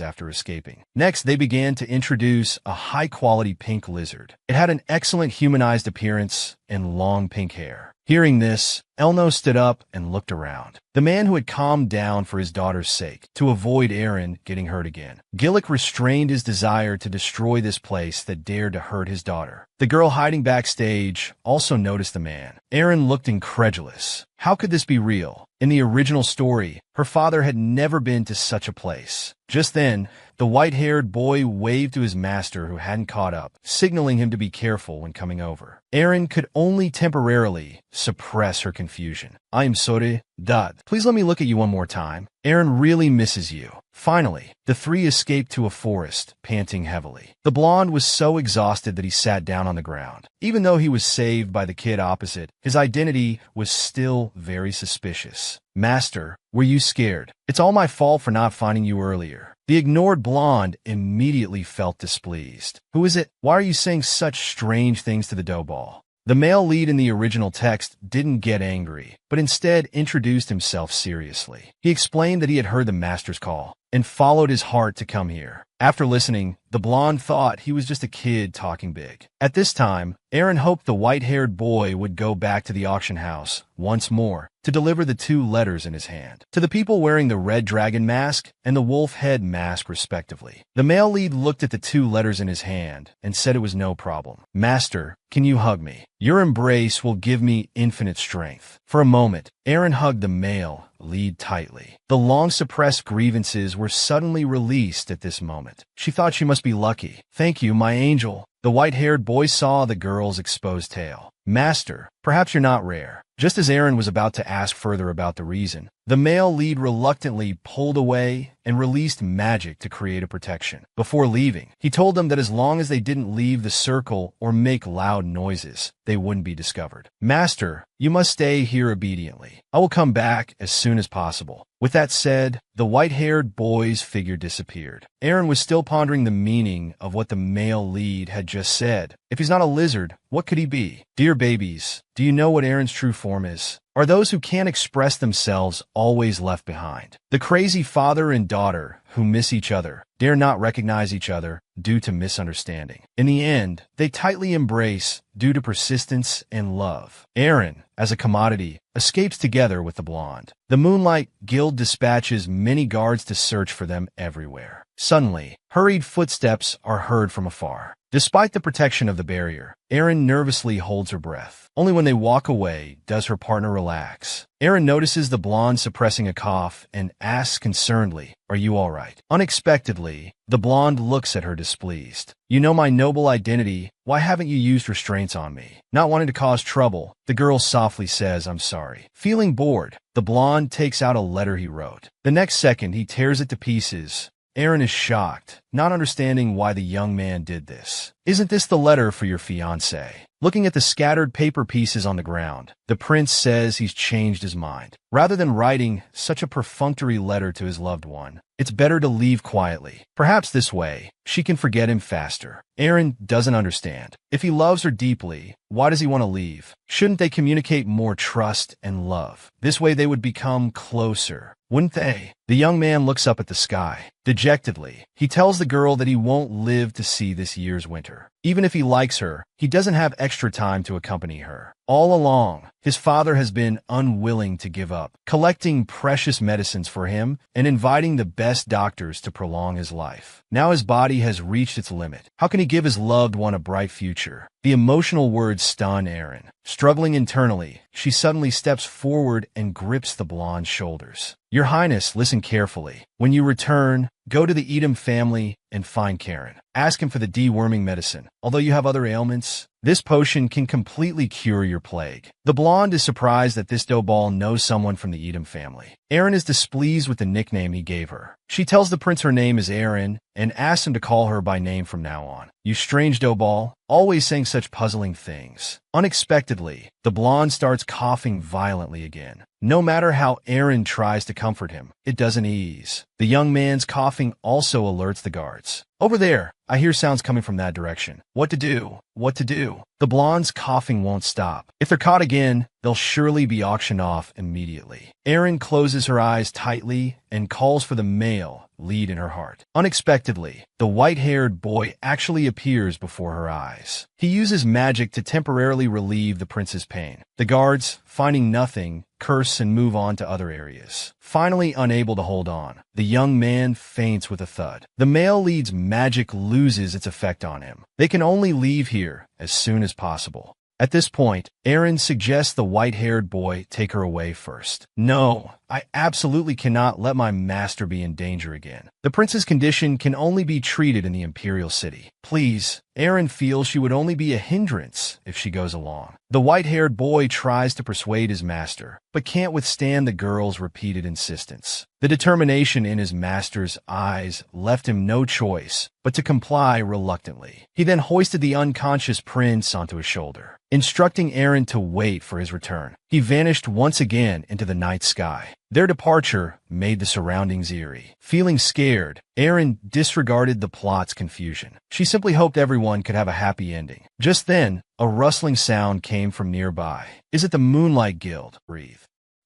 after escaping. Next, they began to introduce a high-quality pink lizard. It had an excellent humanized appearance and long pink hair. Hearing this, Elno stood up and looked around. The man who had calmed down for his daughter's sake, to avoid Aaron getting hurt again. Gillick restrained his desire to destroy this place that dared to hurt his daughter. The girl hiding backstage also noticed the man. Aaron looked incredulous. How could this be real? In the original story, her father had never been to such a place. Just then, The white-haired boy waved to his master who hadn't caught up, signaling him to be careful when coming over. Aaron could only temporarily suppress her confusion. "I am sorry, Dad. Please let me look at you one more time. Aaron really misses you." Finally, the three escaped to a forest, panting heavily. The blonde was so exhausted that he sat down on the ground. Even though he was saved by the kid opposite, his identity was still very suspicious. "Master, were you scared? It's all my fault for not finding you earlier." The ignored blonde immediately felt displeased. "Who is it? Why are you saying such strange things to the dough ball?" The male lead in the original text didn't get angry, but instead introduced himself seriously. He explained that he had heard the master's call and followed his heart to come here. After listening, the blonde thought he was just a kid talking big. At this time, Aaron hoped the white-haired boy would go back to the auction house once more to deliver the 2 letters in his hand to the people wearing the red dragon mask and the wolf head mask respectively. The male lead looked at the 2 letters in his hand and said it was no problem. "Master, can you hug me? Your embrace will give me infinite strength." For a moment, Aaron hugged the male lead tightly. The long-suppressed grievances were suddenly released at this moment. She thought she must be lucky. "Thank you, my angel." The white-haired boy saw the girl's exposed tail. "Master, perhaps you're not rare." Just as Aaron was about to ask further about the reason, the male lead reluctantly pulled away and released magic to create a protection. Before leaving, he told them that as long as they didn't leave the circle or make loud noises, they wouldn't be discovered. "Master, you must stay here obediently. I will come back as soon as possible." With that said, the white-haired boy's figure disappeared. Aaron was still pondering the meaning of what the male lead had just said. If he's not a lizard, what could he be? Dear babies, do you know what Aaron's true form is? Are those who can't express themselves always left behind? The crazy father and daughter who miss each other, dare not recognize each other due to misunderstanding. In the end, they tightly embrace due to persistence and love. Aaron, as a commodity, escapes together with the blonde. The Moonlight Guild dispatches many guards to search for them everywhere. Suddenly, hurried footsteps are heard from afar. Despite the protection of the barrier, Aaron nervously holds her breath. Only when they walk away does her partner relax. Aaron notices the blonde suppressing a cough and asks concernedly, "Are you all right?" Unexpectedly, the blonde looks at her displeased. "You know my noble identity. Why haven't you used restraints on me?" Not wanting to cause trouble, the girl softly says, "I'm sorry." Feeling bored, the blonde takes out a letter he wrote. The next second, he tears it to pieces. Aaron is shocked, not understanding why the young man did this. "Isn't this the letter for your fiancé?" Looking at the scattered paper pieces on the ground, the prince says he's changed his mind. Rather than writing such a perfunctory letter to his loved one, it's better to leave quietly. Perhaps this way, she can forget him faster. Aaron doesn't understand. If he loves her deeply, why does he want to leave? Shouldn't they communicate more trust and love? This way they would become closer, wouldn't they? The young man looks up at the sky. Dejectedly, he tells the girl that he won't live to see this year's winter. Even if he likes her, he doesn't have extra time to accompany her. All along, his father has been unwilling to give up, collecting precious medicines for him and inviting the best doctors to prolong his life. Now his body has reached its limit. How can he give his loved one a bright future? The emotional words stun Aaron. Struggling internally, she suddenly steps forward and grips the blonde's shoulders. "Your Highness, listen carefully. When you return, go to the Edom family and find Karen. Ask him for the deworming medicine. Although you have other ailments, this potion can completely cure your plague." The blonde is surprised that this doughball knows someone from the Edom family. Aaron is displeased with the nickname he gave her. She tells the prince her name is Aaron and asks him to call her by name from now on. "You strange doughball, always saying such puzzling things." Unexpectedly, the blonde starts coughing violently again. No matter how Aaron tries to comfort him, it doesn't ease. The young man's coughing also alerts the guards. "Over there, I hear sounds coming from that direction. What to do? What to do?" The blonde's coughing won't stop. If they're caught again, they'll surely be auctioned off immediately. Aaron closes her eyes tightly and calls for the male lead in her heart. Unexpectedly, the white-haired boy actually appears before her eyes. He uses magic to temporarily relieve the prince's pain. The guards, finding nothing, curse and move on to other areas. Finally unable to hold on, the young man faints with a thud. The male lead's magic loses its effect on him. They can only leave here as soon as possible. At this point, Aaron suggests the white-haired boy take her away first. "No, I absolutely cannot let my master be in danger again." The prince's condition can only be treated in the imperial city. Please, Aaron feels she would only be a hindrance if she goes along. The white-haired boy tries to persuade his master, but can't withstand the girl's repeated insistence. The determination in his master's eyes left him no choice but to comply reluctantly. He then hoisted the unconscious prince onto his shoulder, instructing Aaron to wait for his return. He vanished once again into the night sky. Their departure made the surroundings eerie. Feeling scared, Aaron disregarded the plot's confusion. She simply hoped everyone could have a happy ending. Just then, a rustling sound came from nearby. Is it the Moonlight Guild? Breathe.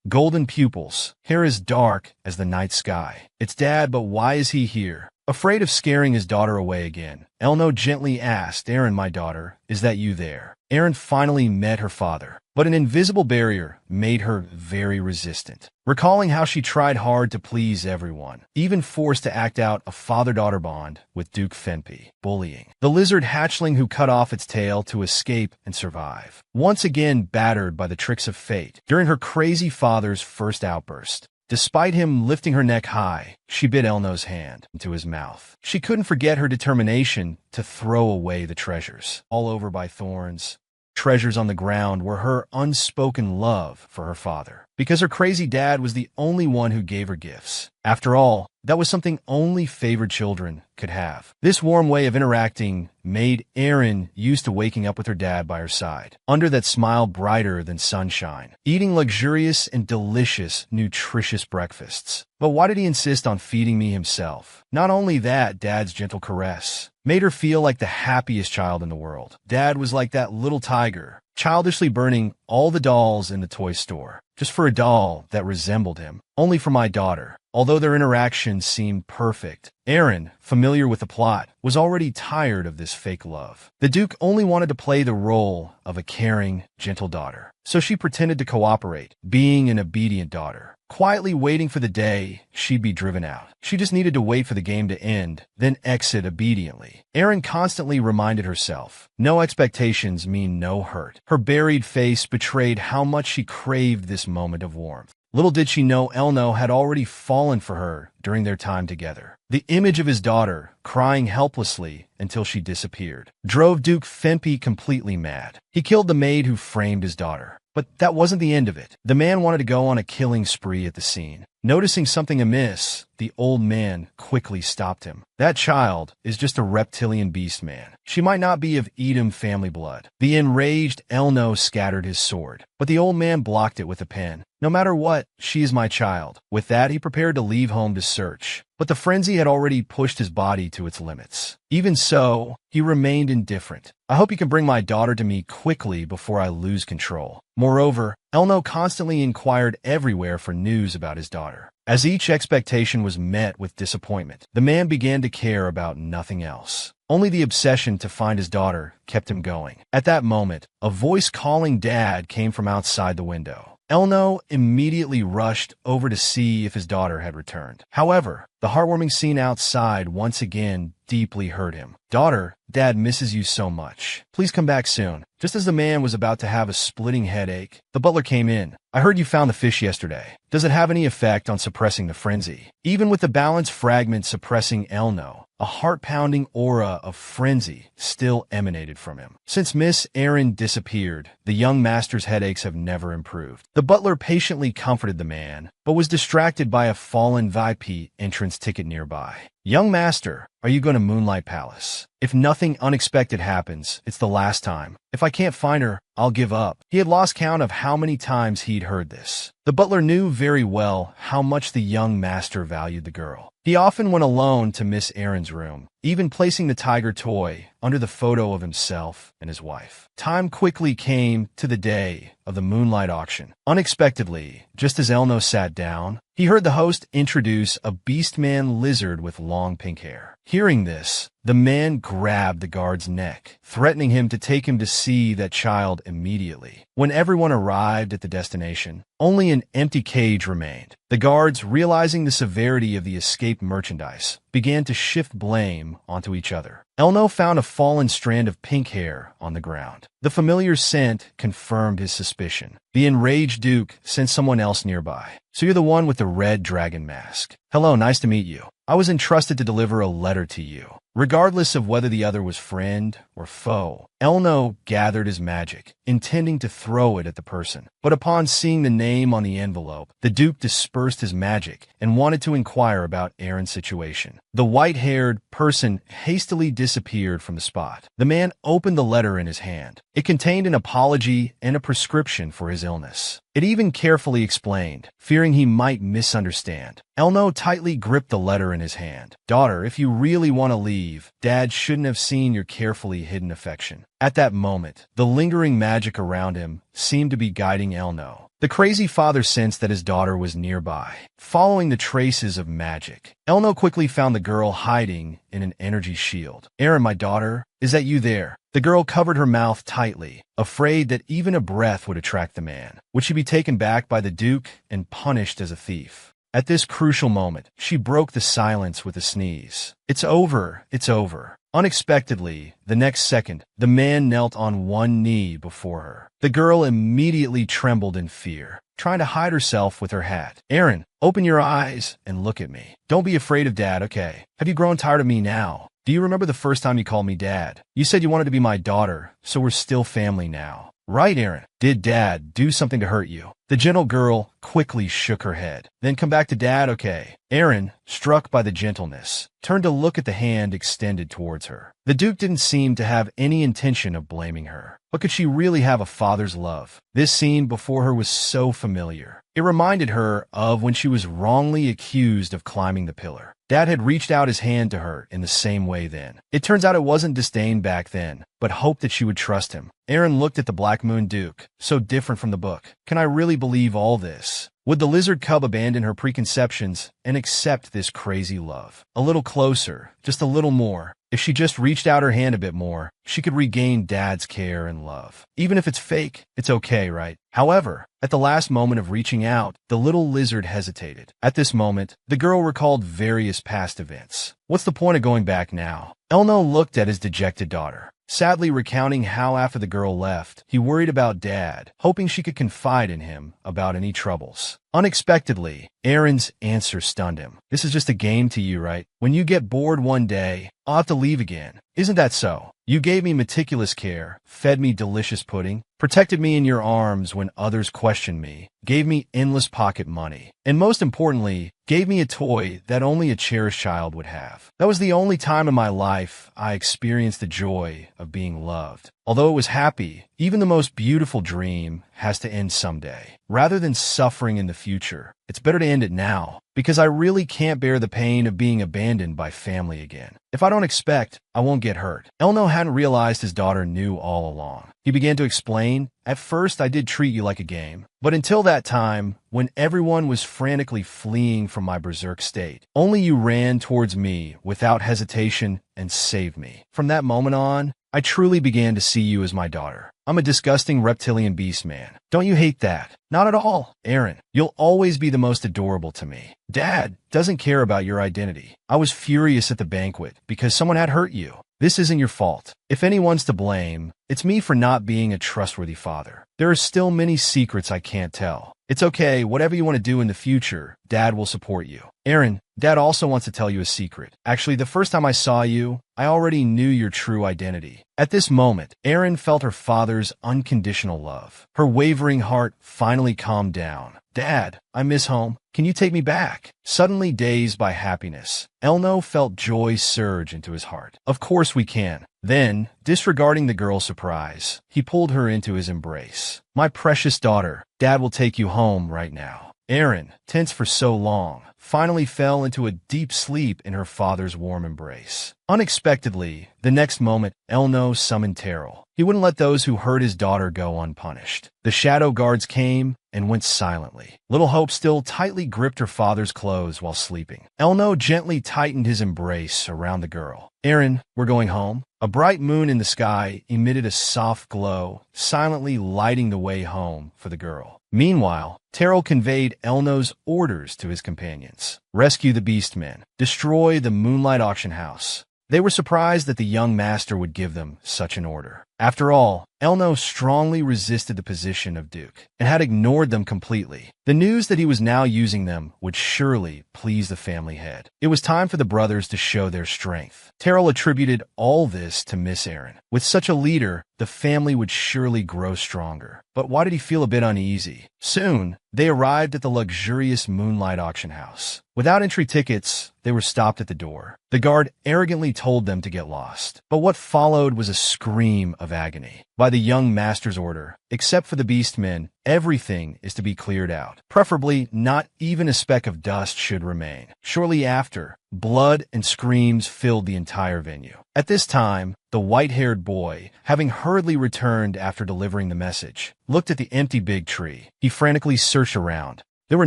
Golden pupils, hair as dark as the night sky. It's Dad, but why is he here? Afraid of scaring his daughter away again, Elno gently asked, Aaron, my daughter, is that you there? Aaron finally met her father, but an invisible barrier made her very resistant. Recalling how she tried hard to please everyone, even forced to act out a father-daughter bond with Duke Fenpy, bullying the lizard hatchling who cut off its tail to escape and survive. Once again battered by the tricks of fate during her crazy father's first outburst. Despite him lifting her neck high, she bit Elno's hand into his mouth. She couldn't forget her determination to throw away the treasures, all over by thorns. Treasures on the ground were her unspoken love for her father, because her crazy dad was the only one who gave her gifts. After all, that was something only favored children could have. This warm way of interacting made Aaron used to waking up with her dad by her side, under that smile brighter than sunshine, eating luxurious and delicious, nutritious breakfasts. But why did he insist on feeding me himself? Not only that, Dad's gentle caress made her feel like the happiest child in the world. Dad was like that little tiger, childishly burning all the dolls in the toy store, just for a doll that resembled him. Only for my daughter. Although their interaction seemed perfect, Aaron, familiar with the plot, was already tired of this fake love. The Duke only wanted to play the role of a caring, gentle daughter, so she pretended to cooperate, being an obedient daughter, quietly waiting for the day she'd be driven out. She just needed to wait for the game to end, then exit obediently. Aaron constantly reminded herself, no expectations mean no hurt. Her buried face betrayed how much she craved this moment of warmth. Little did she know Elno had already fallen for her during their time together. The image of his daughter, crying helplessly until she disappeared, drove Duke Fenpy completely mad. He killed the maid who framed his daughter. But that wasn't the end of it. The man wanted to go on a killing spree at the scene. Noticing something amiss, the old man quickly stopped him. That child is just a reptilian beast, man. She might not be of Edom family blood. The enraged Elno scattered his sword, but the old man blocked it with a pen. No matter what, she is my child. With that, he prepared to leave home to search. But the frenzy had already pushed his body to its limits. Even so, he remained indifferent. I hope you can bring my daughter to me quickly before I lose control. Moreover, Elno constantly inquired everywhere for news about his daughter. As each expectation was met with disappointment, the man began to care about nothing else. Only the obsession to find his daughter kept him going. At that moment, a voice calling Dad came from outside the window. Elno immediately rushed over to see if his daughter had returned. However, the heartwarming scene outside once again deeply hurt him. Daughter, Dad misses you so much. Please come back soon. Just as the man was about to have a splitting headache, the butler came in. I heard you found the fish yesterday. Does it have any effect on suppressing the frenzy? Even with the balance fragment suppressing Elno, a heart-pounding aura of frenzy still emanated from him. Since Miss Aaron disappeared, the young master's headaches have never improved. The butler patiently comforted the man, but was distracted by a fallen VIP entrance ticket nearby. Young master, are you going to Moonlight Palace? If nothing unexpected happens, it's the last time. If I can't find her, I'll give up. He had lost count of how many times he'd heard this. The butler knew very well how much the young master valued the girl. He often went alone to Miss Aaron's room, even placing the tiger toy under the photo of himself and his wife. Time quickly came to the day of the moonlight auction. Unexpectedly, just as Elno sat down, he heard the host introduce a beastman lizard with long pink hair. Hearing this, the man grabbed the guard's neck, threatening him to take him to see that child immediately. When everyone arrived at the destination, only an empty cage remained. The guards, realizing the severity of the escaped merchandise, began to shift blame onto each other. Elno found a fallen strand of pink hair on the ground. The familiar scent confirmed his suspicion. The enraged Duke sent someone else nearby. So you're the one with the red dragon mask. Hello, nice to meet you. I was entrusted to deliver a letter to you. Regardless of whether the other was friend or foe, Elno gathered his magic, intending to throw it at the person. But upon seeing the name on the envelope, the Duke dispersed his magic and wanted to inquire about Aaron's situation. The white-haired person hastily disappeared from the spot. The man opened the letter in his hand. It contained an apology and a prescription for his illness. It even carefully explained, fearing he might misunderstand. Elno tightly gripped the letter in his hand. Daughter, if you really want to leave, Dad shouldn't have seen your carefully hidden affection. At that moment, the lingering magic around him seemed to be guiding Elno. The crazy father sensed that his daughter was nearby. Following the traces of magic, Elno quickly found the girl hiding in an energy shield. Aaron, my daughter, is that you there? The girl covered her mouth tightly, afraid that even a breath would attract the man. Would she be taken back by the Duke and punished as a thief? At this crucial moment, she broke the silence with a sneeze. It's over, it's over. Unexpectedly, the next second, the man knelt on one knee before her. The girl immediately trembled in fear, trying to hide herself with her hat. Aaron, open your eyes and look at me. Don't be afraid of Dad, okay? Have you grown tired of me now? Do you remember the first time you called me Dad? You said you wanted to be my daughter, so we're still family now. Right, Aaron? Did Dad do something to hurt you? The gentle girl quickly shook her head. Then come back to Dad, okay? Aaron, struck by the gentleness, turned to look at the hand extended towards her. The Duke didn't seem to have any intention of blaming her. But could she really have a father's love? This scene before her was so familiar. It reminded her of when she was wrongly accused of climbing the pillar. Dad had reached out his hand to her in the same way then. It turns out it wasn't disdain back then, but hope that she would trust him. Aaron looked at the Black Moon Duke, so different from the book. Can I really believe all this? Would the lizard cub abandon her preconceptions and accept this crazy love? A little closer, just a little more. If she just reached out her hand a bit more, she could regain Dad's care and love. Even if it's fake, it's okay, right? However, at the last moment of reaching out, the little lizard hesitated. At this moment, the girl recalled various past events. What's the point of going back now? Elno looked at his dejected daughter, sadly recounting how after the girl left, he worried about Dad, hoping she could confide in him about any troubles. Unexpectedly, Aaron's answer stunned him. This is just a game to you, right? When you get bored one day, I'll have to leave again. Isn't that so? You gave me meticulous care, fed me delicious pudding, protected me in your arms when others questioned me, gave me endless pocket money, and most importantly, gave me a toy that only a cherished child would have. That was the only time in my life I experienced the joy of being loved. Although it was happy, even the most beautiful dream has to end someday. Rather than suffering in the future, it's better to end it now, because I really can't bear the pain of being abandoned by family again. If I don't expect, I won't get hurt. Elno hadn't realized his daughter knew all along. He began to explain, at first I did treat you like a game, but until that time, when everyone was frantically fleeing from my berserk state, only you ran towards me without hesitation and saved me. From that moment on, I truly began to see you as my daughter. I'm a disgusting reptilian beast, man. Don't you hate that? Not at all. Aaron, you'll always be the most adorable to me. Dad doesn't care about your identity. I was furious at the banquet because someone had hurt you. This isn't your fault. If anyone's to blame, it's me for not being a trustworthy father. There are still many secrets I can't tell. It's okay, whatever you want to do in the future, Dad will support you. Aaron, Dad also wants to tell you a secret. Actually, the first time I saw you, I already knew your true identity. At this moment, Aaron felt her father's unconditional love. Her wavering heart finally calmed down. Dad, I miss home. Can you take me back? Suddenly dazed by happiness, Elno felt joy surge into his heart. Of course we can. Then, disregarding the girl's surprise, he pulled her into his embrace. My precious daughter, Dad will take you home right now. Aaron, tense for so long, finally fell into a deep sleep in her father's warm embrace. Unexpectedly, the next moment, Elno summoned Terrell. He wouldn't let those who hurt his daughter go unpunished. The shadow guards came and went silently. Little Hope still tightly gripped her father's clothes while sleeping. Elno gently tightened his embrace around the girl. Aaron, we're going home. A bright moon in the sky emitted a soft glow, silently lighting the way home for the girl. Meanwhile, Terrell conveyed Elno's orders to his companions. Rescue the Beastmen. Destroy the Moonlight Auction House. They were surprised that the young master would give them such an order. After all, Elno strongly resisted the position of Duke and had ignored them completely. The news that he was now using them would surely please the family head. It was time for the brothers to show their strength. Terrell attributed all this to Miss Erin. With such a leader, the family would surely grow stronger. But why did he feel a bit uneasy? Soon, they arrived at the luxurious moonlight auction house. Without entry tickets, they were stopped at the door. The guard arrogantly told them to get lost. But what followed was a scream of agony. By the young master's order, except for the beastmen, everything is to be cleared out. Preferably, not even a speck of dust should remain. Shortly after, blood and screams filled the entire venue. At this time, the white-haired boy, having hurriedly returned after delivering the message, looked at the empty big tree. He frantically searched around. There were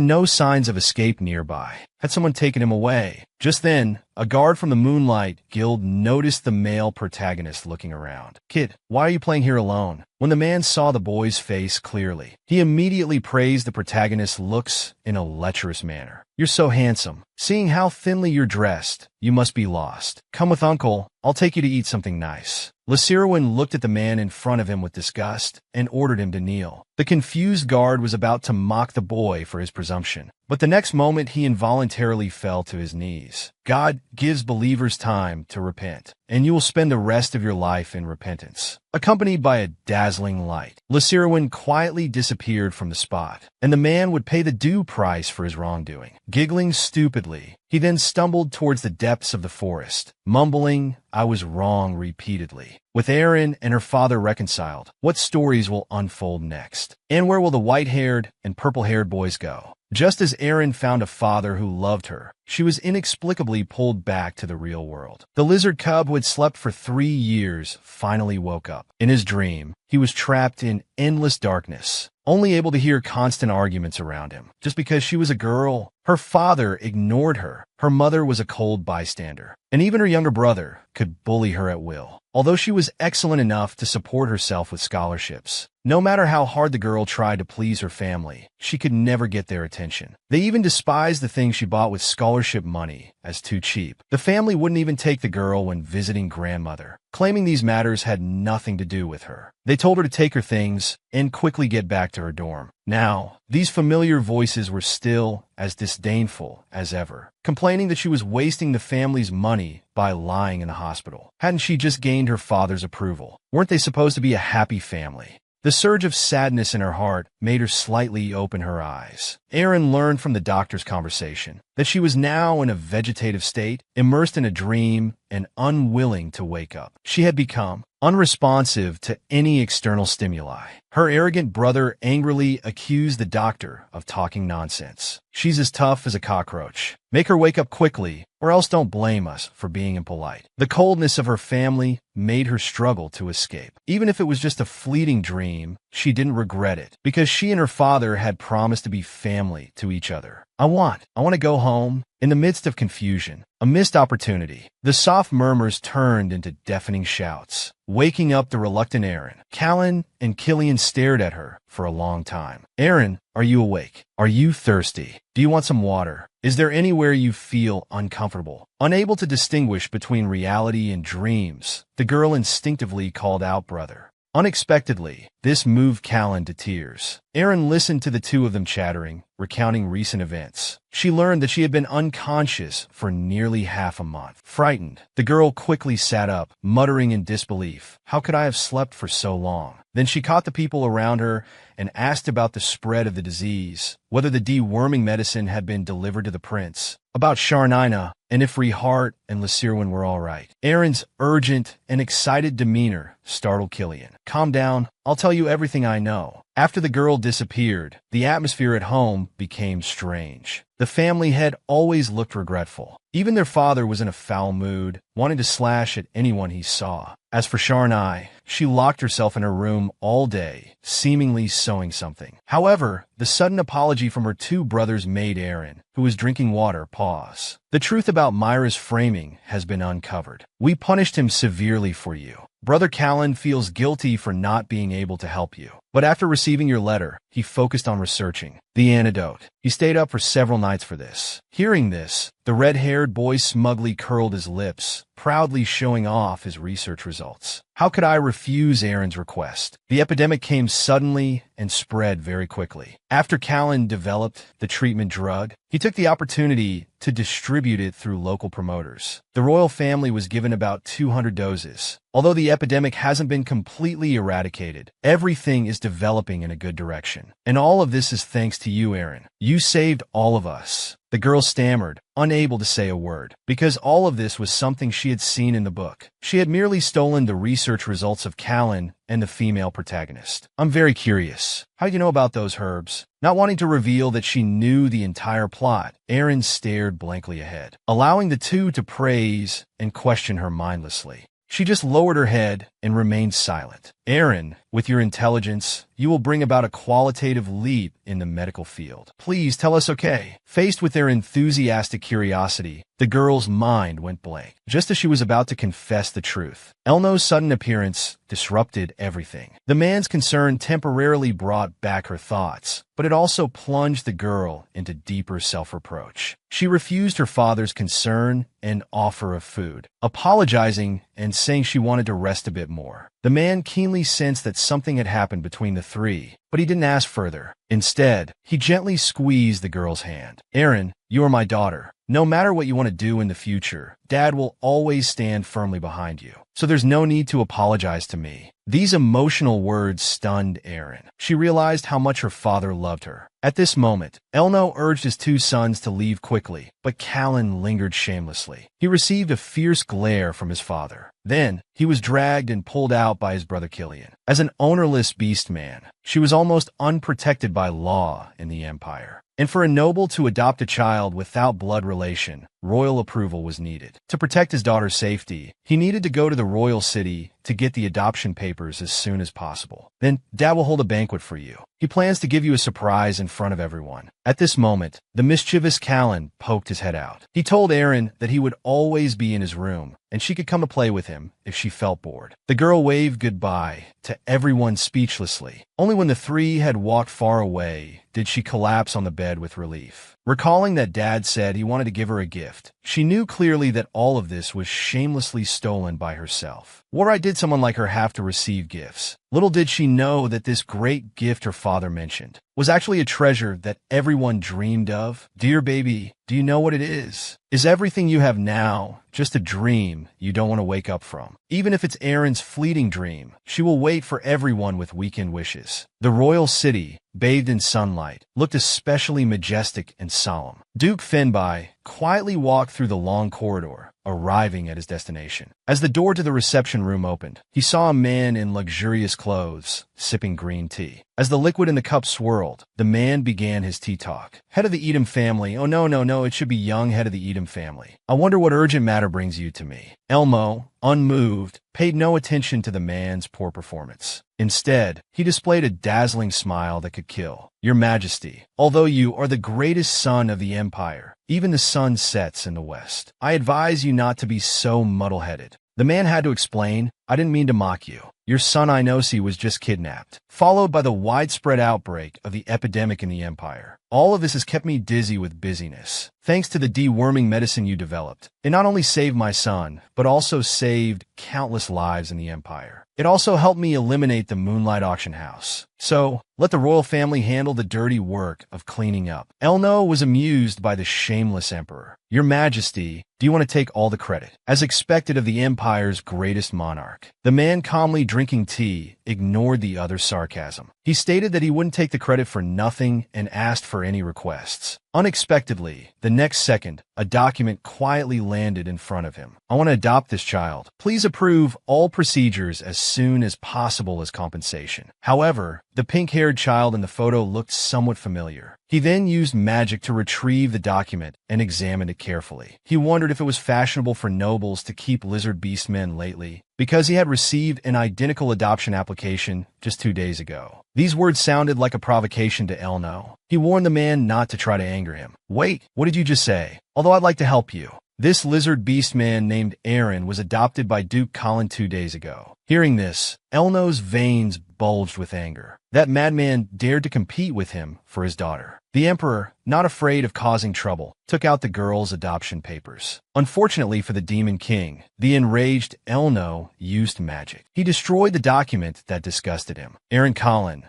no signs of escape nearby. Had someone taken him away? Just then, a guard from the Moonlight Guild noticed the male protagonist looking around. "Kid, why are you playing here alone?" When the man saw the boy's face clearly, he immediately praised the protagonist's looks in a lecherous manner. "You're so handsome. Seeing how thinly you're dressed, you must be lost. Come with Uncle. I'll take you to eat something nice." Lasirowin looked at the man in front of him with disgust and ordered him to kneel. The confused guard was about to mock the boy for his presumption, but the next moment he involuntarily fell to his knees. God gives believers time to repent, and you will spend the rest of your life in repentance. Accompanied by a dazzling light, Lasirowin quietly disappeared from the spot, and the man would pay the due price for his wrongdoing. Giggling stupidly, he then stumbled towards the depths of the forest, mumbling, "I was wrong," repeatedly. With Erin and her father reconciled, what stories will unfold next? And where will the white-haired and purple-haired boys go? Just as Erin found a father who loved her, she was inexplicably pulled back to the real world. The lizard cub who had slept for 3 years finally woke up. In his dream, he was trapped in endless darkness, only able to hear constant arguments around him. Just because she was a girl, her father ignored her. Her mother was a cold bystander, and even her younger brother could bully her at will. Although she was excellent enough to support herself with scholarships, no matter how hard the girl tried to please her family, she could never get their attention. They even despised the things she bought with scholarship money as too cheap. The family wouldn't even take the girl when visiting grandmother, claiming these matters had nothing to do with her. They told her to take her things and quickly get back to her dorm. Now, these familiar voices were still as disdainful as ever, complaining that she was wasting the family's money by lying in the hospital. Hadn't she just gained her father's approval? Weren't they supposed to be a happy family? The surge of sadness in her heart made her slightly open her eyes. Erin learned from the doctor's conversation that she was now in a vegetative state, immersed in a dream and unwilling to wake up. She had become unresponsive to any external stimuli. Her arrogant brother angrily accused the doctor of talking nonsense. "She's as tough as a cockroach. Make her wake up quickly, or else don't blame us for being impolite." The coldness of her family made her struggle to escape. Even if it was just a fleeting dream, she didn't regret it, because she and her father had promised to be family to each other. I want to go home." In the midst of confusion, a missed opportunity, the soft murmurs turned into deafening shouts, waking up the reluctant Erin. Callan and Killian stared at her for a long time. "Erin, are you awake? Are you thirsty? Do you want some water? Is there anywhere you feel uncomfortable?" Unable to distinguish between reality and dreams, the girl instinctively called out, "Brother." Unexpectedly, this moved Callan to tears. Erin listened to the two of them chattering, recounting recent events. She learned that she had been unconscious for nearly half a month. Frightened, the girl quickly sat up, muttering in disbelief, "How could I have slept for so long?" Then she caught the people around her and asked about the spread of the disease, whether the deworming medicine had been delivered to the prince, about Sharnina, and if Rehart and Lasirowin were all right. Erin's urgent and excited demeanor startled Killian. "Calm down. I'll tell you everything I know." After the girl disappeared, the atmosphere at home became strange. The family had always looked regretful. Even their father was in a foul mood, wanting to slash at anyone he saw. As for Sharnai, she locked herself in her room all day, seemingly sewing something. However, the sudden apology from her two brothers made Erin, who was drinking water, pause. "The truth about Myra's framing has been uncovered. We punished him severely for you. Brother Callan feels guilty for not being able to help you. But after receiving your letter, he focused on researching the antidote. He stayed up for several nights for this." Hearing this, the red-haired boy smugly curled his lips, proudly showing off his research results. "How could I refuse Aaron's request. The epidemic came suddenly and spread very quickly. After Callan developed the treatment drug, he took the opportunity to distribute it through local promoters. The royal family was given about 200 doses. Although the epidemic hasn't been completely eradicated, everything is developing in a good direction. And all of this is thanks to you, Aaron. You saved all of us. The girl stammered, unable to say a word, because all of this was something she had seen in the book. She had merely stolen the research results of Callan and the female protagonist. I'm very curious. How do you know about those herbs? Not wanting to reveal that she knew the entire plot, Aaron stared blankly ahead, allowing the two to praise and question her mindlessly. She just lowered her head and remained silent. Aaron, with your intelligence, you will bring about a qualitative leap in the medical field. Please tell us, okay? Faced with their enthusiastic curiosity, the girl's mind went blank, just as she was about to confess the truth. Elno's sudden appearance disrupted everything. The man's concern temporarily brought back her thoughts, but it also plunged the girl into deeper self-reproach. She refused her father's concern and offer of food, apologizing and saying she wanted to rest a bit more. The man keenly sensed that something had happened between the three, but he didn't ask further. Instead, he gently squeezed the girl's hand. Aaron, you are my daughter. No matter what you want to do in the future, Dad will always stand firmly behind you. So there's no need to apologize to me. These emotional words stunned Aaron. She realized how much her father loved her. At this moment, Elno urged his two sons to leave quickly, but Callan lingered shamelessly. He received a fierce glare from his father. Then, he was dragged and pulled out by his brother Killian. As an ownerless beast man, she was almost unprotected by law in the Empire. And for a noble to adopt a child without blood relation, royal approval was needed. To protect his daughter's safety, he needed to go to the royal city to get the adoption papers as soon as possible. Then, Dad will hold a banquet for you. He plans to give you a surprise in front of everyone. At this moment, the mischievous Callan poked his head out. He told Aaron that he would always be in his room, and she could come to play with him if she felt bored. The girl waved goodbye to everyone speechlessly. Only when the three had walked far away did she collapse on the bed with relief. Recalling that Dad said he wanted to give her a gift, she knew clearly that all of this was shamelessly stolen by herself. Why did someone like her have to receive gifts? Little did she know that this great gift her father mentioned was actually a treasure that everyone dreamed of. Dear baby, do you know what it is? Is everything you have now just a dream you don't want to wake up from? Even if it's Aaron's fleeting dream, she will wait for everyone with weekend wishes. The royal city, bathed in sunlight, looked especially majestic and solemn. Duke Finbai quietly walked through the long corridor, arriving at his destination. As the door to the reception room opened, he saw a man in luxurious clothes, sipping green tea. As the liquid in the cup swirled, the man began his tea talk. Head of the Edom family. Oh, no, it should be young head of the Edom family. I wonder what urgent matter brings you to me. Elmo, unmoved, paid no attention to the man's poor performance. Instead, he displayed a dazzling smile that could kill. Your Majesty, although you are the greatest son of the Empire, even the sun sets in the west. I advise you not to be so muddle-headed. The man had to explain, I didn't mean to mock you. Your son Inosi was just kidnapped, followed by the widespread outbreak of the epidemic in the Empire. All of this has kept me dizzy with busyness. Thanks to the deworming medicine you developed, it not only saved my son, but also saved countless lives in the Empire. It also helped me eliminate the Moonlight Auction House. So, let the royal family handle the dirty work of cleaning up. Elno was amused by the shameless emperor. Your Majesty, do you want to take all the credit? As expected of the Empire's greatest monarch, the man calmly drinking tea ignored the other's sarcasm. He stated that he wouldn't take the credit for nothing and asked for any requests. Unexpectedly, the next second, a document quietly landed in front of him. I want to adopt this child. Please approve all procedures as soon as possible as compensation. However, the pink-haired child in the photo looked somewhat familiar. He then used magic to retrieve the document and examined it carefully. He wondered if it was fashionable for nobles to keep lizard beast men lately, because he had received an identical adoption application just 2 days ago. These words sounded like a provocation to Elno. He warned the man not to try to anger him. Wait, what did you just say? Although I'd like to help you. This lizard beast man named Aaron was adopted by Duke Colin 2 days ago. Hearing this, Elno's veins bulged with anger. That madman dared to compete with him for his daughter. The emperor, not afraid of causing trouble, took out the girl's adoption papers. Unfortunately for the demon king, the enraged Elno used magic. He destroyed the document that disgusted him. Aaron Colin.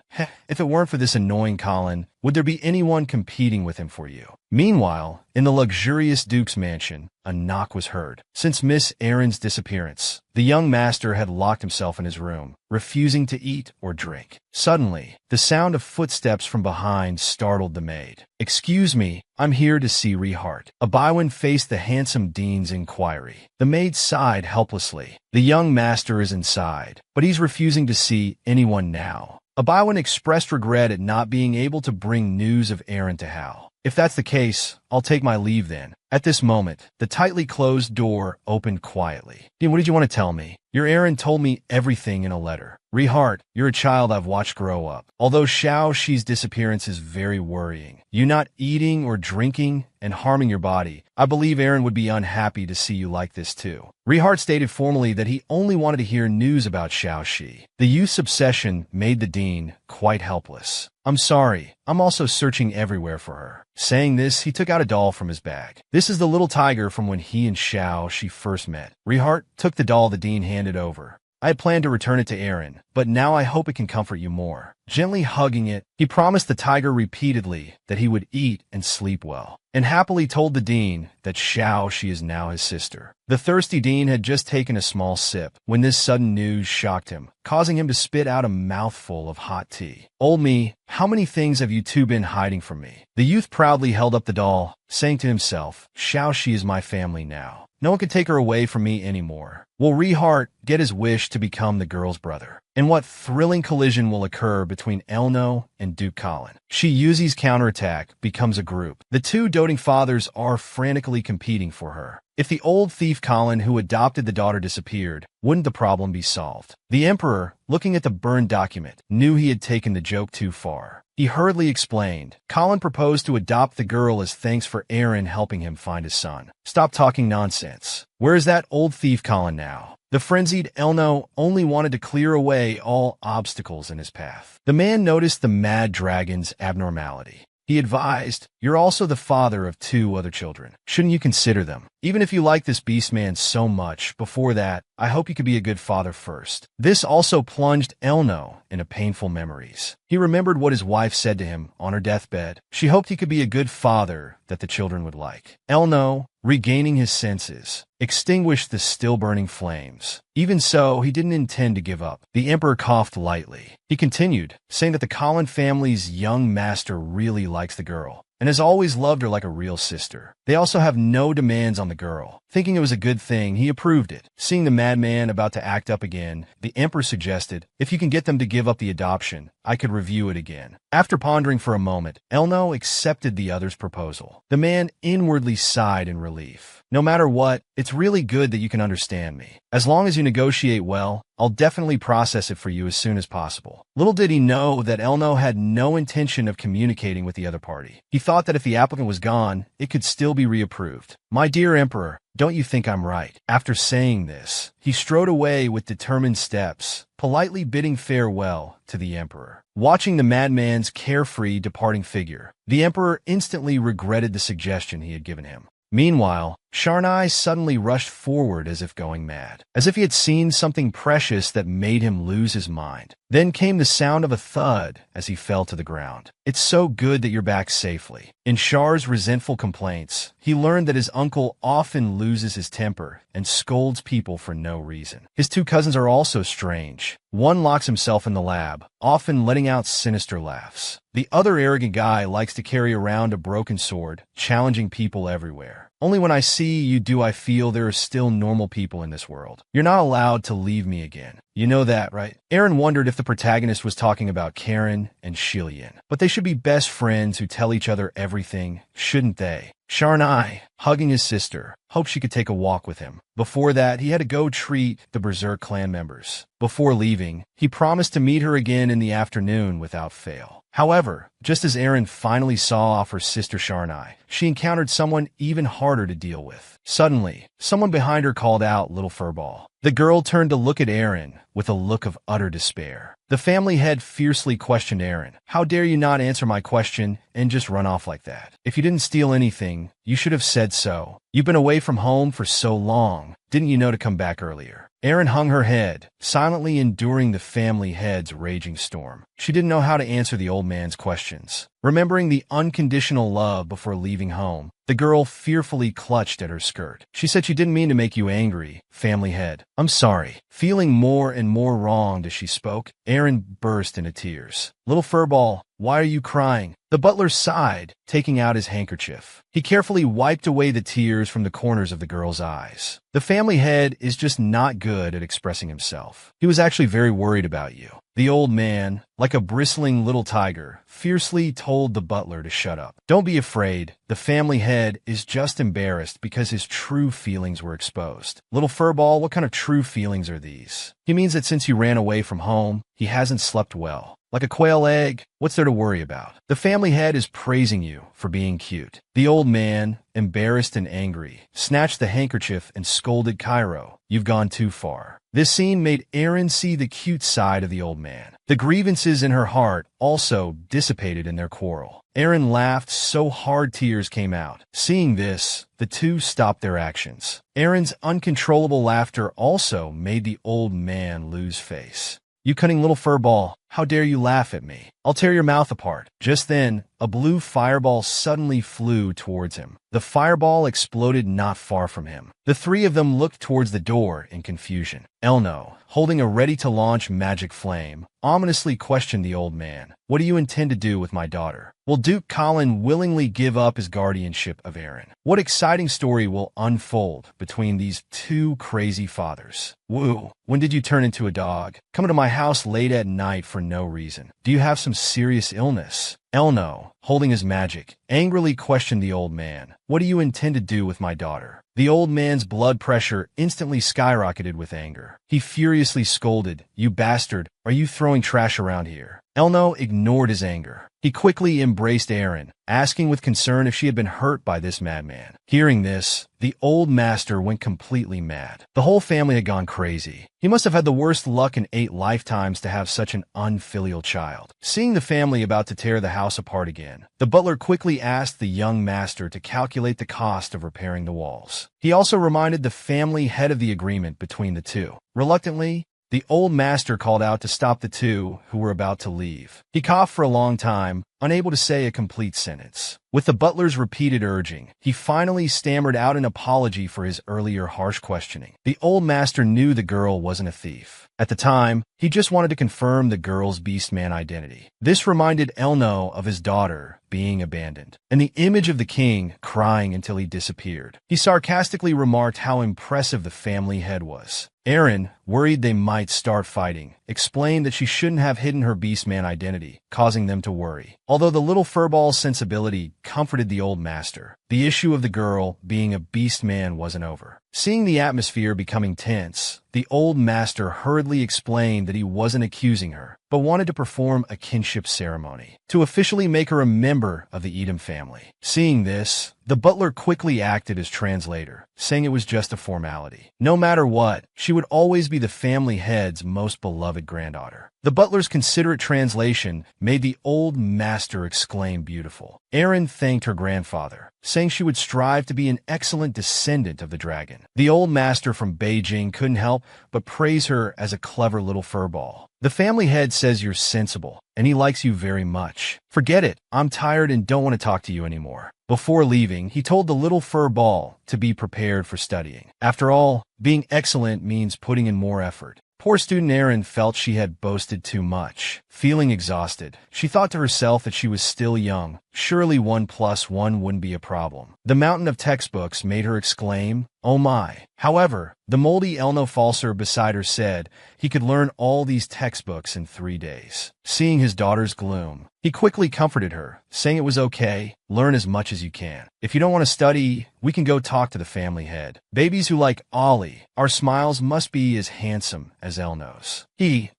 If it weren't for this annoying Colin, would there be anyone competing with him for you? Meanwhile, in the luxurious Duke's mansion, a knock was heard. Since Miss Aaron's disappearance, the young master had locked himself in his room, refusing to eat or drink. Suddenly, the sound of footsteps from behind startled the maid. "Excuse me, I'm here to see Rehart." Abiwin faced the handsome dean's inquiry. The maid sighed helplessly. "The young master is inside, but he's refusing to see anyone now." Abiwin expressed regret at not being able to bring news of Aaron to Hal. "If that's the case, I'll take my leave then." At this moment, the tightly closed door opened quietly. "Dean, what did you want to tell me?" "Your Aaron told me everything in a letter. Rehart, you're a child I've watched grow up. Although Xiao Shi's disappearance is very worrying, you not eating or drinking and harming your body, I believe Aaron would be unhappy to see you like this too." Rehart stated formally that he only wanted to hear news about Xiao Shi. The youth's obsession made the dean quite helpless. "I'm sorry, I'm also searching everywhere for her." Saying this, he took out a doll from his bag. "This is the little tiger from when he and Xiao Shi first met." Rehart took the doll the dean handed over. "I had planned to return it to Aaron, but now I hope it can comfort you more." Gently hugging it, he promised the tiger repeatedly that he would eat and sleep well, and happily told the dean that Xiao Shi is now his sister. The thirsty dean had just taken a small sip when this sudden news shocked him, causing him to spit out a mouthful of hot tea. "Old me, how many things have you two been hiding from me?" The youth proudly held up the doll, saying to himself, "Xiao Shi is my family now. No one can take her away from me anymore." Will Rehart get his wish to become the girl's brother? And what thrilling collision will occur between Elno and Duke Colin? Shiyuzi's counterattack becomes a group. The two doting fathers are frantically competing for her. If the old thief Colin who adopted the daughter disappeared, wouldn't the problem be solved? The emperor, looking at the burned document, knew he had taken the joke too far. He hurriedly explained, "Colin proposed to adopt the girl as thanks for Aaron helping him find his son." "Stop talking nonsense. Where is that old thief Colin now?" The frenzied Elno only wanted to clear away all obstacles in his path. The man noticed the mad dragon's abnormality. He advised, "You're also the father of 2 other children. Shouldn't you consider them? Even if you like this beast man so much, before that, I hope you could be a good father first." This also plunged Elno into painful memories. He remembered what his wife said to him on her deathbed. She hoped he could be a good father that the children would like. Elno, regaining his senses, extinguished the still-burning flames. Even so, he didn't intend to give up. The emperor coughed lightly. He continued, saying that the Colin family's young master really likes the girl, and has always loved her like a real sister. They also have no demands on the girl. Thinking it was a good thing, he approved it. Seeing the madman about to act up again, the emperor suggested, "If you can get them to give up the adoption, I could review it again." After pondering for a moment, Elno accepted the other's proposal. The man inwardly sighed in relief. "No matter what, it's really good that you can understand me. As long as you negotiate well, I'll definitely process it for you as soon as possible." Little did he know that Elno had no intention of communicating with the other party. He thought that if the applicant was gone, it could still be reapproved. "My dear emperor, don't you think I'm right?" After saying this, he strode away with determined steps, politely bidding farewell to the emperor. Watching the madman's carefree departing figure, the emperor instantly regretted the suggestion he had given him. Meanwhile, Sharnai suddenly rushed forward as if going mad, as if he had seen something precious that made him lose his mind. Then came the sound of a thud as he fell to the ground. "It's so good that you're back safely." In Shar's resentful complaints, he learned that his uncle often loses his temper and scolds people for no reason. His 2 cousins are also strange. One locks himself in the lab, often letting out sinister laughs. The other arrogant guy likes to carry around a broken sword, challenging people everywhere. "Only when I see you do I feel there are still normal people in this world. You're not allowed to leave me again. You know that, right?" Aaron wondered if the protagonist was talking about Karen and Shilian. But they should be best friends who tell each other everything, shouldn't they? Sharnai, hugging his sister, hoped she could take a walk with him. Before that, he had to go treat the Berserk clan members. Before leaving, he promised to meet her again in the afternoon without fail. However, just as Aaron finally saw off her sister Sharnai, she encountered someone even harder to deal with. Suddenly, someone behind her called out, "Little Furball." The girl turned to look at Aaron with a look of utter despair. The The family head fiercely questioned Aaron. How dare you not answer my question and just run off like that? If you didn't steal anything, you should have said so. You've been away from home for so long. Didn't you know to come back earlier? Aaron hung her head, silently enduring the family head's raging storm. She didn't know how to answer the old man's questions. Remembering the unconditional love before leaving home, the girl fearfully clutched at her skirt. She said she didn't mean to make you angry, family head. I'm sorry. Feeling more and more wronged as she spoke, Aaron burst into tears. Little furball, why are you crying? The butler sighed, taking out his handkerchief. He carefully wiped away the tears from the corners of the girl's eyes. The family head is just not good at expressing himself. He was actually very worried about you. The old man, like a bristling little tiger, fiercely told the butler to shut up. Don't be afraid. The family head is just embarrassed because his true feelings were exposed. Little furball, what kind of true feelings are these? He means that since you ran away from home, he hasn't slept well. Like a quail egg, what's there to worry about? The family head is praising you for being cute. The old man, embarrassed and angry, snatched the handkerchief and scolded Cairo. You've gone too far. This scene made Aaron see the cute side of the old man. The grievances in her heart also dissipated in their quarrel. Aaron laughed so hard tears came out. Seeing this, the two stopped their actions. Aaron's uncontrollable laughter also made the old man lose face. You cunning little furball, how dare you laugh at me? I'll tear your mouth apart. Just then, a blue fireball suddenly flew towards him. The fireball exploded not far from him. The three of them looked towards the door in confusion. Elno, holding a ready-to-launch magic flame, ominously questioned the old man. What do you intend to do with my daughter? Will Duke Colin willingly give up his guardianship of Aaron? What exciting story will unfold between these two crazy fathers? Woo, when did you turn into a dog? Coming to my house late at night for no reason. Do you have some serious illness? Elno, holding his magic, angrily questioned the old man. What do you intend to do with my daughter? The old man's blood pressure instantly skyrocketed with anger. He furiously scolded, You bastard, are you throwing trash around here? Elno ignored his anger. He quickly embraced Aaron, asking with concern if she had been hurt by this madman. Hearing this, the old master went completely mad. The whole family had gone crazy. He must have had the worst luck in 8 lifetimes to have such an unfilial child. Seeing the family about to tear the house apart again, the butler quickly asked the young master to calculate the cost of repairing the walls. He also reminded the family head of the agreement between the two. Reluctantly, the old master called out to stop the two who were about to leave. He coughed for a long time, unable to say a complete sentence. With the butler's repeated urging, he finally stammered out an apology for his earlier harsh questioning. The old master knew the girl wasn't a thief. At the time, he just wanted to confirm the girl's beastman identity. This reminded Elno of his daughter being abandoned, and the image of the king crying until he disappeared. He sarcastically remarked how impressive the family head was. Aaron, worried they might start fighting, explained that she shouldn't have hidden her beastman identity, causing them to worry. Although the little furball's sensibility comforted the old master, the issue of the girl being a beastman wasn't over. Seeing the atmosphere becoming tense, the old master hurriedly explained that he wasn't accusing her, but wanted to perform a kinship ceremony to officially make her a member of the Edom family. Seeing this, the butler quickly acted as translator, saying it was just a formality. No matter what, she would always be the family head's most beloved granddaughter. The butler's considerate translation made the old master exclaim beautiful. Aaron thanked her grandfather, saying she would strive to be an excellent descendant of the dragon. The old master from Beijing couldn't help but praise her as a clever little furball. The family head says you're sensible, and he likes you very much. Forget it, I'm tired and don't want to talk to you anymore. Before leaving, he told the little furball to be prepared for studying. After all, being excellent means putting in more effort. Poor student Aaron felt she had boasted too much. Feeling exhausted, she thought to herself that she was still young. Surely 1 + 1 wouldn't be a problem. The mountain of textbooks made her exclaim, oh my. However, the moldy Elno Falser beside her said he could learn all these textbooks in 3 days. Seeing his daughter's gloom, he quickly comforted her, saying it was okay, learn as much as you can. If you don't want to study, we can go talk to the family head. Babies who like Ollie, our smiles must be as handsome as Elno's.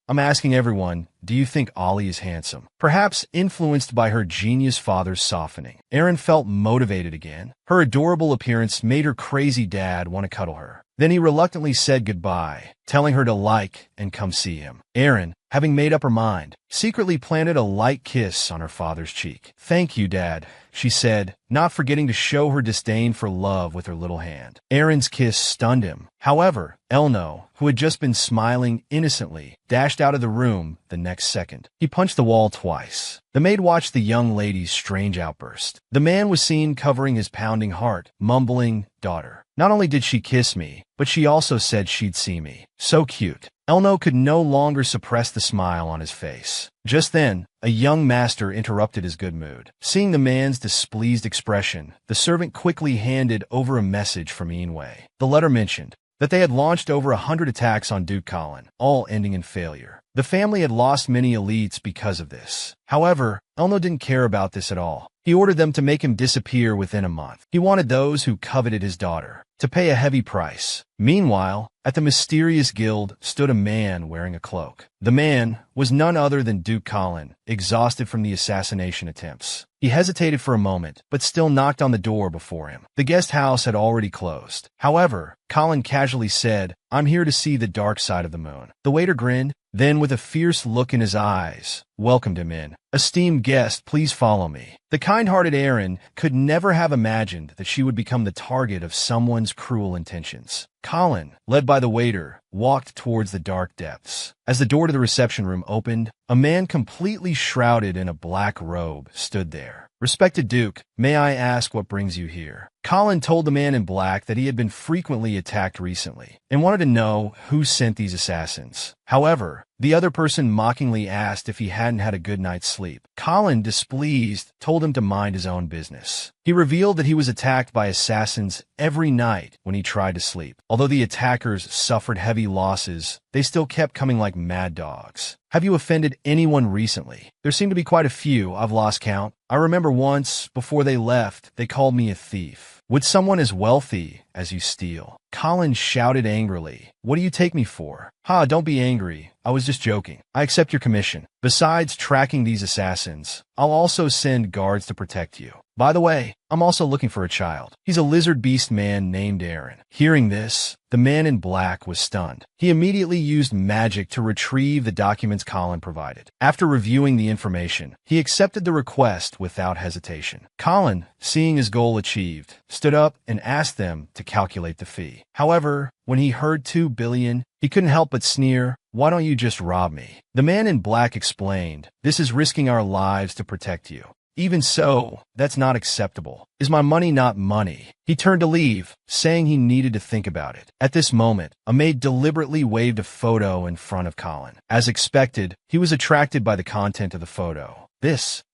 I'm asking everyone, do you think Ollie is handsome? Perhaps influenced by her genius father's softening, Aaron felt motivated again. Her adorable appearance made her crazy dad want to cuddle her. Then he reluctantly said goodbye, telling her to like and come see him. Aaron, having made up her mind, secretly planted a light kiss on her father's cheek. "Thank you, Dad," she said, not forgetting to show her disdain for love with her little hand. Aaron's kiss stunned him. However, Elno, who had just been smiling innocently, dashed out of the room the next second. He punched the wall twice. The maid watched the young lady's strange outburst. The man was seen covering his pounding heart, mumbling, "Daughter, not only did she kiss me, but she also said she'd see me. So cute." Elno could no longer suppress the smile on his face. Just then, a young master interrupted his good mood. Seeing the man's displeased expression, the servant quickly handed over a message from Enway. The letter mentioned that they had launched over 100 attacks on Duke Colin, all ending in failure. The family had lost many elites because of this. However, Elno didn't care about this at all. He ordered them to make him disappear within a month. He wanted those who coveted his daughter to pay a heavy price. Meanwhile, at the mysterious guild stood a man wearing a cloak. The man was none other than Duke Colin, exhausted from the assassination attempts. He hesitated for a moment, but still knocked on the door before him. The guest house had already closed. However, Colin casually said, "I'm here to see the dark side of the moon." The waiter grinned, then with a fierce look in his eyes, welcomed him in. "Esteemed guest, please follow me." The kind-hearted Aaron could never have imagined that she would become the target of someone's cruel intentions. Colin, led by the waiter, walked towards the dark depths. As the door to the reception room opened, a man completely shrouded in a black robe stood there. "Respected Duke, may I ask what brings you here?" Colin told the man in black that he had been frequently attacked recently and wanted to know who sent these assassins. However, the other person mockingly asked if he hadn't had a good night's sleep. Colin, displeased, told him to mind his own business. He revealed that he was attacked by assassins every night when he tried to sleep. Although the attackers suffered heavy losses, they still kept coming like mad dogs. "Have you offended anyone recently?" "There seem to be quite a few. I've lost count. I remember once, before they left, they called me a thief." "Would someone as wealthy as you steal?" Colin shouted angrily. "What do you take me for?" "Ha, don't be angry. I was just joking. I accept your commission. Besides tracking these assassins, I'll also send guards to protect you. By the way, I'm also looking for a child. He's a lizard beast man named Aaron." Hearing this, the man in black was stunned. He immediately used magic to retrieve the documents Colin provided. After reviewing the information, he accepted the request without hesitation. Colin, seeing his goal achieved, stood up and asked them to calculate the fee. However, when he heard 2 billion, he couldn't help but sneer. "Why don't you just rob me?" The man in black explained, "This is risking our lives to protect you. Even so, that's not acceptable. Is my money not money?" He turned to leave, saying he needed to think about it. At this moment, a maid deliberately waved a photo in front of Colin. As expected, he was attracted by the content of the photo.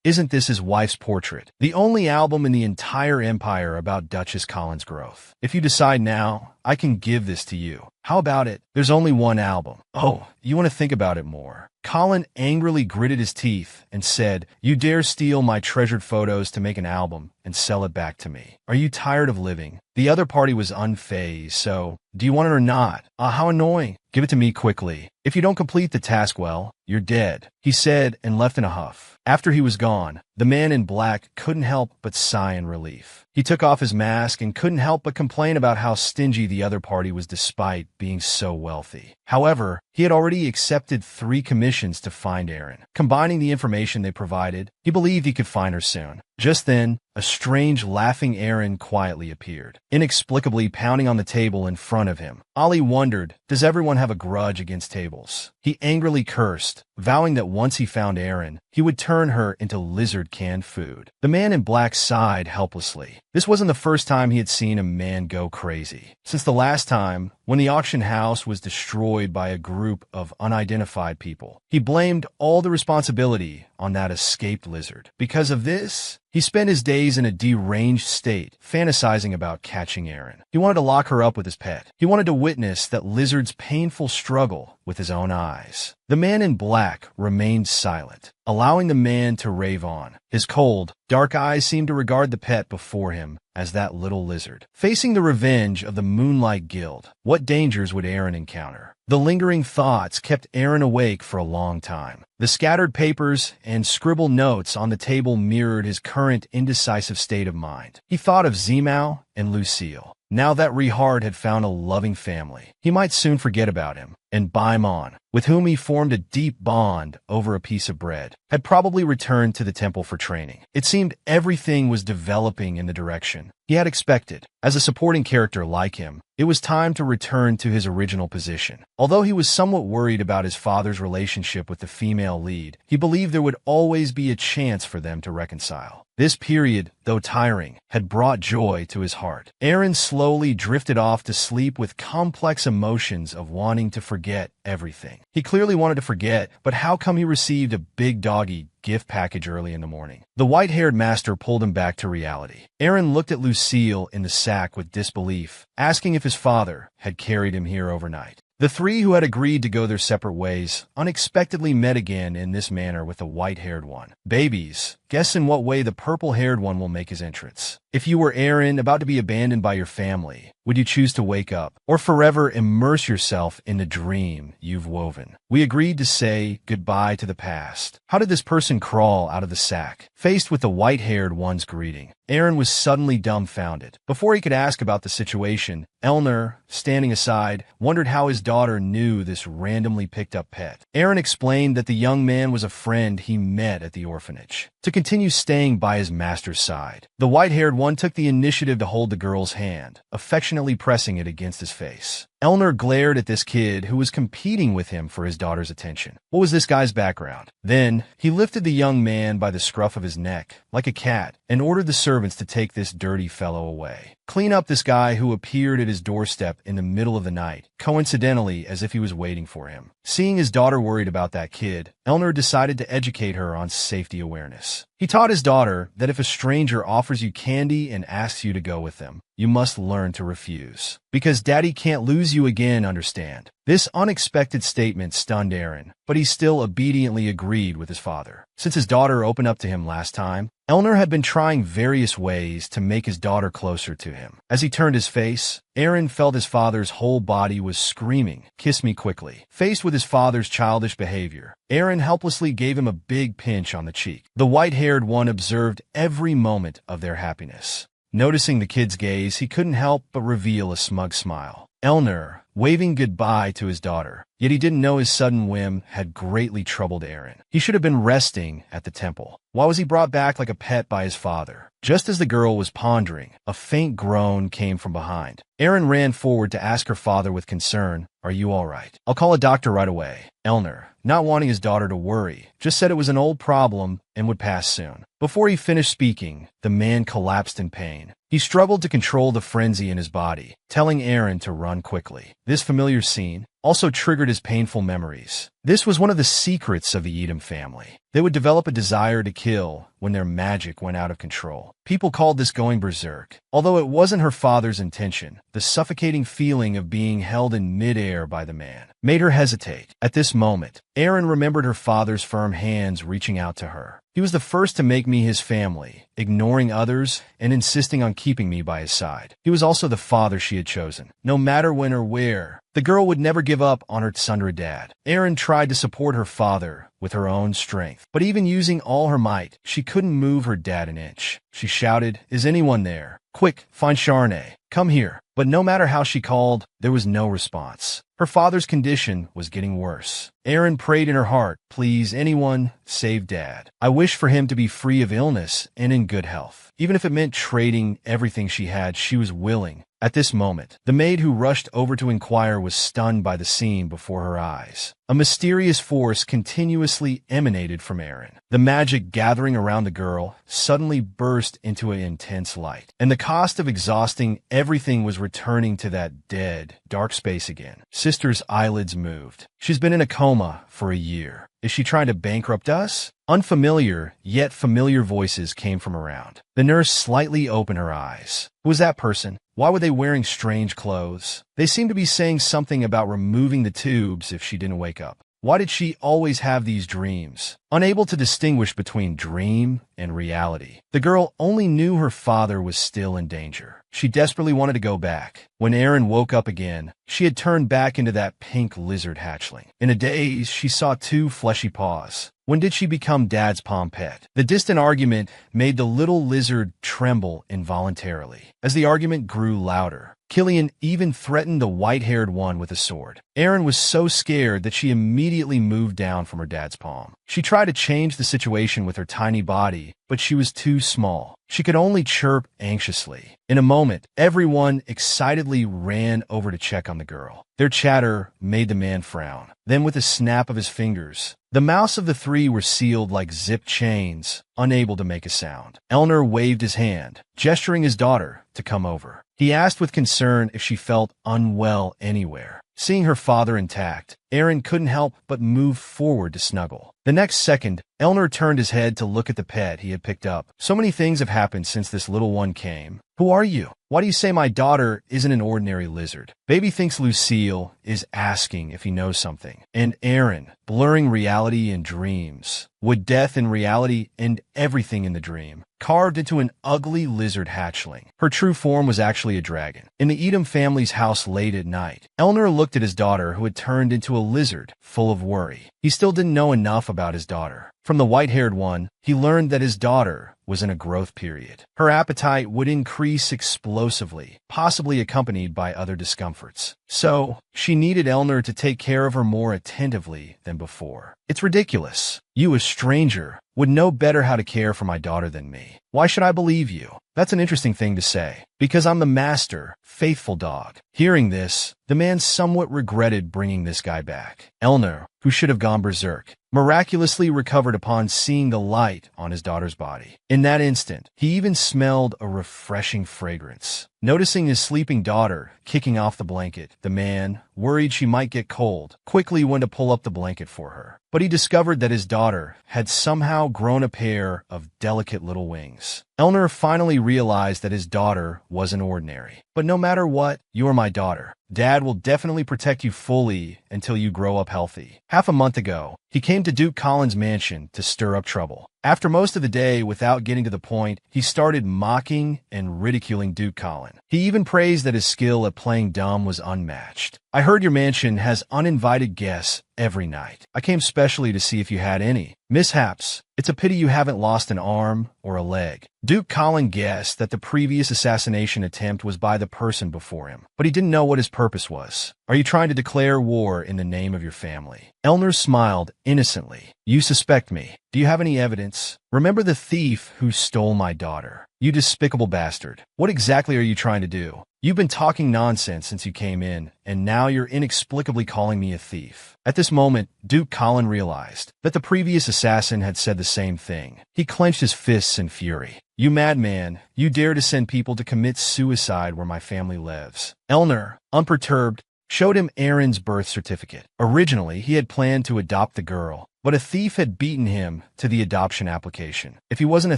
Isn't this his wife's portrait? The only album in the entire empire about Duchess Colin's growth. If you decide now, I can give this to you. How about it? There's only one album. Oh, you want to think about it more. Colin angrily gritted his teeth and said, "You dare steal my treasured photos to make an album and sell it back to me. Are you tired of living?" The other party was unfazed, so, "Do you want it or not?" "Ah, how annoying. Give it to me quickly. If you don't complete the task well, you're dead," he said and left in a huff. After he was gone, the man in black couldn't help but sigh in relief. He took off his mask and couldn't help but complain about how stingy the other party was despite being so wealthy. However, he had already accepted 3 commissions to find Aaron. Combining the information they provided, he believed he could find her soon. Just then, a strange laughing Aaron quietly appeared, inexplicably pounding on the table in front of him. Ali wondered, does everyone have a grudge against tables? He angrily cursed, vowing that once he found Aaron, he would turn her into lizard canned food. The man in black sighed helplessly. This wasn't the first time he had seen a man go crazy. Since the last time, when the auction house was destroyed by a group of unidentified people, he blamed all the responsibility on that escaped lizard. Because of this, he spent his days in a deranged state, fantasizing about catching Aaron. He wanted to lock her up with his pet. He wanted to witness that lizard's painful struggle with his own eyes. The man in black remained silent, allowing the man to rave on. His cold, dark eyes seemed to regard the pet before him as that little lizard. Facing the revenge of the Moonlight Guild, what dangers would Aaron encounter? The lingering thoughts kept Aaron awake for a long time. The scattered papers and scribbled notes on the table mirrored his current indecisive state of mind. He thought of Zimao and Lucille. Now that Rehard had found a loving family, he might soon forget about him. and Baimon, with whom he formed a deep bond over a piece of bread, had probably returned to the temple for training. It seemed everything was developing in the direction he had expected. As a supporting character like him, it was time to return to his original position. Although he was somewhat worried about his father's relationship with the female lead, he believed there would always be a chance for them to reconcile. This period, though tiring, had brought joy to his heart. Aaron slowly drifted off to sleep with complex emotions of wanting to forget everything. He clearly wanted to forget, but how come he received a big doggy gift package early in the morning? The white-haired master pulled him back to reality. Aaron looked at Lucille in the sack with disbelief, asking if his father had carried him here overnight. The three who had agreed to go their separate ways unexpectedly met again in this manner with the white-haired one. Babies, guess in what way the purple-haired one will make his entrance. If you were Aaron, about to be abandoned by your family, would you choose to wake up or forever immerse yourself in the dream you've woven? We agreed to say goodbye to the past. How did this person crawl out of the sack? Faced with the white-haired one's greeting, Aaron was suddenly dumbfounded. Before he could ask about the situation, Elner, standing aside, wondered how his daughter knew this randomly picked-up pet. Aaron explained that the young man was a friend he met at the orphanage, to continue staying by his master's side. The white-haired one took the initiative to hold the girl's hand, affectionately pressing it against his face. Elner glared at this kid who was competing with him for his daughter's attention. What was this guy's background? Then, he lifted the young man by the scruff of his neck, like a cat, and ordered the servants to take this dirty fellow away. Clean up this guy who appeared at his doorstep in the middle of the night, coincidentally as if he was waiting for him. Seeing his daughter worried about that kid, Elner decided to educate her on safety awareness. He taught his daughter that if a stranger offers you candy and asks you to go with them, you must learn to refuse. Because daddy can't lose you again, understand? This unexpected statement stunned Aaron, but he still obediently agreed with his father. Since his daughter opened up to him last time, Elner had been trying various ways to make his daughter closer to him. As he turned his face, Aaron felt his father's whole body was screaming, "Kiss me quickly." Faced with his father's childish behavior, Aaron helplessly gave him a big pinch on the cheek. The white-haired one observed every moment of their happiness. Noticing the kid's gaze, he couldn't help but reveal a smug smile. Elner, waving goodbye to his daughter, yet he didn't know his sudden whim had greatly troubled Aaron. He should have been resting at the temple. Why was he brought back like a pet by his father? Just as the girl was pondering, a faint groan came from behind. Aaron ran forward to ask her father with concern, "Are you all right? I'll call a doctor right away." Elner, not wanting his daughter to worry, just said it was an old problem and would pass soon. Before he finished speaking, the man collapsed in pain. He struggled to control the frenzy in his body, telling Aaron to run quickly. This familiar scene also triggered his painful memories. This was one of the secrets of the Edom family. They would develop a desire to kill when their magic went out of control. People called this going berserk. Although it wasn't her father's intention, the suffocating feeling of being held in midair by the man made her hesitate. At this moment, Aaron remembered her father's firm hands reaching out to her. He was the first to make me his family, ignoring others and insisting on keeping me by his side. He was also the father she had chosen, no matter when or where. The girl would never give up on her tsundere dad. Aaron tried to support her father with her own strength, but even using all her might, she couldn't move her dad an inch. She shouted, "Is anyone there? Quick, find Charnay. Come here." But no matter how she called, there was no response. Her father's condition was getting worse. Aaron prayed in her heart, "Please, anyone, save Dad. I wish for him to be free of illness and in good health." Even if it meant trading everything she had, she was willing. At this moment, the maid who rushed over to inquire was stunned by the scene before her eyes. A mysterious force continuously emanated from Aaron. The magic gathering around the girl suddenly burst into an intense light, and the cost of exhausting everything was returning to that dead, dark space again. Sister's eyelids moved. She's been in a coma for a year. Is she trying to bankrupt us? Unfamiliar, yet familiar voices came from around. The nurse slightly opened her eyes. Who was that person? Why were they wearing strange clothes? They seemed to be saying something about removing the tubes if she didn't wake up. Why did she always have these dreams? Unable to distinguish between dream and reality. The girl only knew her father was still in danger. She desperately wanted to go back. When Erin woke up again, she had turned back into that pink lizard hatchling. In a daze, she saw two fleshy paws. When did she become Dad's palm pet? The distant argument made the little lizard tremble involuntarily. As the argument grew louder, Killian even threatened the white-haired one with a sword. Erin was so scared that she immediately moved down from her dad's palm. She tried to change the situation with her tiny body, but she was too small. She could only chirp anxiously. In a moment, everyone excitedly ran over to check on the girl. Their chatter made the man frown. Then with a snap of his fingers, the mouths of the three were sealed like zipped chains, unable to make a sound. Elnor waved his hand, gesturing his daughter to come over. He asked with concern if she felt unwell anywhere. Seeing her father intact, Erin couldn't help but move forward to snuggle. The next second, Elnor turned his head to look at the pet he had picked up. So many things have happened since this little one came. Who are you? Why do you say my daughter isn't an ordinary lizard? Baby thinks Lucille is asking if he knows something. And Erin, blurring reality and dreams. Would death in reality end everything in the dream? Carved into an ugly lizard hatchling. Her true form was actually a dragon. In the Edom family's house late at night, Elnor looked at his daughter who had turned into a lizard, full of worry. He still didn't know enough about his daughter. From the white-haired one, he learned that his daughter was in a growth period. Her appetite would increase explosively, possibly accompanied by other discomforts. So, she needed Elnor to take care of her more attentively than before. It's ridiculous. You, a stranger, would know better how to care for my daughter than me. Why should I believe you? That's an interesting thing to say, because I'm the master, faithful dog. Hearing this, the man somewhat regretted bringing this guy back. Elnor, who should have gone berserk, miraculously recovered upon seeing the light on his daughter's body. In that instant, he even smelled a refreshing fragrance. Noticing his sleeping daughter kicking off the blanket, the man, worried she might get cold, quickly went to pull up the blanket for her. But he discovered that his daughter had somehow grown a pair of delicate little wings. Elnor finally realized that his daughter wasn't ordinary. But no matter what, you are my daughter. Dad will definitely protect you fully until you grow up healthy. Half a month ago, he came to Duke Colin's mansion to stir up trouble. After most of the day without getting to the point, he started mocking and ridiculing Duke Colin. He even praised that his skill at playing dumb was unmatched. I heard your mansion has uninvited guests every night. I came specially to see if you had any mishaps. It's a pity you haven't lost an arm or a leg. Duke Colin guessed that the previous assassination attempt was by the person before him, but he didn't know what his purpose was. Are you trying to declare war in the name of your family? Elnor smiled innocently. You suspect me. Do you have any evidence? Remember the thief who stole my daughter? You despicable bastard. What exactly are you trying to do? You've been talking nonsense since you came in, and now you're inexplicably calling me a thief. At this moment, Duke Colin realized that the previous assassin had said the same thing. He clenched his fists in fury. You madman, you dare to send people to commit suicide where my family lives. Elnor, unperturbed, showed him Erin's birth certificate. Originally, he had planned to adopt the girl, but a thief had beaten him to the adoption application. If he wasn't a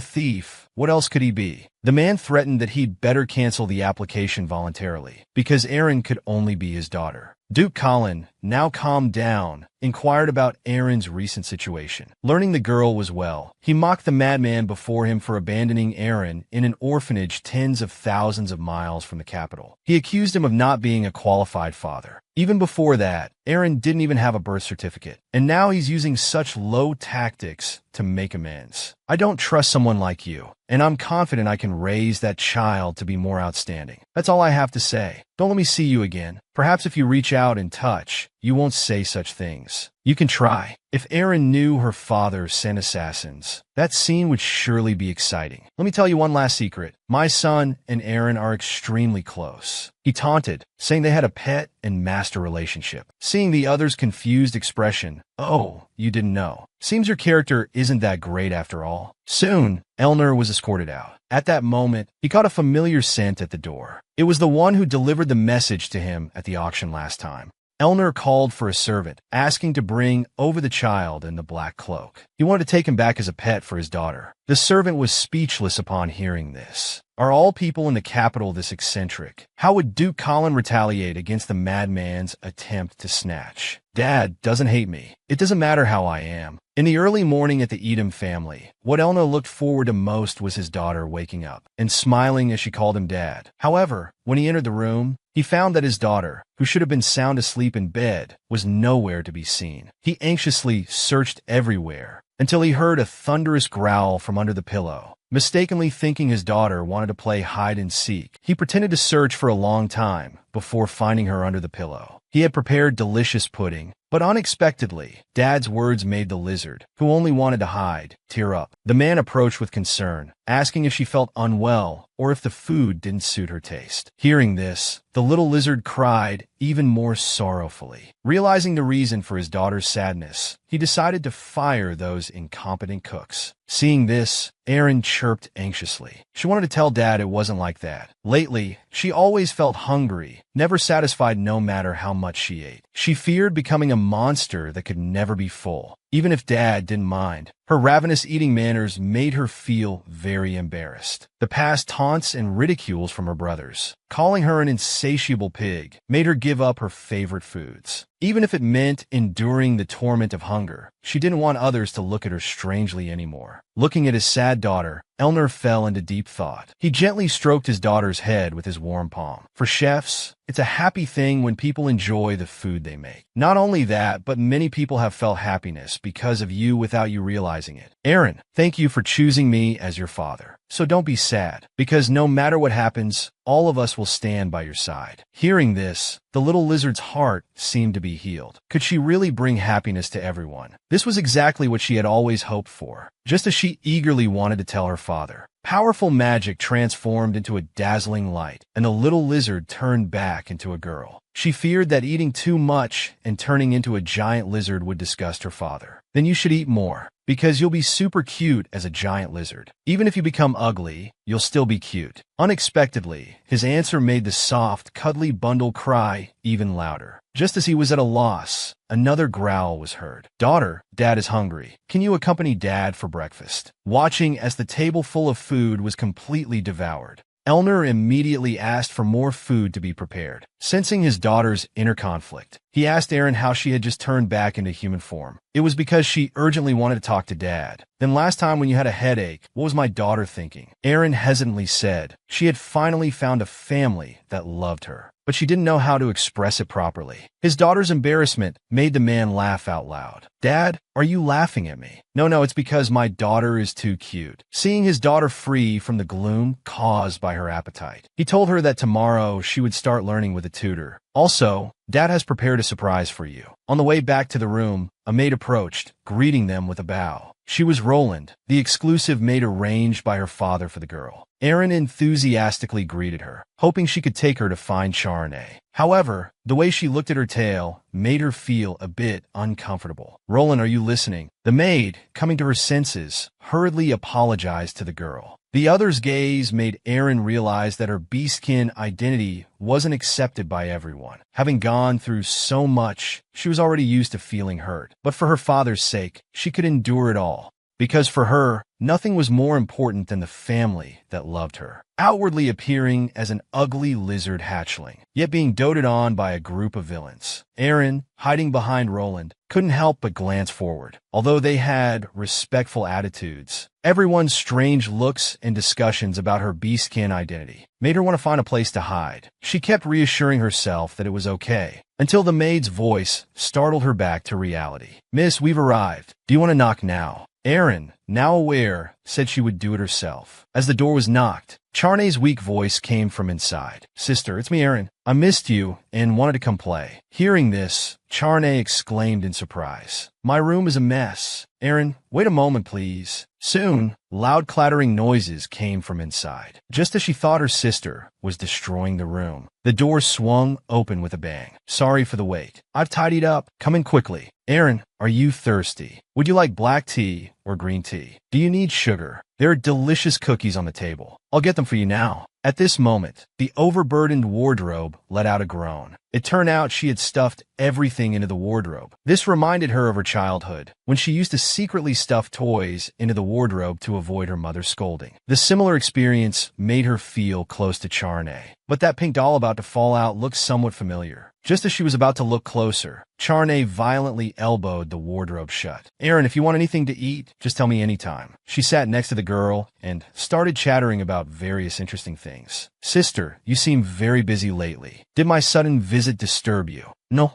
thief, what else could he be? The man threatened that he'd better cancel the application voluntarily, because Erin could only be his daughter. Duke Colin, now calmed down, inquired about Erin's recent situation. Learning the girl was well, he mocked the madman before him for abandoning Erin in an orphanage tens of thousands of miles from the capital. He accused him of not being a qualified father. Even before that, Erin didn't even have a birth certificate, and now he's using such low tactics to make amends. I don't trust someone like you, and I'm confident I can raise that child to be more outstanding. That's all I have to say. Don't let me see you again. Perhaps if you reach out and touch, you won't say such things. You can try. If Erin knew her father sent assassins, that scene would surely be exciting. Let me tell you one last secret. My son and Erin are extremely close. He taunted, saying they had a pet and master relationship. Seeing the other's confused expression, oh, you didn't know. Seems your character isn't that great after all. Soon, Elnor was escorted out. At that moment, he caught a familiar scent at the door. It was the one who delivered the message to him at the auction last time. Elnor called for a servant, asking to bring over the child in the black cloak. He wanted to take him back as a pet for his daughter. The servant was speechless upon hearing this. Are all people in the capital this eccentric? How would Duke Colin retaliate against the madman's attempt to snatch? Dad doesn't hate me. It doesn't matter how I am. In the early morning at the Edom family, what Elna looked forward to most was his daughter waking up and smiling as she called him Dad. However, when he entered the room, he found that his daughter, who should have been sound asleep in bed, was nowhere to be seen. He anxiously searched everywhere until he heard a thunderous growl from under the pillow. Mistakenly thinking his daughter wanted to play hide and seek, he pretended to search for a long time before finding her under the pillow. He had prepared delicious pudding, but unexpectedly, Dad's words made the lizard, who only wanted to hide, tear up. The man approached with concern, asking if she felt unwell or if the food didn't suit her taste. Hearing this, the little lizard cried even more sorrowfully. Realizing the reason for his daughter's sadness, he decided to fire those incompetent cooks. Seeing this, Erin chirped anxiously. She wanted to tell Dad it wasn't like that. Lately, she always felt hungry, never satisfied no matter how much she ate. She feared becoming a monster that could never be full, even if Dad didn't mind. Her ravenous eating manners made her feel very embarrassed. The past taunts and ridicules from her brothers, calling her an insatiable pig, made her give up her favorite foods. Even if it meant enduring the torment of hunger, she didn't want others to look at her strangely anymore. Looking at his sad daughter, Elner fell into deep thought. He gently stroked his daughter's head with his warm palm. For chefs, it's a happy thing when people enjoy the food they make. Not only that, but many people have felt happiness because of you without you realizing it. Erin, thank you for choosing me as your father. So don't be sad, because no matter what happens, all of us will stand by your side. Hearing this, the little lizard's heart seemed to be healed. Could she really bring happiness to everyone? This was exactly what she had always hoped for, just as she eagerly wanted to tell her father. Powerful magic transformed into a dazzling light, and the little lizard turned back into a girl. She feared that eating too much and turning into a giant lizard would disgust her father. Then you should eat more, because you'll be super cute as a giant lizard. Even if you become ugly, you'll still be cute. Unexpectedly, his answer made the soft, cuddly bundle cry even louder. Just as he was at a loss, another growl was heard. Daughter, Dad is hungry. Can you accompany Dad for breakfast? Watching as the table full of food was completely devoured, Elner immediately asked for more food to be prepared. Sensing his daughter's inner conflict, he asked Erin how she had just turned back into human form. It was because she urgently wanted to talk to Dad. Then last time when you had a headache, what was my daughter thinking? Erin hesitantly said she had finally found a family that loved her, but she didn't know how to express it properly. His daughter's embarrassment made the man laugh out loud. Dad, are you laughing at me? No, it's because my daughter is too cute. Seeing his daughter free from the gloom caused by her appetite, he told her that tomorrow she would start learning with a tutor. Also, Dad has prepared a surprise for you. On the way back to the room, a maid approached, greeting them with a bow. She was Roland, the exclusive maid arranged by her father for the girl. Erin enthusiastically greeted her, hoping she could take her to find Charney. However, the way she looked at her tail made her feel a bit uncomfortable. Roland, are you listening? The maid, coming to her senses, hurriedly apologized to the girl. The other's gaze made Erin realize that her beastkin identity wasn't accepted by everyone. Having gone through so much, she was already used to feeling hurt. But for her father's sake, she could endure it all. Because for her, nothing was more important than the family that loved her. Outwardly appearing as an ugly lizard hatchling, yet being doted on by a group of villains, Erin, hiding behind Roland, couldn't help but glance forward. Although they had respectful attitudes, everyone's strange looks and discussions about her beastkin identity made her want to find a place to hide. She kept reassuring herself that it was okay, until the maid's voice startled her back to reality. Miss, we've arrived. Do you want to knock now? Erin, now aware, said she would do it herself. As the door was knocked, Charney's weak voice came from inside. Sister, it's me, Erin. I missed you and wanted to come play. Hearing this, Charney exclaimed in surprise. My room is a mess. Erin, wait a moment, please. Soon, loud clattering noises came from inside. Just as she thought her sister was destroying the room, the door swung open with a bang. Sorry for the wait. I've tidied up. Come in quickly. Erin, are you thirsty? Would you like black tea or green tea? Do you need sugar? There are delicious cookies on the table. I'll get them for you now. At this moment, the overburdened wardrobe let out a groan. It turned out she had stuffed everything into the wardrobe. This reminded her of her childhood, when she used to secretly stuff toys into the wardrobe to avoid her mother's scolding. The similar experience made her feel close to Charney. but that pink doll about to fall out looked somewhat familiar. Just as she was about to look closer, Charney violently elbowed the wardrobe shut. "Aaron, if you want anything to eat, just tell me anytime." She sat next to the girl and started chattering about various interesting things. "Sister, you seem very busy lately. Did my sudden visit disturb you?" No.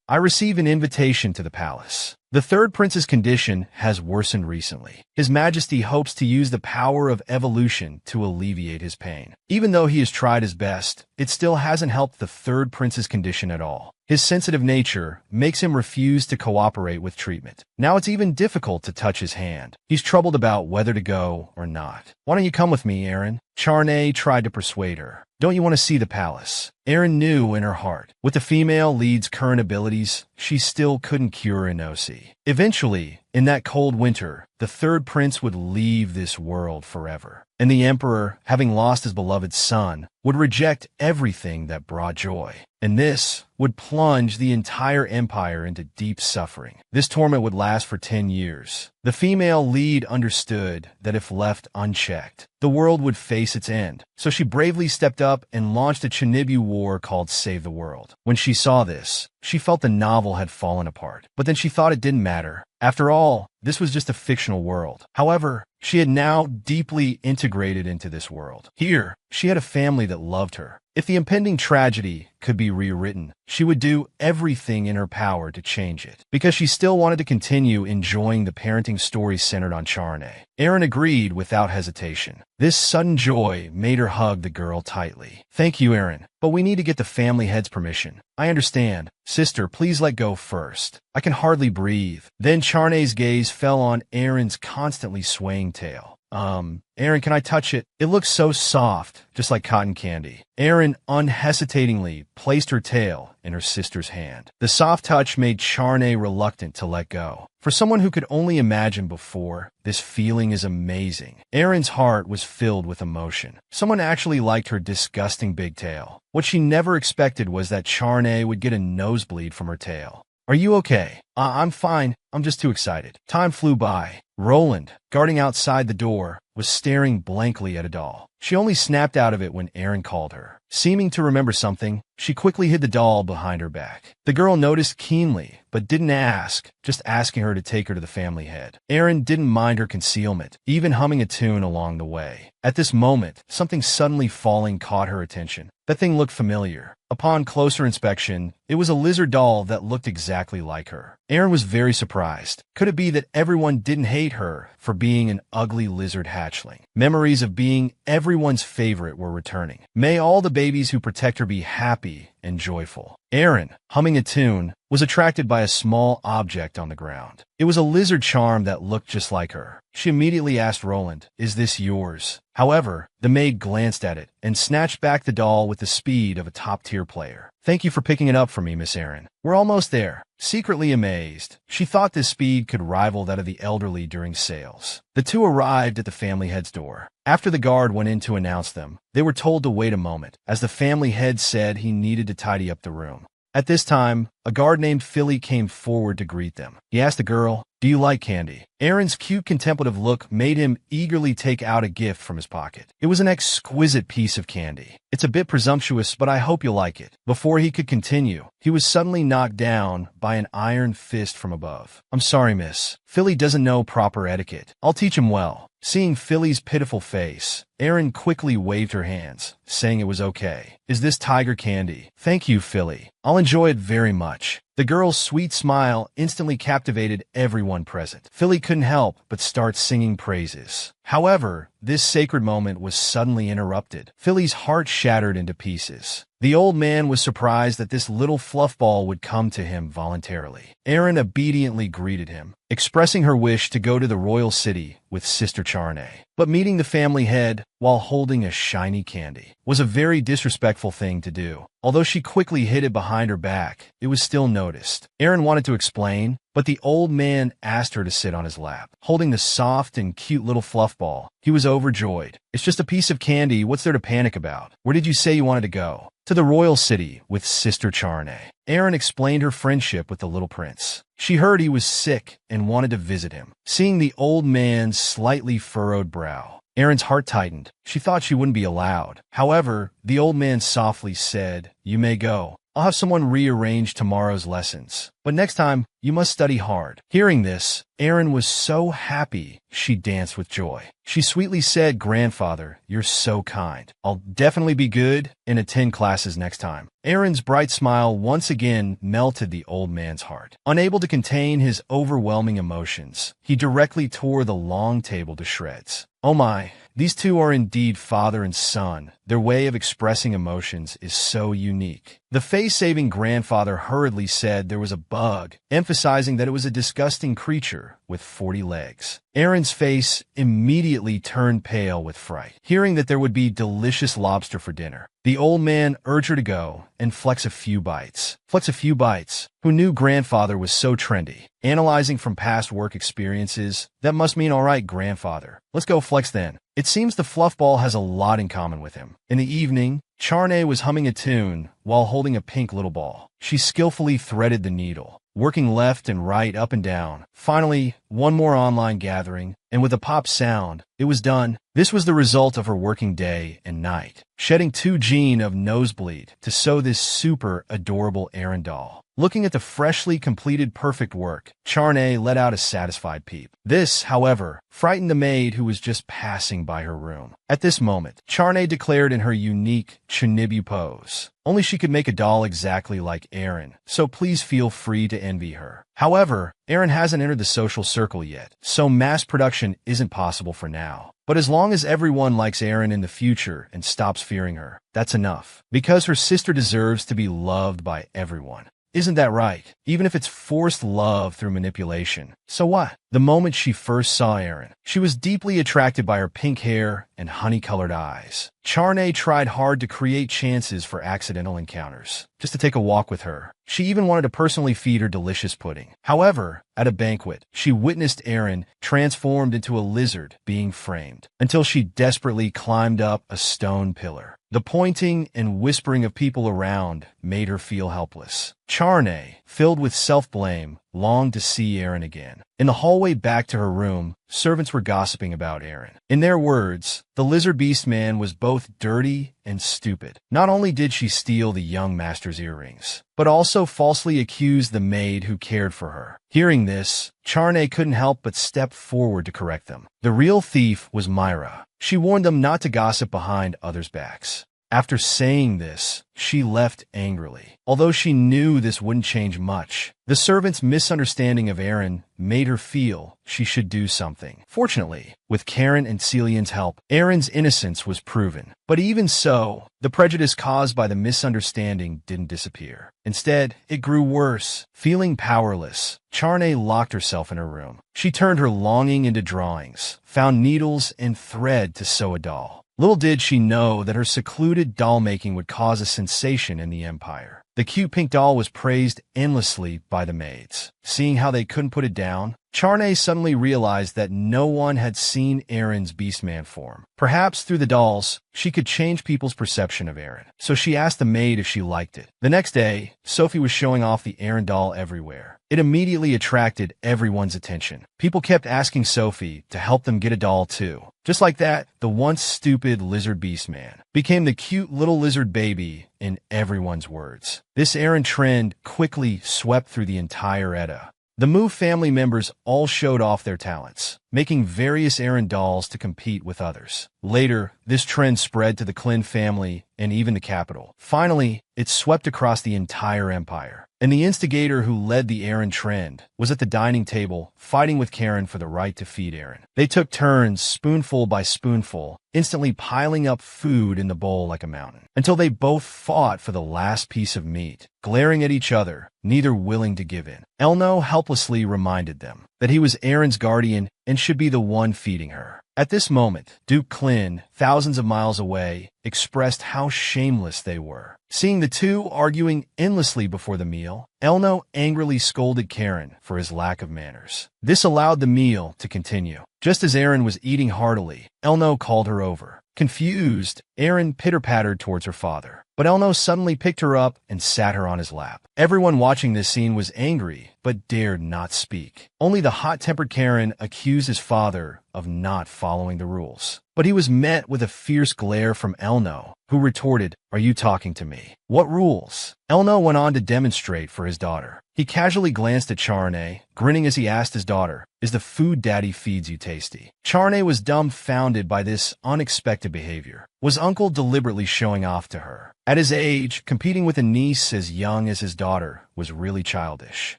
I received an invitation to the palace. The third prince's condition has worsened recently. His Majesty hopes to use the power of evolution to alleviate his pain. Even though he has tried his best, it still hasn't helped the third prince's condition at all. His sensitive nature makes him refuse to cooperate with treatment. Now it's even difficult to touch his hand. He's troubled about whether to go or not. "Why don't you come with me, Aaron?" Charney tried to persuade her. "Don't you want to see the palace?" Aaron knew in her heart, with the female lead's current abilities, she still couldn't cure Inosi. Eventually, in that cold winter, the third prince would leave this world forever. And the emperor, having lost his beloved son, would reject everything that brought joy. And this would plunge the entire empire into deep suffering. This torment would last for 10 years. The female lead understood that if left unchecked, the world would face its end. So she bravely stepped up and launched a Chinibu war called Save the World. When she saw this, she felt the novel had fallen apart. But then she thought it didn't matter. After all, this was just a fictional world. However, she had now deeply integrated into this world. Here, she had a family that loved her. If the impending tragedy could be rewritten, she would do everything in her power to change it, because she still wanted to continue enjoying the parenting story centered on Charney. Aaron agreed without hesitation. This sudden joy made her hug the girl tightly. "Thank you, Aaron, but we need to get the family head's permission." "I understand. Sister, please let go first. I can hardly breathe." Then Charney's gaze fell on Aaron's constantly swaying tail. Aaron, can I touch it? It looks so soft, just like cotton candy." Aaron unhesitatingly placed her tail in her sister's hand. The soft touch made Charney reluctant to let go. For someone who could only imagine before, this feeling is amazing. Aaron's heart was filled with emotion. Someone actually liked her disgusting big tail. What she never expected was that Charney would get a nosebleed from her tail. "Are you okay?" I'm fine. I'm just too excited." Time flew by. Roland, guarding outside the door, was staring blankly at a doll. She only snapped out of it when Aaron called her. Seeming to remember something, she quickly hid the doll behind her back. The girl noticed keenly, but didn't ask, just asking her to take her to the family head. Aaron didn't mind her concealment, even humming a tune along the way. At this moment, something suddenly falling caught her attention. That thing looked familiar. Upon closer inspection, it was a lizard doll that looked exactly like her. Aaron was very surprised. Could it be that everyone didn't hate her for being an ugly lizard hatchling? Memories of being everyone's favorite were returning. May all the babies who protect her be happy and joyful. Aaron, humming a tune, was attracted by a small object on the ground. It was a lizard charm that looked just like her. She immediately asked Roland, "Is this yours?" However, the maid glanced at it and snatched back the doll with the speed of a top-tier player. "Thank you for picking it up for me, Miss Aaron. We're almost there." Secretly amazed, she thought this speed could rival that of the elderly during sales. The two arrived at the family head's door. After the guard went in to announce them, they were told to wait a moment, as the family head said he needed to tidy up the room. At this time, a guard named Philly came forward to greet them. He asked the girl, "Do you like candy?" Aaron's cute contemplative look made him eagerly take out a gift from his pocket. It was an exquisite piece of candy. "It's a bit presumptuous, but I hope you'll like it." Before he could continue, he was suddenly knocked down by an iron fist from above. "I'm sorry, miss. Philly doesn't know proper etiquette. I'll teach him well." Seeing Philly's pitiful face, Aaron quickly waved her hands, saying it was okay. "Is this tiger candy?" "Thank you, Philly. I'll enjoy it very much." The girl's sweet smile instantly captivated everyone present. Philly couldn't help but start singing praises. However, this sacred moment was suddenly interrupted. Philly's heart shattered into pieces. The old man was surprised that this little fluffball would come to him voluntarily. Aaron obediently greeted him, expressing her wish to go to the royal city with Sister Charney. But meeting the family head while holding a shiny candy was a very disrespectful thing to do. Although she quickly hid it behind her back, it was still noticed. Aaron wanted to explain, but the old man asked her to sit on his lap. Holding the soft and cute little fluff ball, he was overjoyed. "It's just a piece of candy. What's there to panic about? Where did you say you wanted to go?" "To the royal city with Sister Charney." Aaron explained her friendship with the little prince. She heard he was sick and wanted to visit him. Seeing the old man's slightly furrowed brow, Erin's heart tightened. She thought she wouldn't be allowed. However, the old man softly said, "You may go. I'll have someone rearrange tomorrow's lessons. But next time, you must study hard." Hearing this, Erin was so happy she danced with joy. She sweetly said, "Grandfather, you're so kind. I'll definitely be good and attend classes next time." Erin's bright smile once again melted the old man's heart. Unable to contain his overwhelming emotions, he directly tore the long table to shreds. Oh my, these two are indeed father and son. Their way of expressing emotions is so unique. The face-saving grandfather hurriedly said there was a bug, emphasizing that it was a disgusting creature with 40 legs. Erin's face immediately turned pale with fright, hearing that there would be delicious lobster for dinner. The old man urged her to go and flex a few bites. Flex a few bites. Who knew grandfather was so trendy? Analyzing from past work experiences, that must mean all right, grandfather. Let's go flex then. It seems the fluffball has a lot in common with him. In the evening, Charney was humming a tune while holding a pink little ball. She skillfully threaded the needle, working left and right, up and down. Finally, one more online gathering, and with a pop sound, it was done. This was the result of her working day and night, shedding 2 gene of nosebleed to sew this super adorable Erin doll. Looking at the freshly completed perfect work, Charney let out a satisfied peep. This, however, frightened the maid who was just passing by her room. At this moment, Charney declared in her unique Chinibu pose, only she could make a doll exactly like Erin, so please feel free to envy her. However, Erin hasn't entered the social circle yet, so mass production isn't possible for now. But as long as everyone likes Erin in the future and stops fearing her, that's enough. Because her sister deserves to be loved by everyone. Isn't that right? Even if it's forced love through manipulation. So what? The moment she first saw Erin, she was deeply attracted by her pink hair and honey-colored eyes. Charney tried hard to create chances for accidental encounters, just to take a walk with her. She even wanted to personally feed her delicious pudding. However, at a banquet, she witnessed Erin transformed into a lizard being framed, until she desperately climbed up a stone pillar. The pointing and whispering of people around made her feel helpless. Charney, filled with self-blame, longed to see Erin again. In the hallway back to her room, servants were gossiping about Erin. In their words, the lizard beast man was both dirty and stupid. Not only did she steal the young master's earrings, but also falsely accused the maid who cared for her. Hearing this, Charney couldn't help but step forward to correct them. The real thief was Myra. She warned them not to gossip behind others' backs. After saying this, she left angrily. Although she knew this wouldn't change much, the servant's misunderstanding of Erin made her feel she should do something. Fortunately, with Karen and Celian's help, Erin's innocence was proven. But even so, the prejudice caused by the misunderstanding didn't disappear. Instead, it grew worse. Feeling powerless, Charney locked herself in her room. She turned her longing into drawings, found needles and thread to sew a doll. Little did she know that her secluded doll-making would cause a sensation in the Empire. The cute pink doll was praised endlessly by the maids. Seeing how they couldn't put it down, Charney suddenly realized that no one had seen Erin's Beastman form. Perhaps through the dolls, she could change people's perception of Erin. So she asked the maid if she liked it. The next day, Sophie was showing off the Erin doll everywhere. It immediately attracted everyone's attention. People kept asking Sophie to help them get a doll too. Just like that, the once stupid lizard Beastman became the cute little lizard baby in everyone's words. This Erin trend quickly swept through the entire Edda. The Mu family members all showed off their talents, making various Erin dolls to compete with others. Later, this trend spread to the Klin family and even the capital. Finally, it swept across the entire empire. And the instigator who led the Erin trend was at the dining table, fighting with Karen for the right to feed Erin. They took turns, spoonful by spoonful, instantly piling up food in the bowl like a mountain, until they both fought for the last piece of meat, glaring at each other, neither willing to give in. Elno helplessly reminded them that he was Erin's guardian and should be the one feeding her. At this moment, Duke Klin, thousands of miles away, expressed how shameless they were. Seeing the two arguing endlessly before the meal, Elno angrily scolded Karen for his lack of manners. This allowed the meal to continue. Just as Erin was eating heartily, Elno called her over. Confused, Erin pitter-pattered towards her father, but Elno suddenly picked her up and sat her on his lap. Everyone watching this scene was angry, but dared not speak. Only the hot-tempered Karen accused his father of not following the rules. But he was met with a fierce glare from Elno, who retorted, "Are you talking to me? What rules?" Elno went on to demonstrate for his daughter. He casually glanced at Charney, grinning as he asked his daughter, "Is the food Daddy feeds you tasty?" Charney was dumbfounded by this unexpected behavior. Was Uncle deliberately showing off to her? At his age, competing with a niece as young as his daughter was really childish.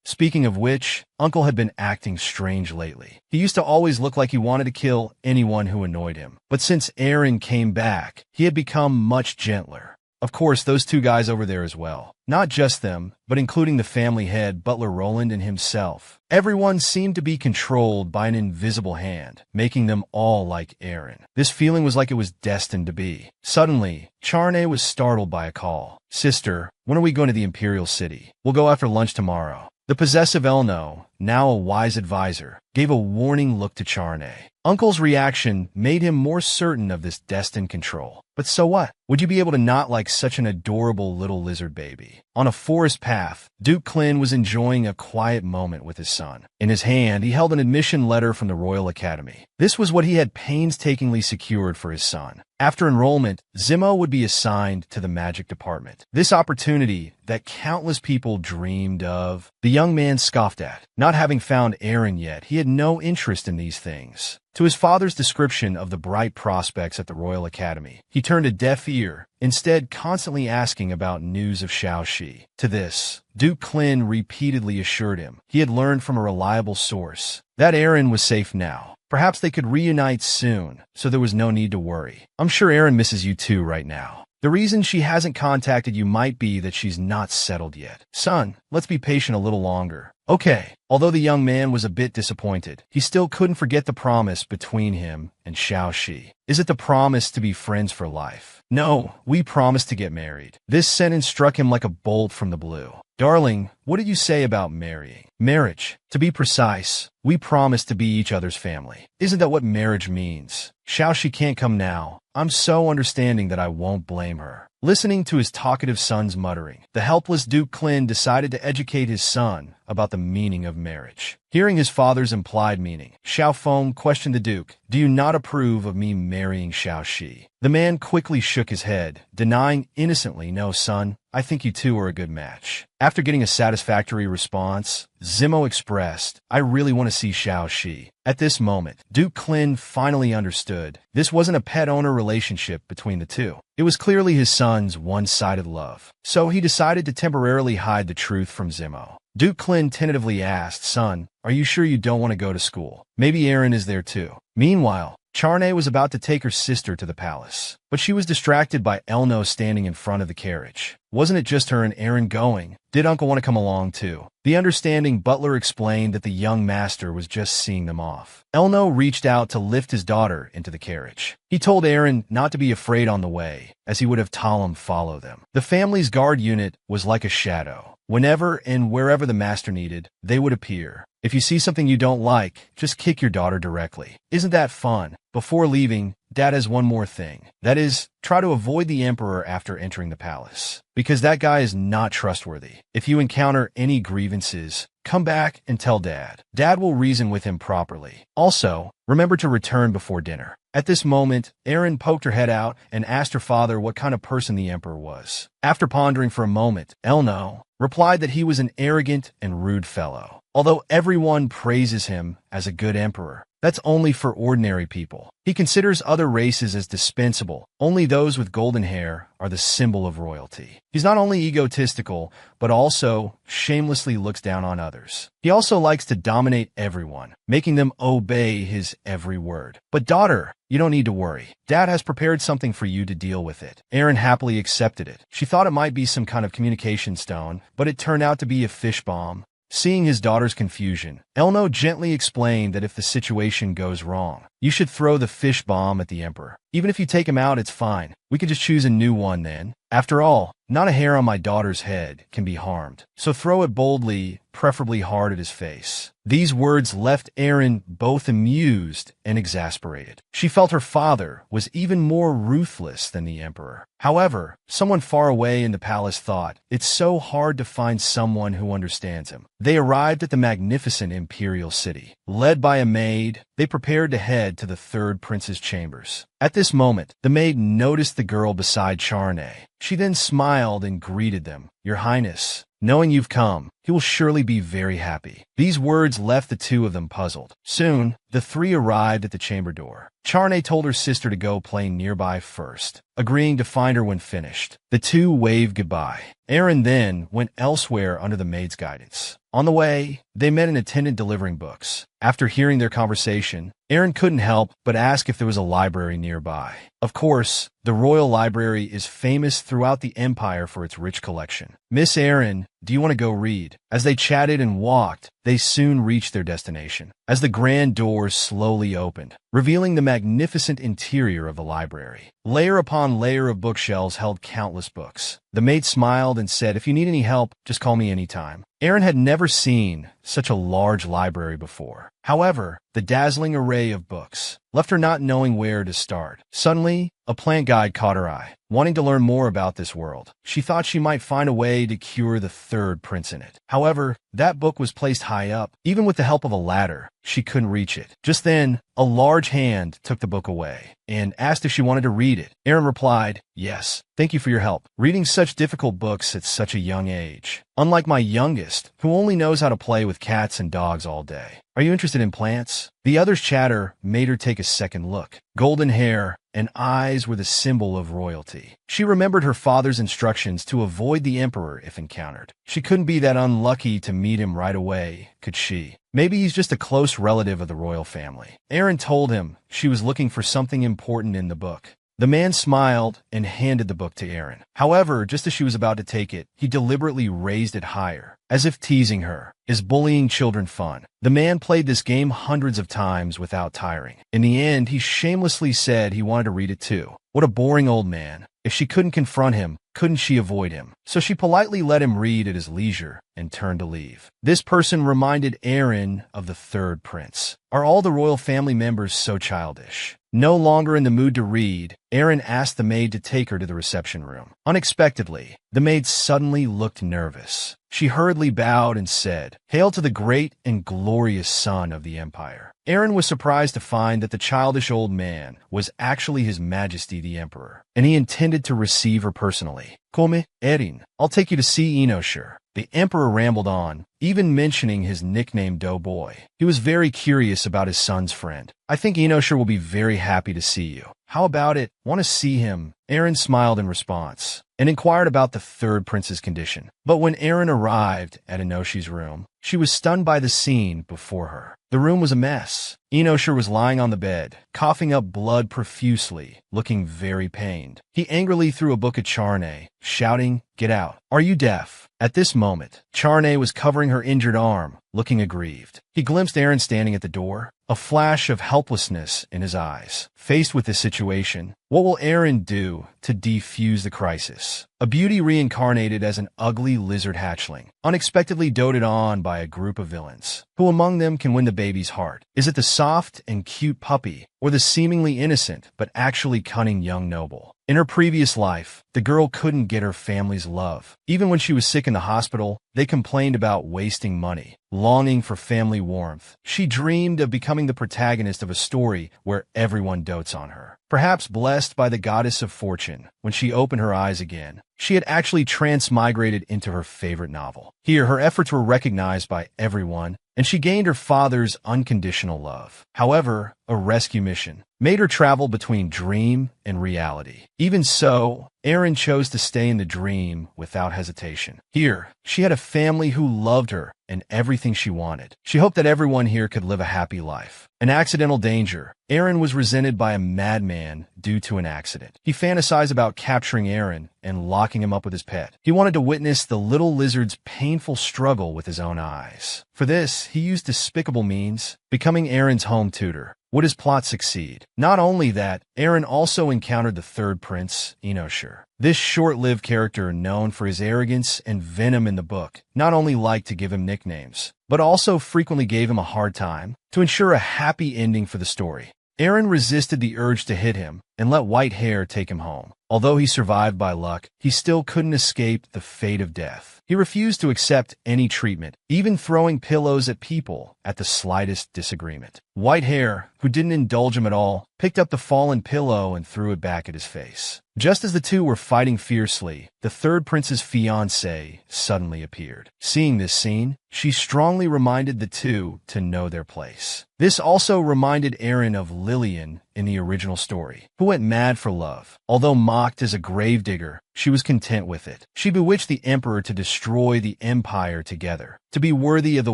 Speaking of which, Uncle had been acting strange lately. He used to always look like he wanted to kill anyone who annoyed him. But since Aaron came back, he had become much gentler. Of course, those two guys over there as well. Not just them, but including the family head, Butler Roland, and himself. Everyone seemed to be controlled by an invisible hand, making them all like Aaron. This feeling was like it was destined to be. Suddenly, Charney was startled by a call. "Sister, when are we going to the Imperial City? We'll go after lunch tomorrow." The possessive Elno, now a wise advisor, gave a warning look to Charney. Uncle's reaction made him more certain of this destined control. But so what? Would you be able to not like such an adorable little lizard baby? On a forest path, Duke Klin was enjoying a quiet moment with his son. In his hand, he held an admission letter from the Royal Academy. This was what he had painstakingly secured for his son. After enrollment, Zimmo would be assigned to the magic department. This opportunity that countless people dreamed of, the young man scoffed at. Not having found Aaron yet, he had no interest in these things. To his father's description of the bright prospects at the Royal Academy, he turned a deaf ear, instead constantly asking about news of Shaoxi. To this, Duke Klin repeatedly assured him he had learned from a reliable source that Aaron was safe now. Perhaps they could reunite soon, so there was no need to worry. "I'm sure Aaron misses you too right now. The reason she hasn't contacted you might be that she's not settled yet. Son, let's be patient a little longer." Okay. Although the young man was a bit disappointed, he still couldn't forget the promise between him and Shaoxi. Is it the promise to be friends for life? "No, we promised to get married." This sentence struck him like a bolt from the blue. "Darling, what did you say about marrying?" "Marriage. To be precise, we promised to be each other's family." "Isn't that what marriage means?" "Shaoxi can't come now. I'm so understanding that I won't blame her." Listening to his talkative son's muttering, the helpless Duke Klin decided to educate his son about the meaning of marriage. Hearing his father's implied meaning, Xiao Feng questioned the Duke, "Do you not approve of me marrying Shaoxi?" The man quickly shook his head, denying innocently, "No, son, I think you two are a good match." After getting a satisfactory response, Zimmo expressed, "I really want to see Shaoxi." At this moment, Duke Klin finally understood. This wasn't a pet-owner relationship between the two. It was clearly his son's one-sided love. So he decided to temporarily hide the truth from Zimmo. Duke Klin tentatively asked, "Son, are you sure you don't want to go to school? Maybe Aaron is there too." Meanwhile, Charney was about to take her sister to the palace, but she was distracted by Elno standing in front of the carriage. Wasn't it just her and Aaron going? Did Uncle want to come along too? The understanding butler explained that the young master was just seeing them off. Elno reached out to lift his daughter into the carriage. He told Aaron not to be afraid on the way, as he would have Talim follow them. The family's guard unit was like a shadow. Whenever and wherever the master needed, they would appear. If you see something you don't like, just kick your daughter directly. Isn't that fun? Before leaving, Dad has one more thing. That is, try to avoid the Emperor after entering the palace. Because that guy is not trustworthy. If you encounter any grievances, come back and tell Dad. Dad will reason with him properly. Also, remember to return before dinner. At this moment, Aaron poked her head out and asked her father what kind of person the Emperor was. After pondering for a moment, Elno replied that he was an arrogant and rude fellow. Although everyone praises him as a good emperor, that's only for ordinary people. He considers other races as dispensable. Only those with golden hair are the symbol of royalty. He's not only egotistical, but also shamelessly looks down on others. He also likes to dominate everyone, making them obey his every word. But daughter, you don't need to worry. Dad has prepared something for you to deal with it. Aaron happily accepted it. She thought it might be some kind of communication stone, but it turned out to be a fish bomb. Seeing his daughter's confusion, Elno gently explained that if the situation goes wrong, you should throw the fish bomb at the Emperor. Even if you take him out, it's fine. We could just choose a new one then. After all, Not a hair on my daughter's head can be harmed, so throw it boldly, preferably hard at his face. These words left Erin both amused and exasperated. She felt her father was even more ruthless than the emperor. However, someone far away in the palace thought, it's so hard to find someone who understands him. They arrived at the magnificent imperial city. Led by a maid, they prepared to head to the third prince's chambers. At this moment, the maid noticed the girl beside Charney. She then smiled and greeted them. Your Highness, knowing you've come, he will surely be very happy. These words left the two of them puzzled. Soon, the three arrived at the chamber door. Charney told her sister to go play nearby first, agreeing to find her when finished. The two waved goodbye. Erin then went elsewhere under the maid's guidance. On the way, they met an attendant delivering books. After hearing their conversation, Erin couldn't help but ask if there was a library nearby. Of course, the Royal Library is famous throughout the empire for its rich collection. Miss Erin, do you want to go read? As they chatted and walked, they soon reached their destination. As the grand doors slowly opened, revealing the magnificent interior of the library. Layer upon layer of bookshelves held countless books. The maid smiled and said, if you need any help, just call me anytime. Erin had never seen such a large library before. However, the dazzling array of books left her not knowing where to start. Suddenly, a plant guide caught her eye. Wanting to learn more about this world, she thought she might find a way to cure the third prince in it. However, that book was placed high up. Even with the help of a ladder, she couldn't reach it. Just then, a large hand took the book away and asked if she wanted to read it. Erin replied, yes, thank you for your help. Reading such difficult books at such a young age. Unlike my youngest, who only knows how to play with cats and dogs all day. Are you interested in plants? The other's chatter made her take a second look. Golden hair and eyes were the symbol of royalty. She remembered her father's instructions to avoid the emperor if encountered. She couldn't be that unlucky to meet him right away, could she? Maybe he's just a close relative of the royal family. Erin told him she was looking for something important in the book. The man smiled and handed the book to Erin. However, just as she was about to take it, he deliberately raised it higher, as if teasing her. Is bullying children fun? The man played this game hundreds of times without tiring. In the end, he shamelessly said he wanted to read it too. What a boring old man. If she couldn't confront him, couldn't she avoid him? So she politely let him read at his leisure and turned to leave. This person reminded Erin of the third prince. Are all the royal family members so childish? No longer in the mood to read, Erin asked the maid to take her to the reception room. Unexpectedly, the maid suddenly looked nervous. She hurriedly bowed and said, "Hail to the great and glorious son of the empire." Erin was surprised to find that the childish old man was actually His Majesty the Emperor, and he intended to receive her personally. "Come, Erin, I'll take you to see Enoshir." The emperor rambled on, even mentioning his nickname Doughboy. He was very curious about his son's friend. "I think Enoshir will be very happy to see you. How about it? Want to see him?" Erin smiled in response and inquired about the third prince's condition. But when Erin arrived at Enoshir's room, she was stunned by the scene before her. The room was a mess. Enoshir was lying on the bed, coughing up blood profusely, looking very pained. He angrily threw a book at Charney, shouting, "Get out. Are you deaf?" At this moment, Charney was covering her injured arm, looking aggrieved. He glimpsed Erin standing at the door, a flash of helplessness in his eyes. Faced with this situation, what will Erin do to defuse the crisis? A beauty reincarnated as an ugly lizard hatchling, unexpectedly doted on by a group of villains. Who among them can win the baby's heart? Is it the soft and cute puppy, or the seemingly innocent but actually cunning young noble? In her previous life, the girl couldn't get her family's love. Even when she was sick in the hospital, they complained about wasting money. Longing for family warmth, she dreamed of becoming the protagonist of a story where everyone dotes on her. Perhaps blessed by the goddess of fortune, when she opened her eyes again, she had actually transmigrated into her favorite novel. Here, her efforts were recognized by everyone, and she gained her father's unconditional love. However, a rescue mission made her travel between dream and reality. Even so, Erin chose to stay in the dream without hesitation. Here, she had a family who loved her and everything she wanted. She hoped that everyone here could live a happy life. An accidental danger. Erin was resented by a madman due to an accident. He fantasized about capturing Erin and locking him up with his pet. He wanted to witness the little lizard's painful struggle with his own eyes. For this, he used despicable means, becoming Erin's home tutor. would his plot succeed. Not only that, Aaron also encountered the third prince, Enoshir. This short-lived character, known for his arrogance and venom in the book, not only liked to give him nicknames, but also frequently gave him a hard time. To ensure a happy ending for the story, Aaron resisted the urge to hit him and let White Hair take him home. Although he survived by luck, he still couldn't escape the fate of death. He refused to accept any treatment, even throwing pillows at people at the slightest disagreement. White Hair, who didn't indulge him at all, picked up the fallen pillow and threw it back at his face. Just as the two were fighting fiercely, the third prince's fiancée suddenly appeared. Seeing this scene, she strongly reminded the two to know their place. This also reminded Aaron of Lillian in the original story, who went mad for love. Although mocked as a gravedigger, she was content with it. She bewitched the emperor to destroy the empire together, to be worthy of the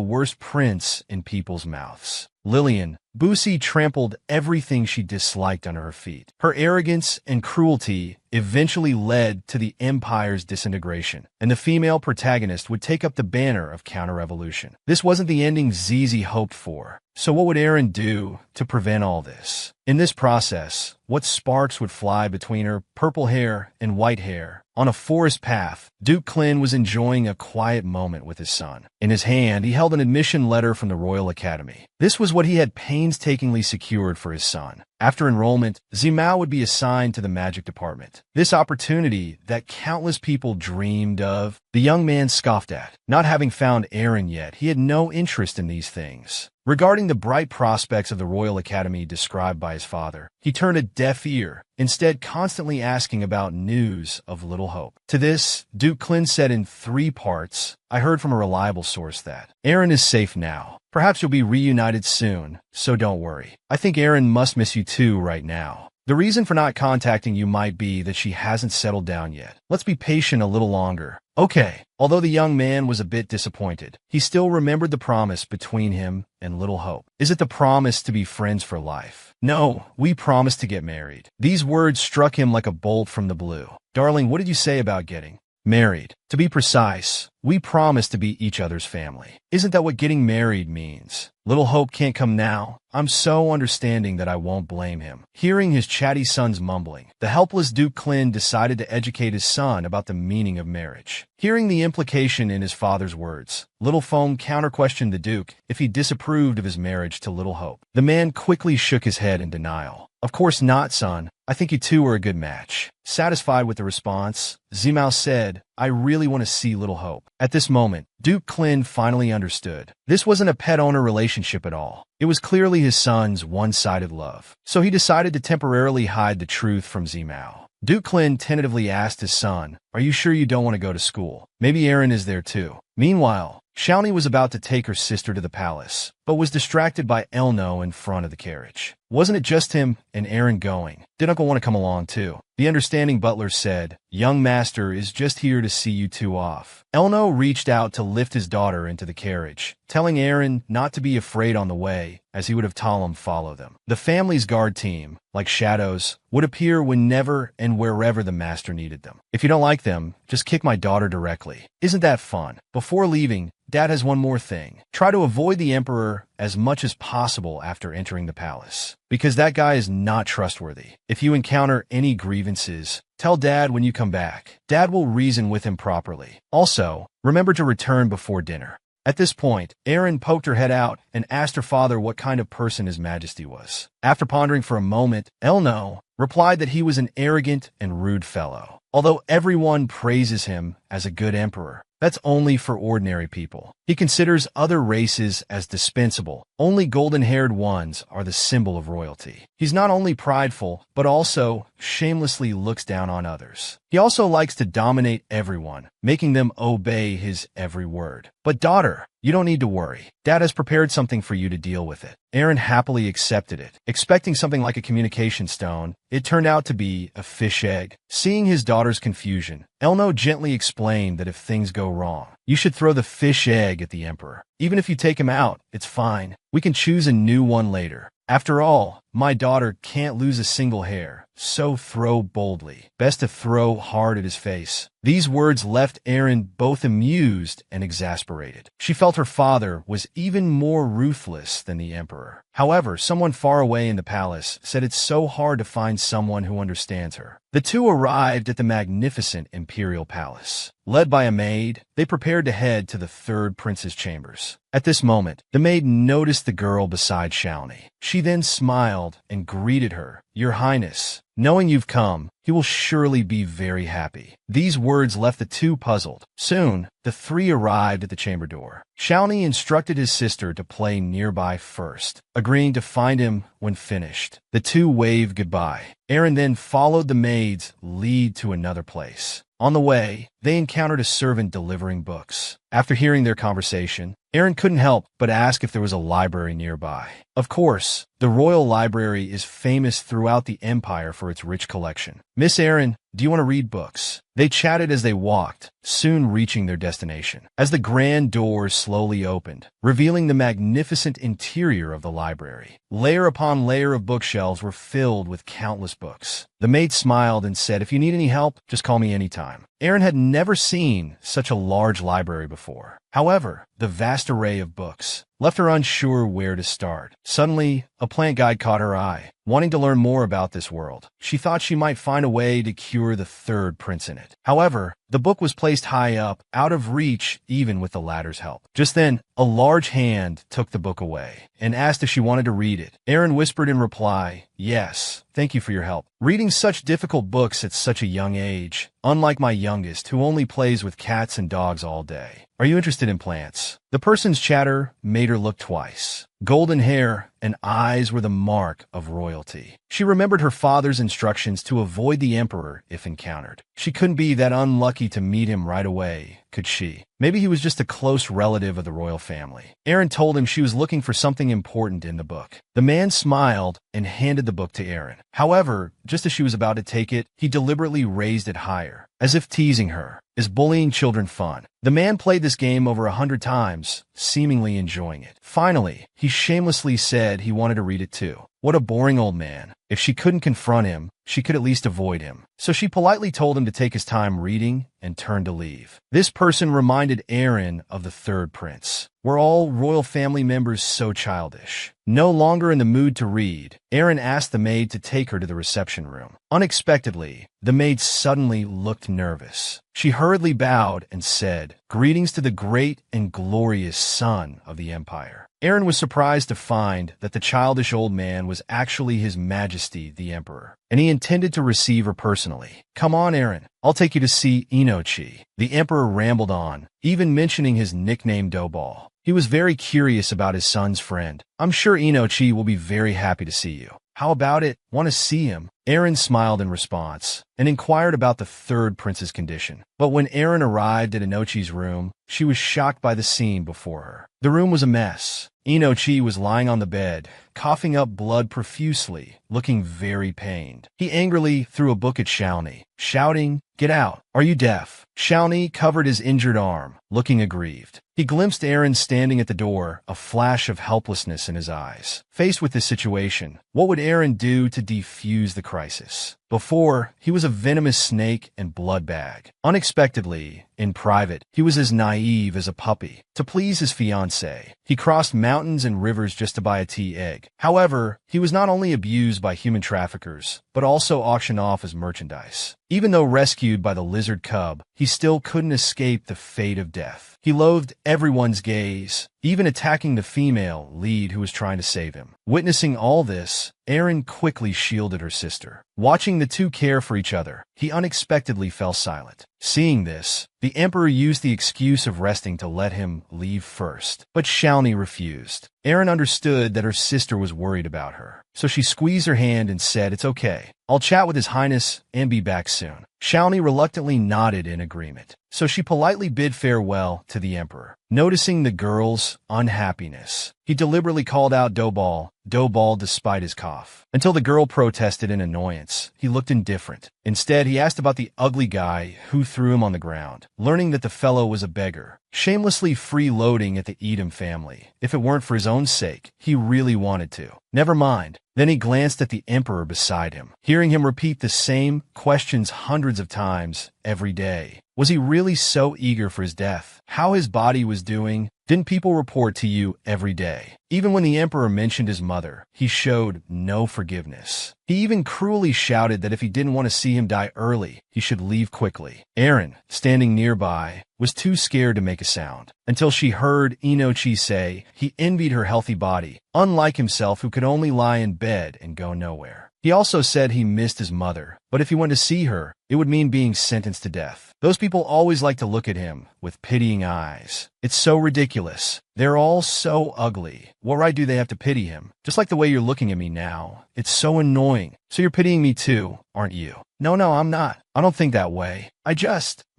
worst prince in people's mouths. Lillian, Boosie trampled everything she disliked under her feet. Her arrogance and cruelty eventually led to the empire's disintegration, and the female protagonist would take up the banner of counter-revolution. This wasn't the ending Zizi hoped for. So what would Aaron do to prevent all this? In this process, what sparks would fly between her purple hair and white hair? On a forest path, Duke Clyn was enjoying a quiet moment with his son. In his hand, he held an admission letter from the Royal Academy. This was what he had painstakingly secured for his son. After enrollment, Zimao would be assigned to the magic department. This opportunity that countless people dreamed of, the young man scoffed at. Not having found Aaron yet, he had no interest in these things. Regarding the bright prospects of the Royal Academy described by his father, he turned a deaf ear, instead constantly asking about news of Little Hope. To this, Duke Clyn said in 3 parts, "I heard from a reliable source that Aaron is safe now. Perhaps you'll be reunited soon, so don't worry. I think Aaron must miss you too right now. The reason for not contacting you might be that she hasn't settled down yet. Let's be patient a little longer." Okay. Although the young man was a bit disappointed, he still remembered the promise between him and Little Hope. Is it the promise to be friends for life? No, we promised to get married. These words struck him like a bolt from the blue. Darling, what did you say about getting married? To be precise, we promised to be each other's family. Isn't that what getting married means? Little Hope can't come now. I'm so understanding that I won't blame him. Hearing his chatty son's mumbling, the helpless Duke Clyn decided to educate his son about the meaning of marriage. Hearing the implication in his father's words, Little Foam counter-questioned the Duke if he disapproved of his marriage to Little Hope. The man quickly shook his head in denial. Of course not, son. I think you two are a good match. Satisfied with the response, Zimao said, I really want to see Little Hope. At this moment, Duke Clyn finally understood. This wasn't a pet-owner relationship at all. It was clearly his son's one-sided love. So he decided to temporarily hide the truth from Zimao. Duke Clyn tentatively asked his son, are you sure you don't want to go to school? Maybe Aaron is there too. Meanwhile, Shawnee was about to take her sister to the palace, but was distracted by Elno in front of the carriage. Wasn't it just him and Aaron going? Did Uncle want to come along too? The understanding butler said, young master is just here to see you two off. Elno reached out to lift his daughter into the carriage, telling Aaron not to be afraid on the way, as he would have Talim follow them. The family's guard team, like shadows, would appear whenever and wherever the master needed them. If you don't like them, just kick my daughter directly. Isn't that fun? Before leaving, Dad has one more thing. Try to avoid the Emperor as much as possible after entering the palace, because that guy is not trustworthy. If you encounter any grievances, tell Dad when you come back. Dad will reason with him properly. Also, remember to return before dinner. At this point, Aaron poked her head out and asked her father what kind of person His Majesty was. After pondering for a moment, Elno replied that he was an arrogant and rude fellow. Although everyone praises him as a good emperor, that's only for ordinary people. He considers other races as dispensable. Only golden-haired ones are the symbol of royalty. He's not only prideful, but also shamelessly looks down on others. He also likes to dominate everyone, making them obey his every word. But daughter, you don't need to worry. Dad has prepared something for you to deal with it. Aaron happily accepted it. Expecting something like a communication stone, it turned out to be a fish egg. Seeing his daughter's confusion, Elno gently explained that if things go wrong, you should throw the fish egg at the Emperor. Even if you take him out, it's fine. We can choose a new one later. After all, My daughter can't lose a single hair, so throw boldly. Best to throw hard at his face. These words left Aaron both amused and exasperated. She felt her father was even more ruthless than the emperor. However, someone far away in the palace said it's so hard to find someone who understands her. The two arrived at the magnificent imperial palace. Led by a maid, they prepared to head to the third prince's chambers. At this moment, the maid noticed the girl beside Shawnee. She then smiled and greeted her. Your Highness, knowing you've come, he will surely be very happy. These words left the two puzzled. Soon, the three arrived at the chamber door. Shawnee instructed his sister to play nearby first, agreeing to find him when finished. The two waved goodbye. Aaron then followed the maid's lead to another place. On the way, they encountered a servant delivering books. After hearing their conversation, Aaron couldn't help but ask if there was a library nearby. Of course, the royal library is famous throughout the empire for its rich collection. Miss Aaron, do you want to read books? They chatted as they walked, soon reaching their destination. As the grand doors slowly opened, revealing the magnificent interior of the library, layer upon layer of bookshelves were filled with countless books. The maid smiled and said, if you need any help, just call me anytime. Aaron had never seen such a large library before. However, the vast array of books left her unsure where to start. Suddenly, a plant guide caught her eye. Wanting to learn more about this world, she thought she might find a way to cure the third prince in it. However, the book was placed high up, out of reach even with the ladder's help. Just then, a large hand took the book away and asked if she wanted to read it. Aaron whispered in reply, yes, thank you for your help. Reading such difficult books at such a young age, unlike my youngest who only plays with cats and dogs all day. Are you interested in plants? The person's chatter made her look twice. Golden hair and eyes were the mark of royalty. She remembered her father's instructions to avoid the emperor if encountered. She couldn't be that unlucky to meet him right away, could she? Maybe he was just a close relative of the royal family. Aaron told him she was looking for something important in the book. The man smiled and handed the book to Aaron. However, just as she was about to take it, he deliberately raised it higher, as if teasing her. Is bullying children fun? The man played this game over 100 times, seemingly enjoying it. Finally, he shamelessly said he wanted to read it too. What a boring old man. If she couldn't confront him, she could at least avoid him. So she politely told him to take his time reading and turned to leave. This person reminded Aaron of the third prince. Were all royal family members so childish? No longer in the mood to read, Aaron asked the maid to take her to the reception room. Unexpectedly, the maid suddenly looked nervous. She hurriedly bowed and said, "Greetings to the great and glorious son of the empire." Aaron was surprised to find that the childish old man was actually His Majesty the Emperor, and he intended to receive her personally. "Come on, Aaron, I'll take you to see Inochi." The Emperor rambled on, even mentioning his nickname Doughball. He was very curious about his son's friend. "I'm sure Inochi will be very happy to see you. How about it? Want to see him?" Aaron smiled in response and inquired about the third prince's condition. But when Aaron arrived at Inochi's room, she was shocked by the scene before her. The room was a mess. Inochi was lying on the bed, coughing up blood profusely, looking very pained. He angrily threw a book at Shawnee, shouting, "Get out! Are you deaf?" Shawnee covered his injured arm, looking aggrieved. He glimpsed Aaron standing at the door, a flash of helplessness in his eyes. Faced with this situation, what would Aaron do to defuse the crisis? Before, he was a venomous snake and blood bag. Unexpectedly, in private, he was as naive as a puppy. To please his fiancée, he crossed mountains and rivers just to buy a tea egg. However, he was not only abused by human traffickers, but also auctioned off as merchandise. Even though rescued by the lizard cub, he still couldn't escape the fate of death. He loathed everyone's gaze, even attacking the female lead who was trying to save him. Witnessing all this, Aaron quickly shielded her sister. Watching the two care for each other, he unexpectedly fell silent. Seeing this, the Emperor used the excuse of resting to let him leave first. But Shawnee refused. Aaron understood that her sister was worried about her, so she squeezed her hand and said, "It's okay. I'll chat with His Highness and be back soon." Shawnee reluctantly nodded in agreement, so she politely bid farewell to the Emperor. Noticing the girl's unhappiness, he deliberately called out Doughball despite his cough. Until the girl protested in annoyance, he looked indifferent. Instead, he asked about the ugly guy who threw him on the ground. Learning that the fellow was a beggar, shamelessly freeloading at the Edom family. If it weren't for his own sake, he really wanted to. Never mind. Then he glanced at the emperor beside him, hearing him repeat the same questions hundreds of times every day. Was he really so eager for his death? How his body was doing? Didn't people report to you every day? Even when the emperor mentioned his mother, he showed no forgiveness. He even cruelly shouted that if he didn't want to see him die early, he should leave quickly. Aaron, standing nearby, was too scared to make a sound, until she heard Inochi say he envied her healthy body, unlike himself who could only lie in bed and go nowhere. He also said he missed his mother, but if he went to see her, it would mean being sentenced to death. Those people always like to look at him with pitying eyes. It's so ridiculous. They're all so ugly. What right do they have to pity him? Just like the way you're looking at me now. It's so annoying. So you're pitying me too, aren't you? No, I'm not. I don't think that way.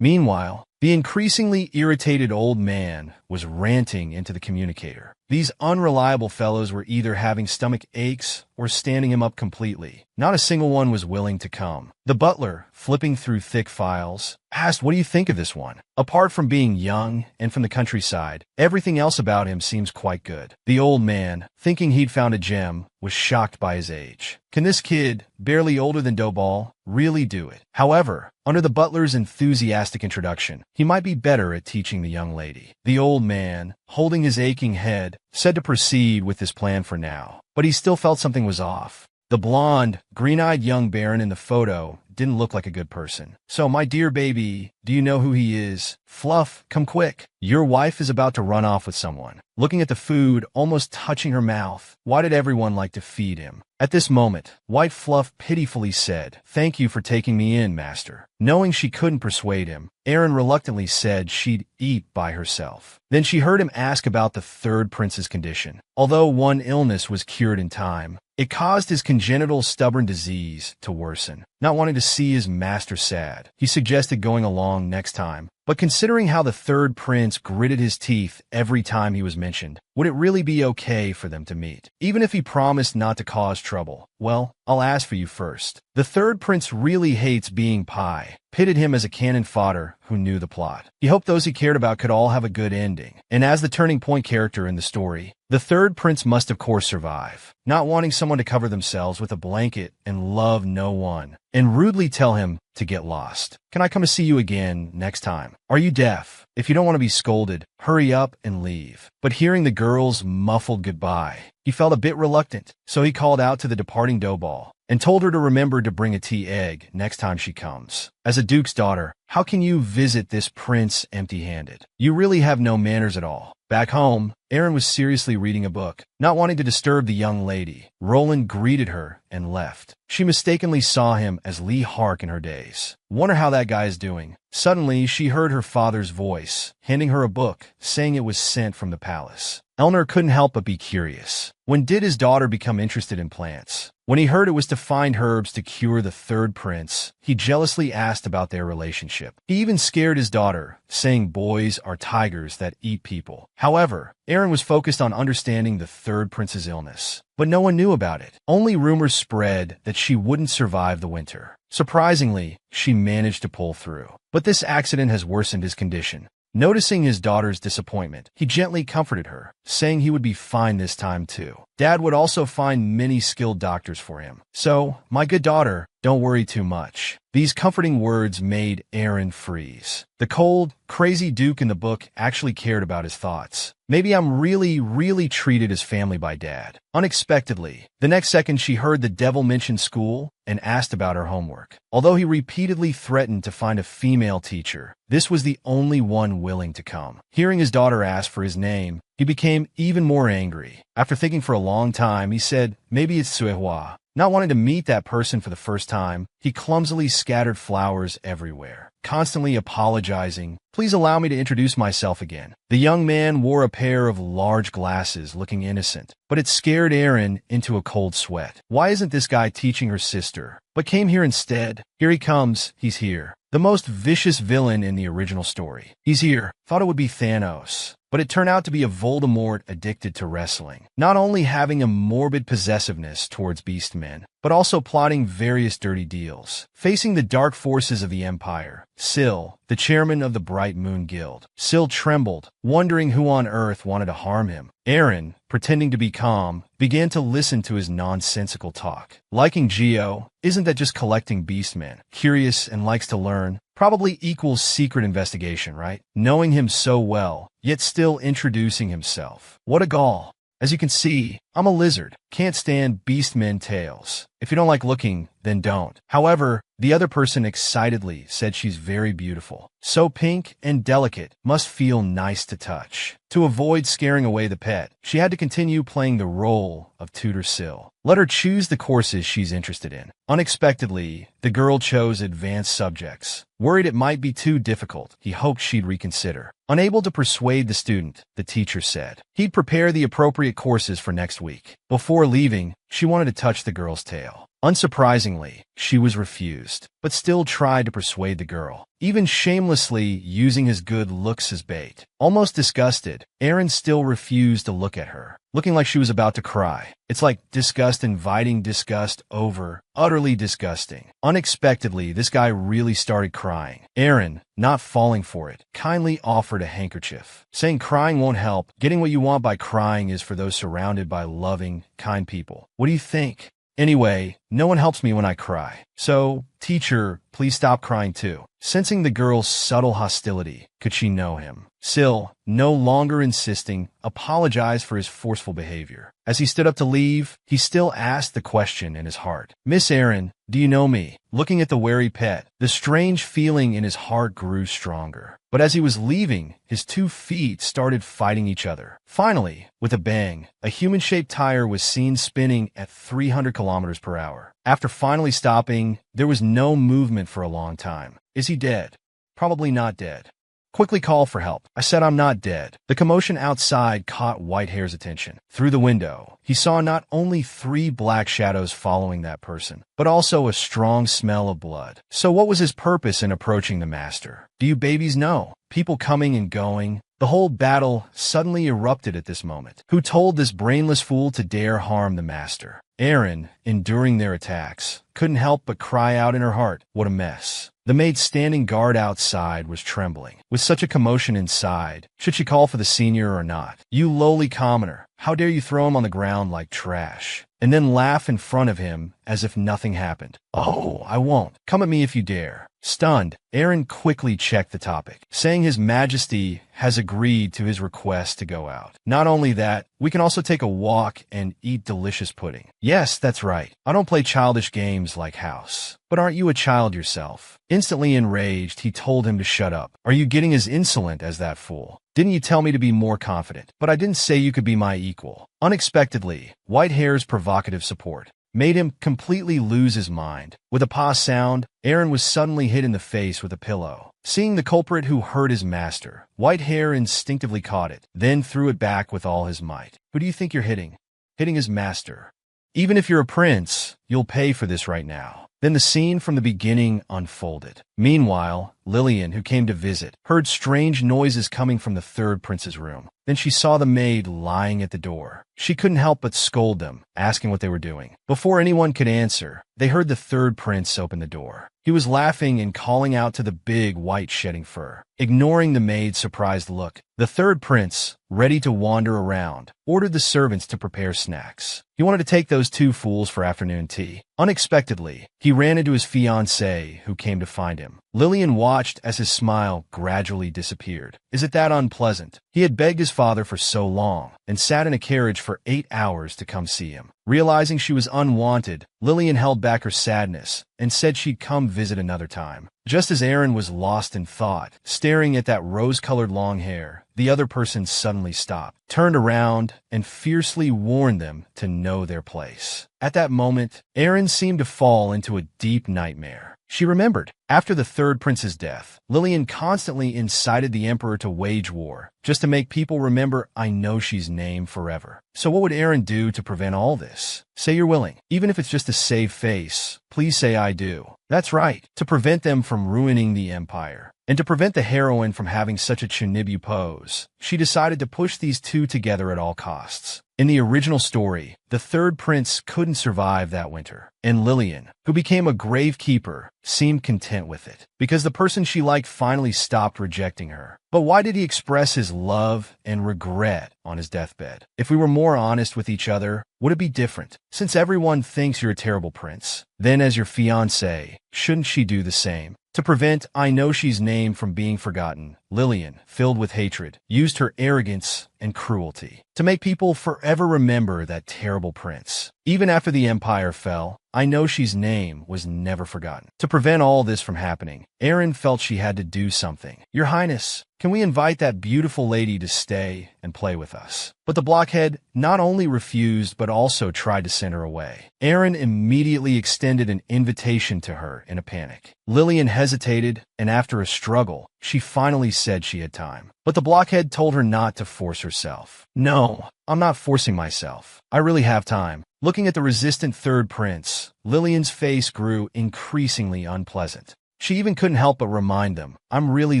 Meanwhile, the increasingly irritated old man was ranting into the communicator. These unreliable fellows were either having stomach aches or standing him up completely. Not a single one was willing to come. The butler, flipping through thick files, asked, "What do you think of this one?" Apart from being young and from the countryside, everything else about him seems quite good. The old man, thinking he'd found a gem, was shocked by his age. Can this kid, barely older than Dobal, really do it? However, under the butler's enthusiastic introduction, he might be better at teaching the young lady. The old man, holding his aching head, said to proceed with his plan for now, but he still felt something was off. The blonde, green-eyed young baron in the photo didn't look like a good person. "So, my dear baby, do you know who he is? Fluff, come quick. Your wife is about to run off with someone." Looking at the food, almost touching her mouth, why did everyone like to feed him? At this moment, White Fluff pitifully said, "Thank you for taking me in, master." Knowing she couldn't persuade him, Erin reluctantly said she'd eat by herself. Then she heard him ask about the third prince's condition. Although one illness was cured in time, it caused his congenital stubborn disease to worsen. Not wanting to see his master sad, he suggested going along next time. But considering how the third prince gritted his teeth every time he was mentioned, would it really be okay for them to meet? Even if he promised not to cause trouble. "Well, I'll ask for you first." The third prince really hates being Pi, pitted him as a cannon fodder who knew the plot. He hoped those he cared about could all have a good ending. And as the turning point character in the story, the third prince must of course survive, not wanting someone to cover themselves with a blanket and love no one, and rudely tell him to get lost. "Can I come to see you again next time? Are you deaf? If you don't want to be scolded, hurry up and leave." But hearing the girl's muffled goodbye, he felt a bit reluctant, so he called out to the departing Dobal and told her to remember to bring a tea egg next time she comes. As a duke's daughter, how can you visit this prince empty-handed? You really have no manners at all. Back home, Erin was seriously reading a book. Not wanting to disturb the young lady, Roland greeted her and left. She mistakenly saw him as Lee Hark in her days. Wonder how that guy is doing. Suddenly, she heard her father's voice, handing her a book, saying it was sent from the palace. Elner couldn't help but be curious. When did his daughter become interested in plants? When he heard it was to find herbs to cure the third prince, he jealously asked about their relationship. He even scared his daughter, saying boys are tigers that eat people. However, Erin was focused on understanding the third prince's illness, but no one knew about it. Only rumors spread that she wouldn't survive the winter. Surprisingly, she managed to pull through. But this accident has worsened his condition. Noticing his daughter's disappointment, he gently comforted her, saying he would be fine this time too. Dad would also find many skilled doctors for him. "So, my good daughter, don't worry too much." These comforting words made Erin freeze. The cold, crazy duke in the book actually cared about his thoughts. Maybe I'm really treated as family by Dad. Unexpectedly, the next second she heard the devil mention school and asked about her homework. Although he repeatedly threatened to find a female teacher, this was the only one willing to come. Hearing his daughter ask for his name, he became even more angry. After thinking for a long time, he said, "Maybe it's Suehua." Not wanting to meet that person for the first time, he clumsily scattered flowers everywhere, constantly apologizing. "Please allow me to introduce myself again." The young man wore a pair of large glasses, looking innocent, but it scared Erin into a cold sweat. Why isn't this guy teaching her sister, but came here instead? Here he comes, he's here. The most vicious villain in the original story. He's here. Thought it would be Thanos. but it turned out to be a Voldemort addicted to wrestling, not only having a morbid possessiveness towards beast men, but also plotting various dirty deals. Facing the dark forces of the Empire, Syl, the chairman of the Bright Moon Guild, Syl trembled, wondering who on earth wanted to harm him. Aaron, pretending to be calm, began to listen to his nonsensical talk. Liking Geo, isn't that just collecting beastmen? Curious and likes to learn, probably equals secret investigation, right? Knowing him so well, yet still introducing himself. What a gall. As you can see, I'm a lizard. Can't stand beastmen tales. If you don't like looking, then don't. However, the other person excitedly said she's very beautiful. So pink and delicate, must feel nice to touch. To avoid scaring away the pet, she had to continue playing the role of Tutor Syl. Let her choose the courses she's interested in. Unexpectedly, the girl chose advanced subjects. Worried it might be too difficult, he hoped she'd reconsider. Unable to persuade the student, the teacher said he'd prepare the appropriate courses for next week. Before leaving, she wanted to touch the girl's tail. Unsurprisingly, she was refused, but still tried to persuade the girl, even shamelessly using his good looks as bait. Almost disgusted, Aaron still refused to look at her, looking like she was about to cry. It's like disgust inviting disgust over. Utterly disgusting. Unexpectedly, this guy really started crying. Aaron, not falling for it, kindly offered a handkerchief, saying crying won't help. Getting what you want by crying is for those surrounded by loving, kind people. What do you think? Anyway, no one helps me when I cry. So, teacher, please stop crying too. Sensing the girl's subtle hostility, could she know him? Syl, no longer insisting, apologized for his forceful behavior. As he stood up to leave, he still asked the question in his heart. Miss Aaron, do you know me? Looking at the wary pet, the strange feeling in his heart grew stronger. But as he was leaving, his 2 feet started fighting each other. Finally, with a bang, a human-shaped tire was seen spinning at 300 kilometers per hour. After finally stopping, there was no movement for a long time. Is he dead? Probably not dead. Quickly call for help. I said I'm not dead. The commotion outside caught Whitehair's attention. Through the window, he saw not only 3 black shadows following that person, but also a strong smell of blood. So what was his purpose in approaching the master? Do you babies know? People coming and going. The whole battle suddenly erupted at this moment. Who told this brainless fool to dare harm the master? Aaron, enduring their attacks, couldn't help but cry out in her heart, what a mess. The maid standing guard outside was trembling. With such a commotion inside, should she call for the senior or not? You lowly commoner, how dare you throw him on the ground like trash, and then laugh in front of him as if nothing happened? Oh, I won't. Come at me if you dare. Stunned, Aaron quickly checked the topic, saying His Majesty has agreed to his request to go out. Not only that, we can also take a walk and eat delicious pudding. Yes, that's right. I don't play childish games like house. But aren't you a child yourself? Instantly enraged, he told him to shut up. Are you getting as insolent as that fool? Didn't you tell me to be more confident? But I didn't say you could be my equal. Unexpectedly, Whitehair's provocative support made him completely lose his mind. With a paw sound, Aaron was suddenly hit in the face with a pillow. Seeing the culprit who hurt his master, Whitehair instinctively caught it, then threw it back with all his might. Who do you think you're hitting? Hitting his master. Even if you're a prince, you'll pay for this right now. Then the scene from the beginning unfolded. Meanwhile, Lillian, who came to visit, heard strange noises coming from the 3rd prince's room. Then she saw the maid lying at the door. She couldn't help but scold them, asking what they were doing. Before anyone could answer, they heard the 3rd prince open the door. He was laughing and calling out to the big white shedding fur. Ignoring the maid's surprised look, the 3rd prince, ready to wander around, ordered the servants to prepare snacks. He wanted to take those 2 fools for afternoon tea. Unexpectedly, he ran into his fiancée, who came to find him. Lillian watched as his smile gradually disappeared. Is it that unpleasant? He had begged his father for so long, and sat in a carriage for 8 hours to come see him. Realizing she was unwanted, Lillian held back her sadness and said she'd come visit another time. Just as Aaron was lost in thought, staring at that rose-colored long hair, the other person suddenly stopped, turned around, and fiercely warned them to know their place. At that moment, Aaron seemed to fall into a deep nightmare. She remembered, after the 3rd prince's death, Lillian constantly incited the emperor to wage war, just to make people remember I know she's name forever. So what would Aaron do to prevent all this? Say you're willing. Even if it's just to save face, please say I do. That's right, to prevent them from ruining the empire. And to prevent the heroine from having such a Chinibu pose, she decided to push these two together at all costs. In the original story, the third prince couldn't survive that winter, and Lillian, who became a gravekeeper, seemed content with it, because the person she liked finally stopped rejecting her. But why did he express his love and regret on his deathbed? If we were more honest with each other, would it be different? Since everyone thinks you're a terrible prince, then as your fiancé, shouldn't she do the same? To prevent I know she's name from being forgotten, Lillian, filled with hatred, used her arrogance and cruelty to make people forever remember that terrible prince. Even after the empire fell, I know she's name was never forgotten. To prevent all this from happening, Erin felt she had to do something. Your Highness, can we invite that beautiful lady to stay and play with us? But the blockhead not only refused but also tried to send her away. Erin immediately extended an invitation to her in a panic. Lillian hesitated, and after a struggle, she finally said she had time. But the blockhead told her not to force herself. No, I'm not forcing myself. I really have time. Looking at the resistant third prince, Lillian's face grew increasingly unpleasant. She even couldn't help but remind them, I'm really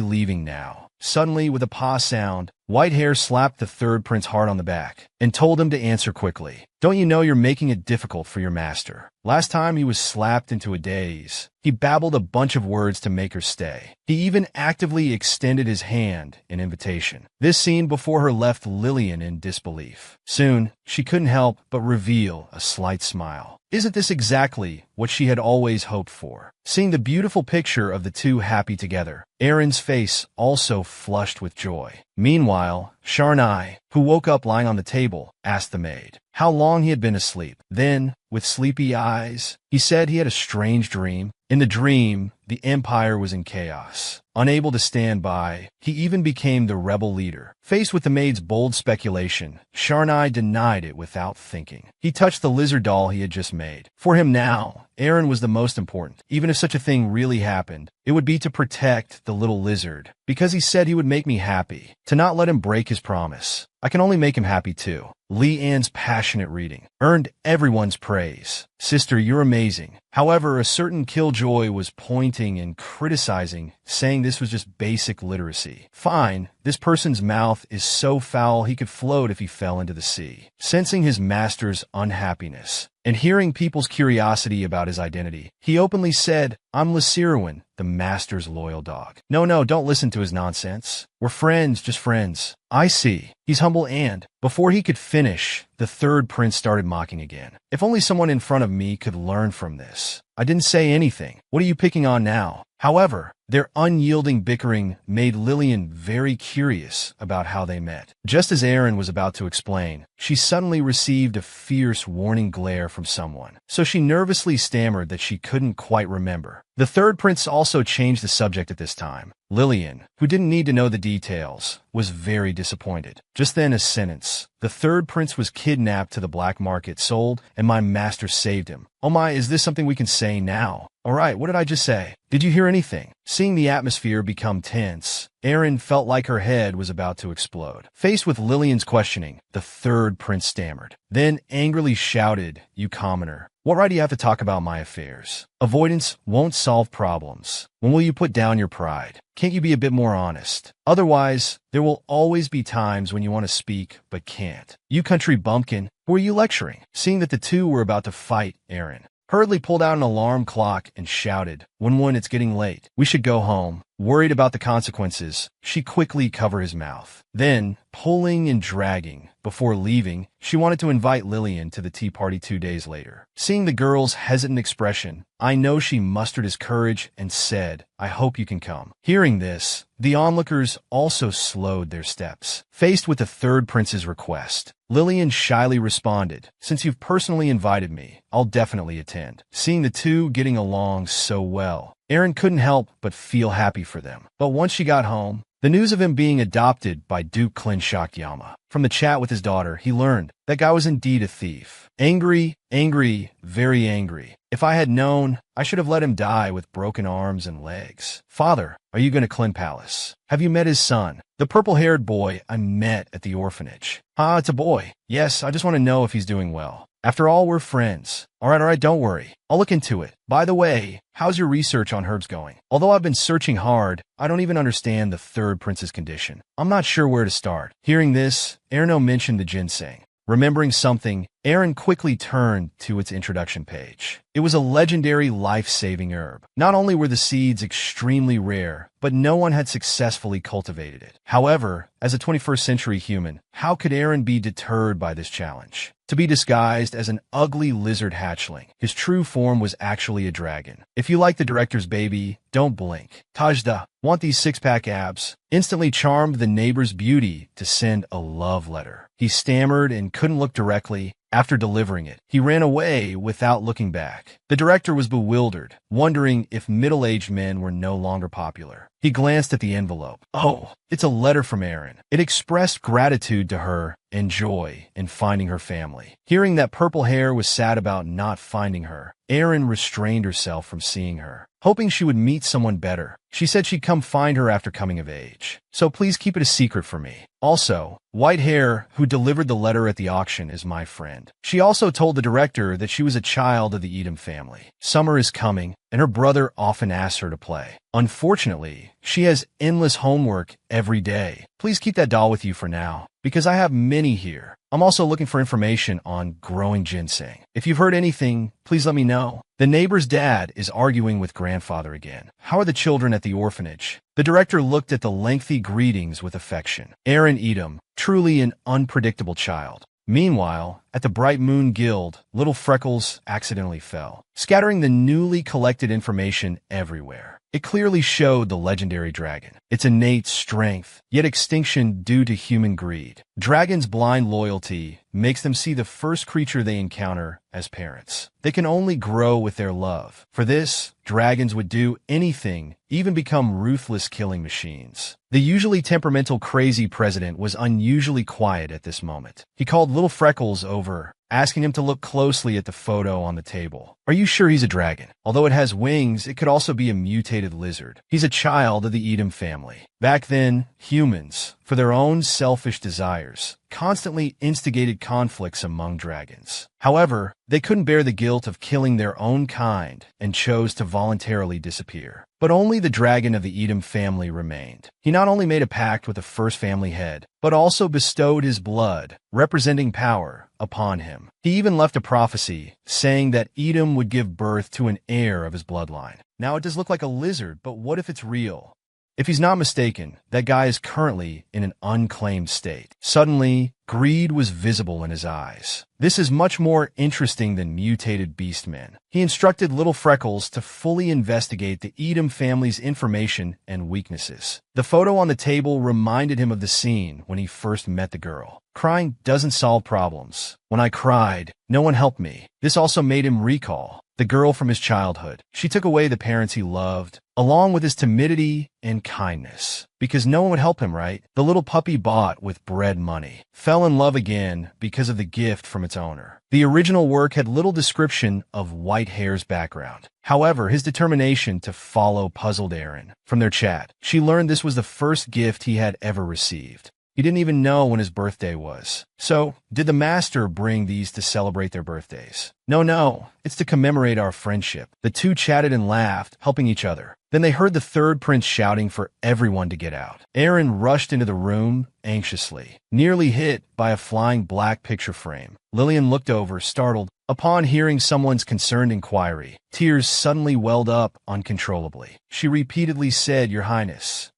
leaving now. Suddenly, with a paw sound, Whitehair slapped the third prince hard on the back and told him to answer quickly. Don't you know you're making it difficult for your master? Last time he was slapped into a daze. He babbled a bunch of words to make her stay. He even actively extended his hand in invitation. This scene before her left Lillian in disbelief. Soon, she couldn't help but reveal a slight smile. Isn't this exactly what she had always hoped for? Seeing the beautiful picture of the two happy together, Erin's face also flushed with joy. Meanwhile, Sharnai, who woke up lying on the table, asked the maid how long he had been asleep. Then, with sleepy eyes, he said he had a strange dream. In the dream, the empire was in chaos. Unable to stand by, he even became the rebel leader. Faced with the maid's bold speculation, Sharnai denied it without thinking. He touched the lizard doll he had just made. For him now, Erin was the most important. Even if such a thing really happened, it would be to protect the little lizard. Because he said he would make me happy, to not let him break his promise. I can only make him happy too. Lee Ann's passionate reading earned everyone's praise. Sister, you're amazing. However, a certain killjoy was pointing and criticizing, saying this was just basic literacy. Fine, this person's mouth is so foul he could float if he fell into the sea. Sensing his master's unhappiness, and hearing people's curiosity about his identity, he openly said, I'm Lysirwin, the master's loyal dog. No, don't listen to his nonsense. We're friends, just friends. I see. He's humble and, before he could finish, the third prince started mocking again. If only someone in front of me could learn from this. I didn't say anything. What are you picking on now? However, their unyielding bickering made Lillian very curious about how they met. Just as Erin was about to explain, she suddenly received a fierce warning glare from someone, so she nervously stammered that she couldn't quite remember. The third prince also changed the subject at this time. Lillian, who didn't need to know the details, was very disappointed. Just then a sentence. The third prince was kidnapped to the black market, sold, and my master saved him. Oh my, is this something we can say now? Alright, what did I just say? Did you hear anything? Seeing the atmosphere become tense, Erin felt like her head was about to explode. Faced with Lillian's questioning, the third prince stammered, then angrily shouted, You commoner, what right do you have to talk about my affairs? Avoidance won't solve problems. When will you put down your pride? Can't you be a bit more honest? Otherwise, there will always be times when you want to speak but can't. You country bumpkin, who are you lecturing? Seeing that the two were about to fight, Erin hurriedly pulled out an alarm clock and shouted, Wun, it's getting late. We should go home. Worried about the consequences, she quickly covered his mouth. Then, pulling and dragging, before leaving, she wanted to invite Lillian to the tea party 2 days later. Seeing the girl's hesitant expression, I know she mustered his courage and said, I hope you can come. Hearing this, the onlookers also slowed their steps. Faced with the third prince's request, Lillian shyly responded, Since you've personally invited me, I'll definitely attend. Seeing the two getting along so well, Erin couldn't help but feel happy for them. But once she got home, The news of him being adopted by Duke Clin shocked Yama. From the chat with his daughter, he learned that guy was indeed a thief. Angry, very angry. If I had known, I should have let him die with broken arms and legs. Father, are you going to Clin Palace? Have you met his son? The purple-haired boy I met at the orphanage. Ah, it's a boy. Yes, I just want to know if he's doing well. After all, we're friends. All right, don't worry. I'll look into it. By the way, how's your research on herbs going? Although I've been searching hard, I don't even understand the third prince's condition. I'm not sure where to start. Hearing this, Erno mentioned the ginseng. Remembering something, Aaron quickly turned to its introduction page. It was a legendary life-saving herb. Not only were the seeds extremely rare, but no one had successfully cultivated it. However, as a 21st century human, how could Aaron be deterred by this challenge? To be disguised as an ugly lizard hatchling, his true form was actually a dragon. If you like the director's baby, don't blink. Tajda, want these six-pack abs? Instantly charmed the neighbor's beauty to send a love letter. He stammered and couldn't look directly. After delivering it, he ran away without looking back. The director was bewildered, wondering if middle-aged men were no longer popular. He glanced at the envelope. Oh, it's a letter from Aaron. It expressed gratitude to her and joy in finding her family. Hearing that Purple Hair was sad about not finding her, Aaron restrained herself from seeing her, hoping she would meet someone better. She said she'd come find her after coming of age. So please keep it a secret for me. Also, White Hair, who delivered the letter at the auction, is my friend. She also told the director that she was a child of the Edom family. Summer is coming, and her brother often asks her to play. Unfortunately, she has endless homework every day. Please keep that doll with you for now, because I have many here. I'm also looking for information on growing ginseng. If you've heard anything, please let me know. The neighbor's dad is arguing with grandfather again. How are the children at the orphanage? The director looked at the lengthy greetings with affection. Aaron Edom, truly an unpredictable child. Meanwhile, at the Bright Moon Guild, little Freckles accidentally fell, scattering the newly collected information everywhere. It clearly showed the legendary dragon, its innate strength, yet extinction due to human greed. Dragons' blind loyalty makes them see the first creature they encounter as parents. They can only grow with their love. For this, dragons would do anything, even become ruthless killing machines. The usually temperamental crazy president was unusually quiet at this moment. He called little Freckles over, asking him to look closely at the photo on the table. Are you sure he's a dragon? Although it has wings, it could also be a mutated lizard. He's a child of the Edom family. Back then, humans, for their own selfish desires, constantly instigated conflicts among dragons. However, they couldn't bear the guilt of killing their own kind and chose to voluntarily disappear. But only the dragon of the Edom family remained. He not only made a pact with the first family head, but also bestowed his blood, representing power, upon him. He even left a prophecy, saying that Edom would give birth to an heir of his bloodline. Now it does look like a lizard, but what if it's real? If he's not mistaken, that guy is currently in an unclaimed state. Suddenly, greed was visible in his eyes. This is much more interesting than mutated beastmen. He instructed little Freckles to fully investigate the Edom family's information and weaknesses. The photo on the table reminded him of the scene when he first met the girl. Crying doesn't solve problems. When I cried, no one helped me. This also made him recall the girl from his childhood. She took away the parents he loved, along with his timidity and kindness. Because no one would help him, right? The little puppy bought with bread money fell in love again because of the gift from its owner. The original work had little description of White Hair's background. However, his determination to follow puzzled Aaron. From their chat, she learned this was the first gift he had ever received. He didn't even know when his birthday was. So, did the master bring these to celebrate their birthdays? No, it's to commemorate our friendship. The two chatted and laughed, helping each other. Then they heard the third prince shouting for everyone to get out. Aaron rushed into the room anxiously, nearly hit by a flying black picture frame. Lillian looked over, startled. Upon hearing someone's concerned inquiry, tears suddenly welled up uncontrollably. She repeatedly said, Your Highness,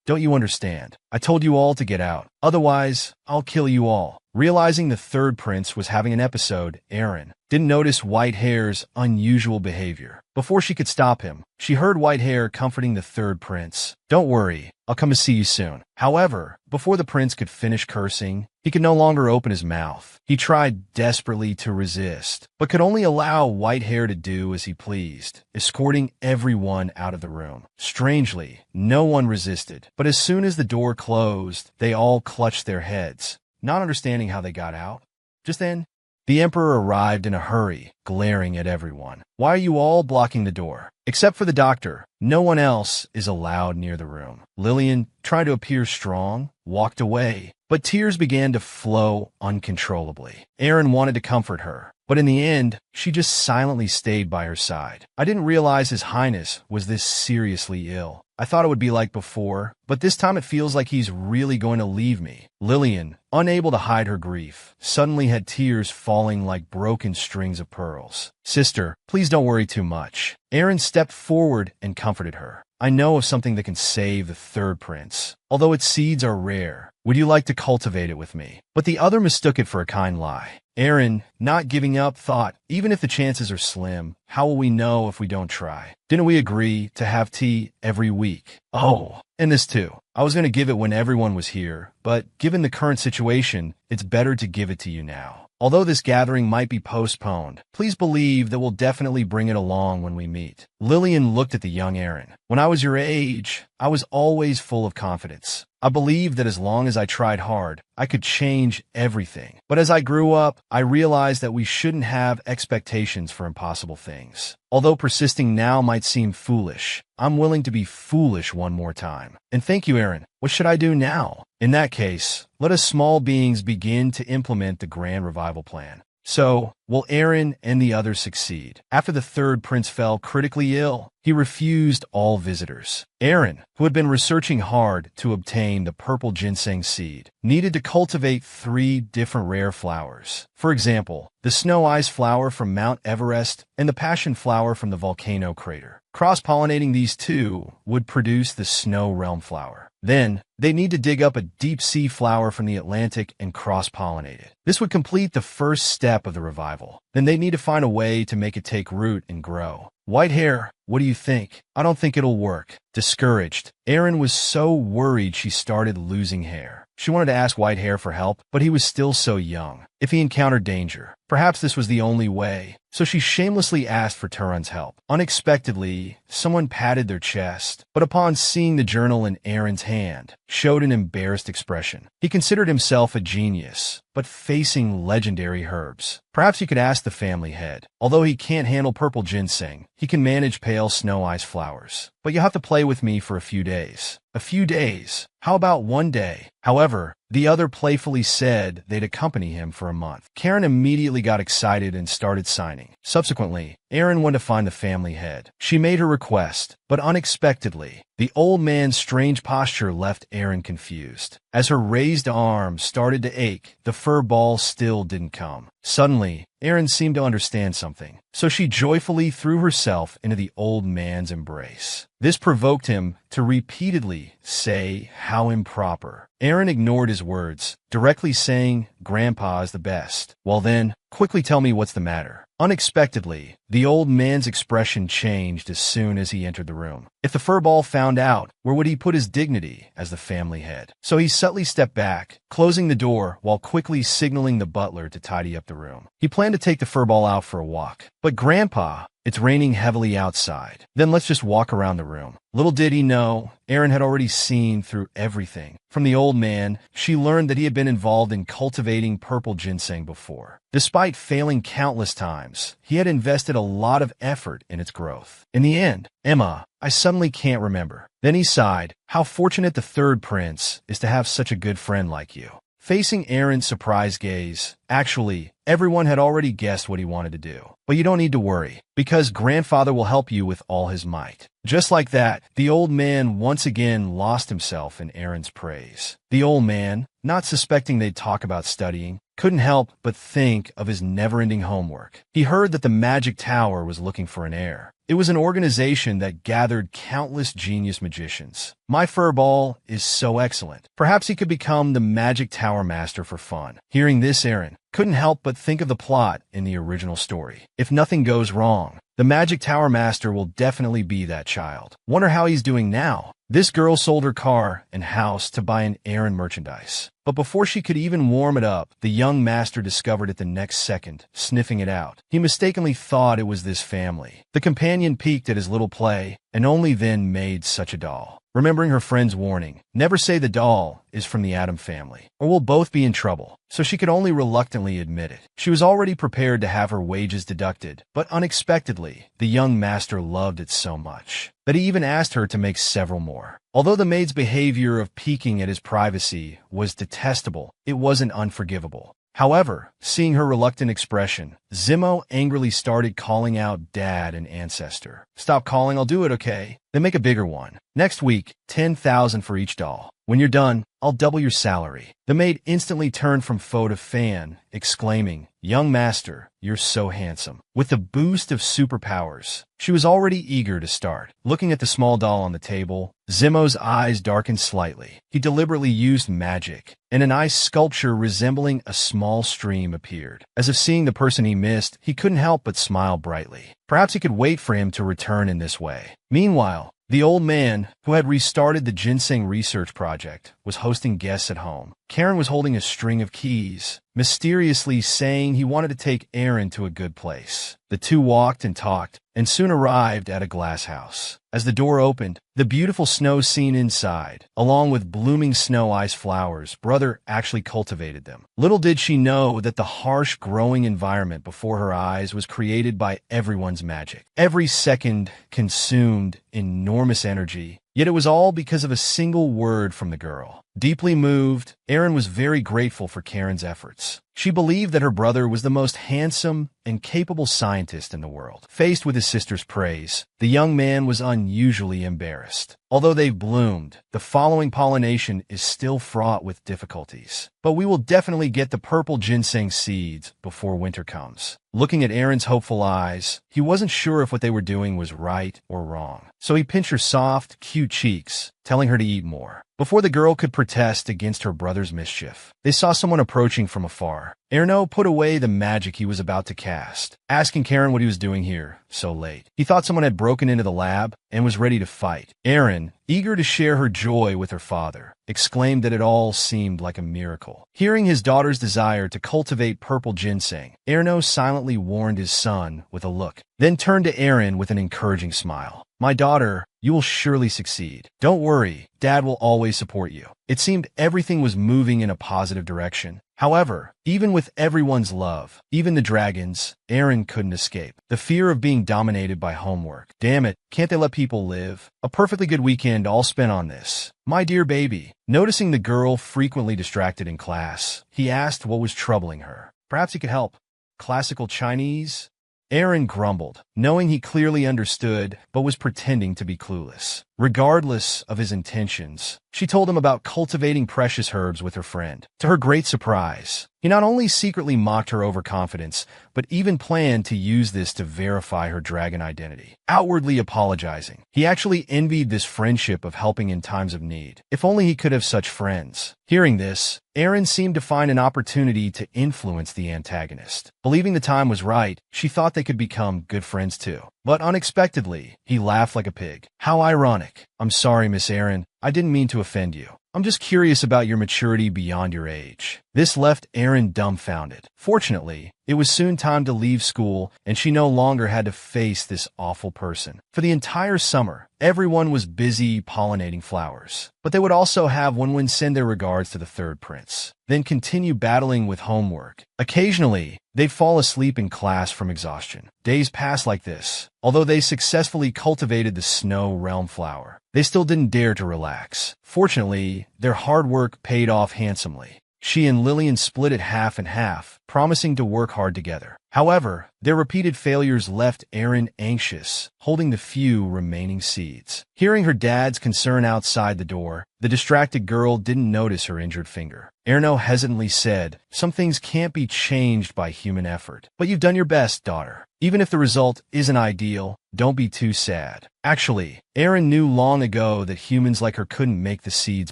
don't you understand? I told you all to get out. Otherwise, I'll kill you all. Realizing the third prince was having an episode, Aaron didn't notice Whitehair's unusual behavior. Before she could stop him, she heard Whitehair comforting the third prince. "Don't worry, I'll come to see you soon." However, before the prince could finish cursing, he could no longer open his mouth. He tried desperately to resist, but could only allow Whitehair to do as he pleased, escorting everyone out of the room. Strangely, no one resisted, but as soon as the door closed, they all clutched their heads, not understanding how they got out. Just then, the emperor arrived in a hurry, glaring at everyone. "Why are you all blocking the door?" Except for the doctor, no one else is allowed near the room. Lillian, trying to appear strong, walked away, but tears began to flow uncontrollably. Aaron wanted to comfort her, but in the end, she just silently stayed by her side. "I didn't realize His Highness was this seriously ill. I thought it would be like before, but this time it feels like he's really going to leave me." Lillian, unable to hide her grief, suddenly had tears falling like broken strings of pearls. "Sister, please don't worry too much." Aaron stepped forward and comforted her. "I know of something that can save the third prince. Although its seeds are rare, would you like to cultivate it with me?" But the other mistook it for a kind lie. Aaron, not giving up, thought, "Even if the chances are slim, how will we know if we don't try? Didn't we agree to have tea every week?" "Oh, and this too. I was going to give it when everyone was here, but given the current situation, it's better to give it to you now. Although this gathering might be postponed, please believe that we'll definitely bring it along when we meet." Lillian looked at the young Aaron. "When I was your age, I was always full of confidence. I believed that as long as I tried hard, I could change everything. But as I grew up, I realized that we shouldn't have expectations for impossible things. Although persisting now might seem foolish, I'm willing to be foolish one more time. And thank you, Aaron. What should I do now?" "In that case, let us small beings begin to implement the grand revival plan. So, will Aaron and the others succeed?" After the third prince fell critically ill, he refused all visitors. Aaron, who had been researching hard to obtain the purple ginseng seed, needed to cultivate 3 different rare flowers. For example, the snow ice flower from Mount Everest and the passion flower from the volcano crater. Cross-pollinating these 2 would produce the snow realm flower. Then, they need to dig up a deep-sea flower from the Atlantic and cross-pollinate it. This would complete the first step of the revival. Then they need to find a way to make it take root and grow. "Whitehair, what do you think?" "I don't think it'll work." Discouraged, Aaron was so worried she started losing hair. She wanted to ask Whitehair for help, but he was still so young. If he encountered danger, perhaps this was the only way. So she shamelessly asked for Turan's help. Unexpectedly, someone patted their chest, but upon seeing the journal in Aaron's hand, showed an embarrassed expression. He considered himself a genius, but facing legendary herbs. Perhaps he could ask the family head. Although he can't handle purple ginseng, he can manage pale snow ice flowers. "But you'll have to play with me for a few days." "A few days? How about one day?" However, the other playfully said they'd accompany him for a month. Karen immediately got excited and started signing. Subsequently, Aaron went to find the family head. She made her request, but unexpectedly, the old man's strange posture left Aaron confused. As her raised arm started to ache, the fur ball still didn't come. Suddenly, Aaron seemed to understand something, so she joyfully threw herself into the old man's embrace. This provoked him to repeatedly say how improper. Aaron ignored his words, directly saying, "Grandpa's the best." "Well then, quickly tell me what's the matter." Unexpectedly, the old man's expression changed as soon as he entered the room. If the furball found out, where would he put his dignity as the family head? So he subtly stepped back, closing the door while quickly signaling the butler to tidy up the room. He planned to take the furball out for a walk. "But Grandpa, it's raining heavily outside." "Then let's just walk around the room." Little did he know, Aaron had already seen through everything. From the old man, she learned that he had been involved in cultivating purple ginseng before. Despite failing countless times, he had invested a lot of effort in its growth. In the end, "Emma, I suddenly can't remember." Then he sighed. "How fortunate the third prince is to have such a good friend like you." Facing Aaron's surprised gaze, actually, everyone had already guessed what he wanted to do. "But you don't need to worry, because Grandfather will help you with all his might." Just like that, the old man once again lost himself in Aaron's praise. The old man, not suspecting they'd talk about studying, couldn't help but think of his never-ending homework. He heard that the Magic Tower was looking for an heir. It was an organization that gathered countless genius magicians. My furball is so excellent. Perhaps he could become the Magic Tower Master for fun. Hearing this, Aaron couldn't help but think of the plot in the original story. If nothing goes wrong, the Magic Tower Master will definitely be that child. Wonder how he's doing now. This girl sold her car and house to buy an Aaron merchandise. But before she could even warm it up, the young master discovered it the next second, sniffing it out. He mistakenly thought it was this family. The companion peeked at his little play, and only then made such a doll. Remembering her friend's warning, never say the doll is from the Atom family, or we'll both be in trouble, so she could only reluctantly admit it. She was already prepared to have her wages deducted, but unexpectedly, the young master loved it so much that he even asked her to make several more. Although the maid's behavior of peeking at his privacy was detestable, it wasn't unforgivable. However, seeing her reluctant expression, Zimmo angrily started calling out Dad and Ancestor. Stop calling, I'll do it, okay? Then make a bigger one. Next week, 10,000 for each doll. When you're done, I'll double your salary. The maid instantly turned from foe to fan, exclaiming, Young master, you're so handsome. With the boost of superpowers, she was already eager to start. Looking at the small doll on the table, Zimmo's eyes darkened slightly. He deliberately used magic, and an ice sculpture resembling a small stream appeared. As if seeing the person he missed, he couldn't help but smile brightly. Perhaps he could wait for him to return in this way. Meanwhile, the old man, who had restarted the ginseng research project, was hosting guests at home. Karen was holding a string of keys, mysteriously saying he wanted to take Aaron to a good place. The two walked and talked, and soon arrived at a glass house. As the door opened, the beautiful snow scene inside, along with blooming snow ice flowers, brother actually cultivated them. Little did she know that the harsh growing environment before her eyes was created by everyone's magic. Every second consumed enormous energy, yet it was all because of a single word from the girl. Deeply moved, Aaron was very grateful for Karen's efforts. She believed that her brother was the most handsome and capable scientist in the world. Faced with his sister's praise, the young man was unusually embarrassed. Although they've bloomed, the following pollination is still fraught with difficulties. But we will definitely get the purple ginseng seeds before winter comes. Looking at Aaron's hopeful eyes, he wasn't sure if what they were doing was right or wrong. So he pinched her soft, cute cheeks, telling her to eat more. Before the girl could protest against her brother's mischief, they saw someone approaching from afar. Erno put away the magic he was about to cast, asking Karen what he was doing here so late. He thought someone had broken into the lab and was ready to fight. Aaron, eager to share her joy with her father, exclaimed that it all seemed like a miracle. Hearing his daughter's desire to cultivate purple ginseng, Erno silently warned his son with a look, then turned to Aaron with an encouraging smile. My daughter, you will surely succeed. Don't worry, Dad will always support you. It seemed everything was moving in a positive direction. However, even with everyone's love, even the dragons, Aaron couldn't escape the fear of being dominated by homework. Damn it, can't they let people live? A perfectly good weekend all spent on this. My dear baby. Noticing the girl frequently distracted in class, he asked what was troubling her. Perhaps he could help. Classical Chinese? Aaron grumbled, knowing he clearly understood, but was pretending to be clueless. Regardless of his intentions, she told him about cultivating precious herbs with her friend. To her great surprise, he not only secretly mocked her overconfidence, but even planned to use this to verify her dragon identity. Outwardly apologizing, he actually envied this friendship of helping in times of need. If only he could have such friends. Hearing this, Aaron seemed to find an opportunity to influence the antagonist. Believing the time was right, she thought they could become good friends too. But unexpectedly, he laughed like a pig. How ironic. I'm sorry, Miss Aaron. I didn't mean to offend you. I'm just curious about your maturity beyond your age. This left Aaron dumbfounded. Fortunately, it was soon time to leave school, and she no longer had to face this awful person. For the entire summer, everyone was busy pollinating flowers. But they would also have Wenwen send their regards to the third prince, then continue battling with homework. Occasionally, they'd fall asleep in class from exhaustion. Days passed like this. Although they successfully cultivated the snow realm flower, they still didn't dare to relax. Fortunately, their hard work paid off handsomely. She and Lillian split it half and half, promising to work hard together. However, their repeated failures left Erin anxious, holding the few remaining seeds. Hearing her dad's concern outside the door, the distracted girl didn't notice her injured finger. Erno hesitantly said, "Some things can't be changed by human effort. But you've done your best, daughter. Even if the result isn't ideal, don't be too sad." Actually, Erin knew long ago that humans like her couldn't make the seeds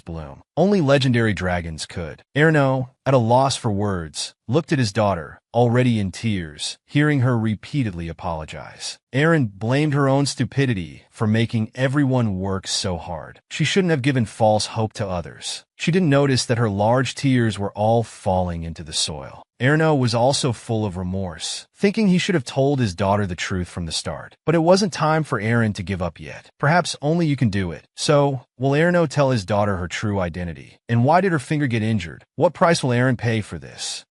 bloom. Only legendary dragons could. Erno, at a loss for words, looked at his daughter, already in tears, hearing her repeatedly apologize. Erin blamed her own stupidity for making everyone work so hard. She shouldn't have given false hope to others. She didn't notice that her large tears were all falling into the soil. Erno was also full of remorse, thinking he should have told his daughter the truth from the start. But it wasn't time for Erin to give up yet. Perhaps only you can do it. So, will Erno tell his daughter her true identity? And why did her finger get injured? What price will Erin pay for this?